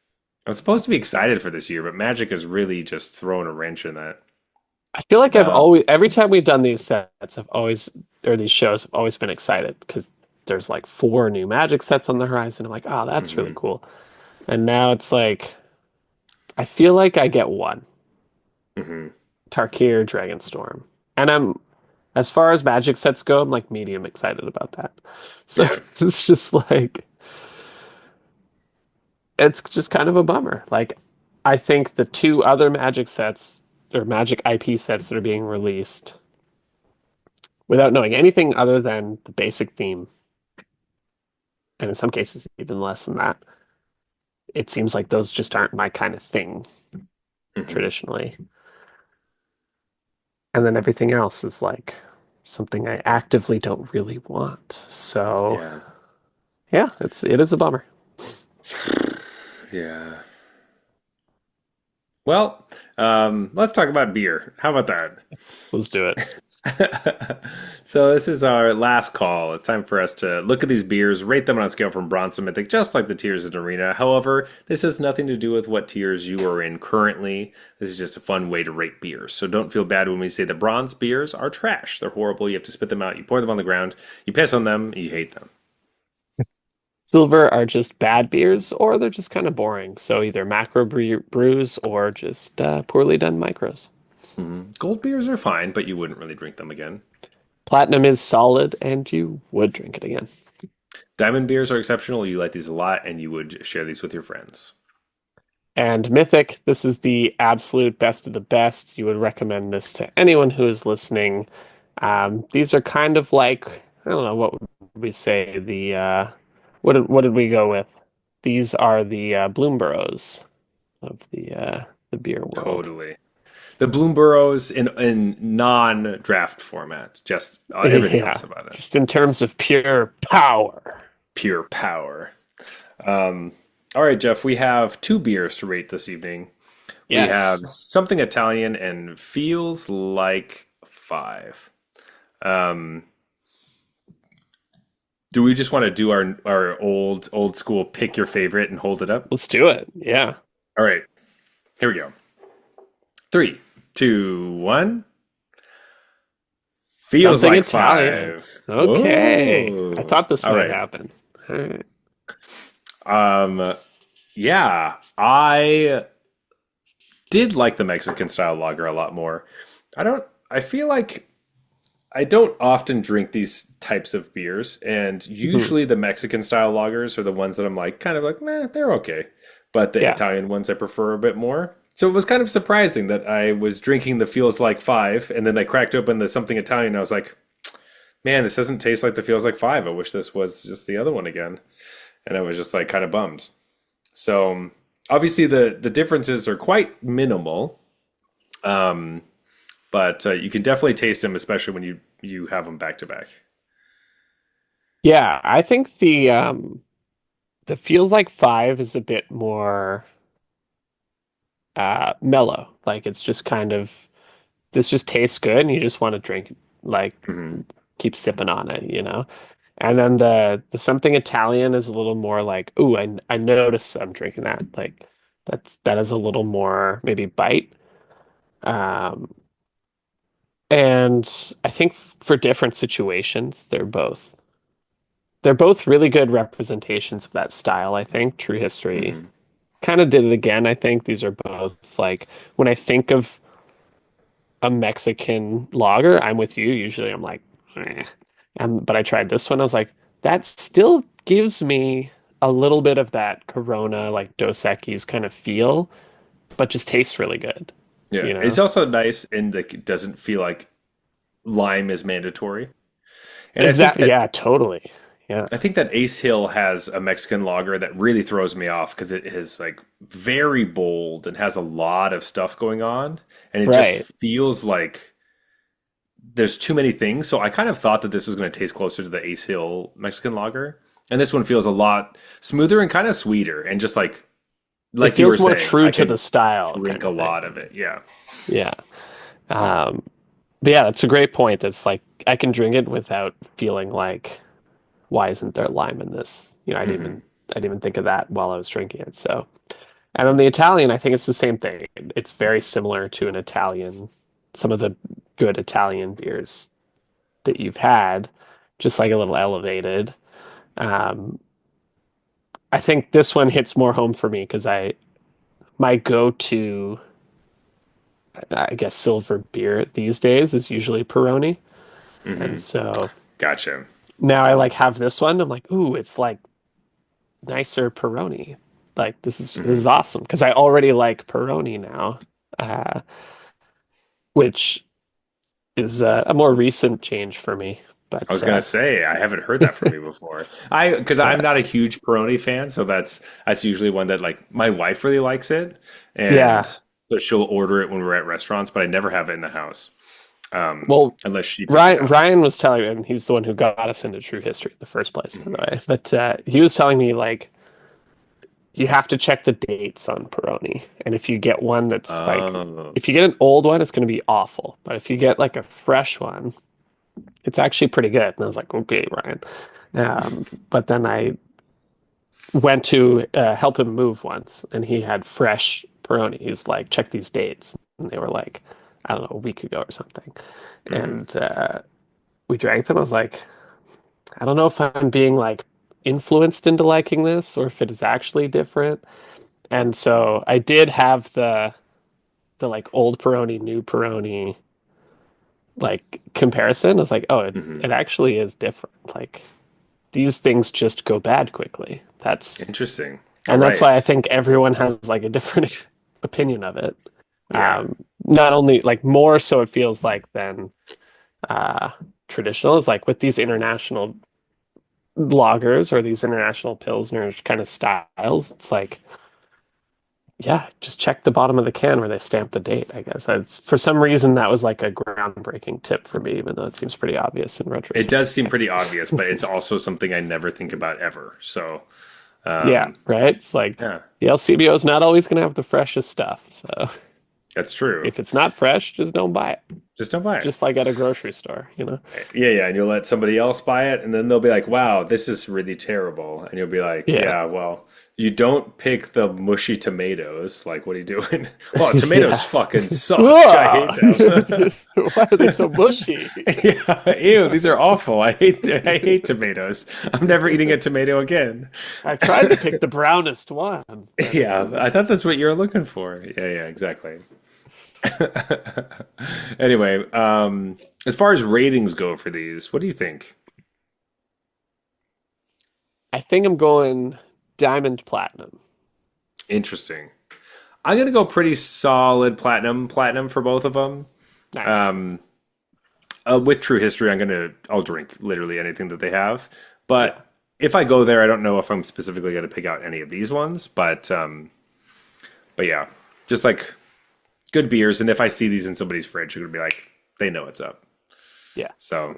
I'm supposed to be excited for this year, but Magic has really just thrown a wrench in that.
I feel like I've
Um,
always, every time we've done these sets, or these shows, I've always been excited because there's like four new Magic sets on the horizon. I'm like, oh, that's really
mhm,
cool. And now it's like, I feel like I get one
mhm.
Tarkir Dragonstorm. And as far as Magic sets go, I'm like medium excited about that. So
Yeah.
it's just like, it's just kind of a bummer. Like, I think the two other Magic sets or Magic IP sets that are being released without knowing anything other than the basic theme, and in some cases even less than that, it seems like those just aren't my kind of thing
Mhm.
traditionally. And then everything else is like something I actively don't really want. So
Yeah.
yeah, it is a bummer.
Yeah. Well, let's talk about beer. How about that?
Let's do it.
So this is our last call. It's time for us to look at these beers, rate them on a scale from bronze to mythic, just like the tiers in Arena. However, this has nothing to do with what tiers you are in currently. This is just a fun way to rate beers. So don't feel bad when we say the bronze beers are trash. They're horrible. You have to spit them out. You pour them on the ground. You piss on them. You hate them.
Silver are just bad beers, or they're just kind of boring. So either brews or just poorly done micros.
Gold beers are fine, but you wouldn't really drink them again.
Platinum is solid, and you would drink it again.
Diamond beers are exceptional. You like these a lot, and you would share these with your friends.
And Mythic, this is the absolute best of the best. You would recommend this to anyone who is listening. These are kind of like, I don't know, what would we say? What did we go with? These are the Bloomburrows of the beer world.
Totally. The Bloomburrows in non-draft format, just everything
Yeah,
else about it.
just in terms of pure power.
Pure power. Um, all right, Jeff, we have two beers to rate this evening. We have
Yes.
something Italian and feels like five. Um, do we just want to do our old school pick your favorite and hold it up?
Let's do it. Yeah.
All right, here we go. Three, two, one. Feels
Something
like
Italian.
five.
Okay. I
Whoa.
thought this
All
might
right.
happen. All right.
Um, yeah, I did like the Mexican style lager a lot more. I feel like I don't often drink these types of beers, and
Mhm.
usually the Mexican style lagers are the ones that I'm like, kind of like, meh, they're okay. But the
Yeah.
Italian ones I prefer a bit more. So it was kind of surprising that I was drinking the Feels Like Five, and then I cracked open the Something Italian, and I was like, man, this doesn't taste like the Feels Like Five. I wish this was just the other one again. And I was just like kind of bummed. So obviously the differences are quite minimal, um, but you can definitely taste them, especially when you have them back to back.
Yeah, I think the feels like five is a bit more mellow. Like it's just kind of this just tastes good and you just want to drink like
Hmm.
keep sipping on it, you know? And then the something Italian is a little more like, ooh, I notice I'm drinking that. Like that is a little more maybe bite. Um and I think for different situations, they're both really good representations of that style, I think. True History
Hmm.
kind of did it again, I think. These are both like when I think of a Mexican lager, I'm with you. Usually I'm like, eh. And but I tried this one, I was like, that still gives me a little bit of that Corona, like Dos Equis kind of feel, but just tastes really good,
Yeah,
you
it's
know?
also nice in that it doesn't feel like lime is mandatory. And
Exactly. Yeah, totally. Yeah.
I think that Ace Hill has a Mexican lager that really throws me off because it is like very bold and has a lot of stuff going on, and it just
Right.
feels like there's too many things. So I kind of thought that this was going to taste closer to the Ace Hill Mexican lager, and this one feels a lot smoother and kind of sweeter, and just
It
like you were
feels more
saying,
true
I
to the
could
style
drink
kind
a
of thing.
lot of it. Yeah.
Yeah. Um, but yeah, that's a great point. That's like I can drink it without feeling like why isn't there lime in this?
Hmm.
I didn't even think of that while I was drinking it. So, and then the Italian, I think it's the same thing. It's very similar to an Italian, some of the good Italian beers that you've had, just like a little elevated. Um, I think this one hits more home for me because my go-to, I guess, silver beer these days is usually Peroni. And
Hmm.
so
Gotcha.
now I like have this one. I'm like, ooh, it's like nicer Peroni. Like this is
Hmm.
awesome because I already like Peroni now, uh, which is a more recent change for me.
I was
But
gonna say I haven't heard that from you before. Because I'm
uh,
not a huge Peroni fan, so that's usually one that like my wife really likes it, and
yeah,
so she'll order it when we're at restaurants, but I never have it in the house,
well,
unless she brings it
Ryan
out.
Ryan was telling me, and he's the one who got us into True History in the first place, by the
Hmm.
way. But he was telling me like you have to check the dates on Peroni, and if you get one that's like
Oh.
if you get an old one, it's going to be awful. But if you get like a fresh one, it's actually pretty good. And I was like, okay, Ryan. But then I went to help him move once, and he had fresh Peroni. He's like, check these dates, and they were like, I don't know, a week ago or something.
Hmm.
And we drank them. I was like, I don't know if I'm being like influenced into liking this or if it is actually different. And so I did have the like old Peroni, new Peroni like comparison. I was like, oh,
Hmm.
it actually is different. Like these things just go bad quickly.
Interesting. All
And that's why I
right.
think everyone has like a different opinion of it.
Yeah.
Not only like more so it feels like than uh traditional is like with these international lagers or these international pilsner kind of styles, it's like yeah, just check the bottom of the can where they stamp the date, I guess. That's, for some reason that was like a groundbreaking tip for me, even though it seems pretty obvious in
It
retrospect.
does seem pretty obvious, but it's also something I never think about ever. So,
Yeah,
um,
right? It's like
yeah,
the LCBO is not always going to have the freshest stuff. So
that's true.
if it's not fresh, just don't buy it.
Just don't buy it.
Just like at a grocery store, you know?
Yeah, yeah, and you'll let somebody else buy it, and then they'll be like, "Wow, this is really terrible," and you'll be like,
Yeah.
"Yeah, well, you don't pick the mushy tomatoes. Like, what are you doing? Well, tomatoes
Yeah.
fucking suck. I hate them.
Ugh! Why are they so mushy?
Yeah, ew, these are awful. I hate tomatoes. I'm never eating a tomato again."
I tried to pick the brownest one, but
Yeah, I thought that's what you were looking for. Yeah, yeah, exactly. Anyway, as far as ratings go for these, what do you think?
I think I'm going diamond platinum.
Interesting. I'm gonna go pretty solid platinum for both of them.
Nice.
Um, with True History, I'll drink literally anything that they have.
Yeah.
But if I go there, I don't know if I'm specifically gonna pick out any of these ones. But yeah, just like good beers. And if I see these in somebody's fridge, you're gonna be like, they know what's up.
Yeah.
So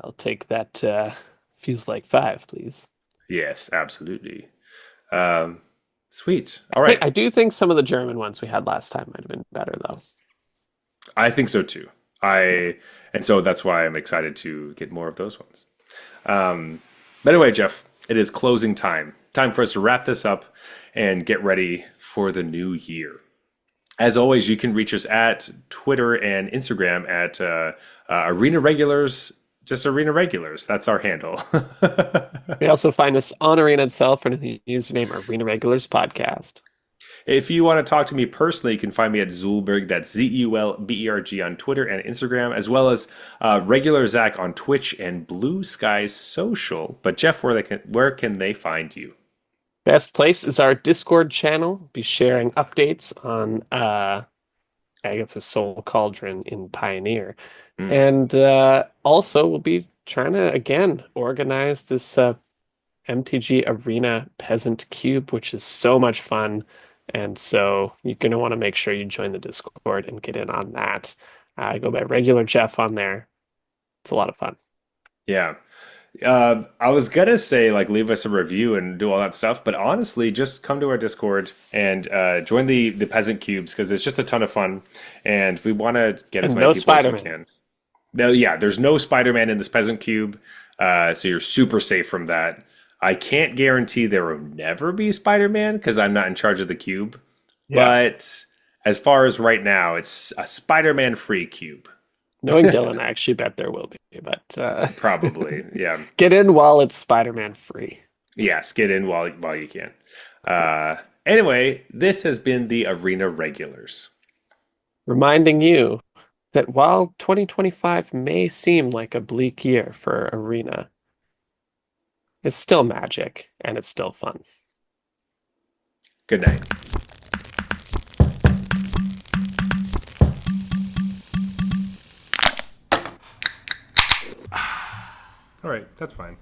I'll take that feels like five, please.
yes, absolutely. Um, sweet. All right.
I do think some of the German ones we had last time might have been better though.
I think so too.
Yeah.
And so that's why I'm excited to get more of those ones. But anyway, Jeff, it is closing time. Time for us to wrap this up and get ready for the new year. As always, you can reach us at Twitter and Instagram at Arena Regulars, just Arena Regulars. That's our handle.
We also find us on Arena itself under the username Arena Regulars Podcast.
If you want to talk to me personally, you can find me at Zulberg. That's Zulberg on Twitter and Instagram, as well as regular Zach on Twitch and Blue Sky Social. But Jeff, where can they find you?
Best place is our Discord channel. Be sharing updates on Agatha's Soul Cauldron in Pioneer.
Hmm.
And also we'll be trying to again organize this MTG Arena Peasant Cube, which is so much fun. And so you're going to want to make sure you join the Discord and get in on that. I go by regular Jeff on there. It's a lot of fun.
Yeah. I was gonna say like leave us a review and do all that stuff, but honestly, just come to our Discord and join the Peasant Cubes because it's just a ton of fun, and we want to get as
And
many
no
people as we
Spider-Man.
can. No, yeah, there's no Spider-Man in this Peasant Cube, so you're super safe from that. I can't guarantee there will never be Spider-Man because I'm not in charge of the cube,
Yeah.
but as far as right now, it's a Spider-Man free cube.
Knowing Dylan, I actually bet there will be, but
Probably, yeah.
get in while it's Spider-Man free.
Yes, get in while you can. Anyway, this has been the Arena Regulars.
Reminding you that while 2025 may seem like a bleak year for Arena, it's still magic and it's still fun.
Good night. All right, that's fine.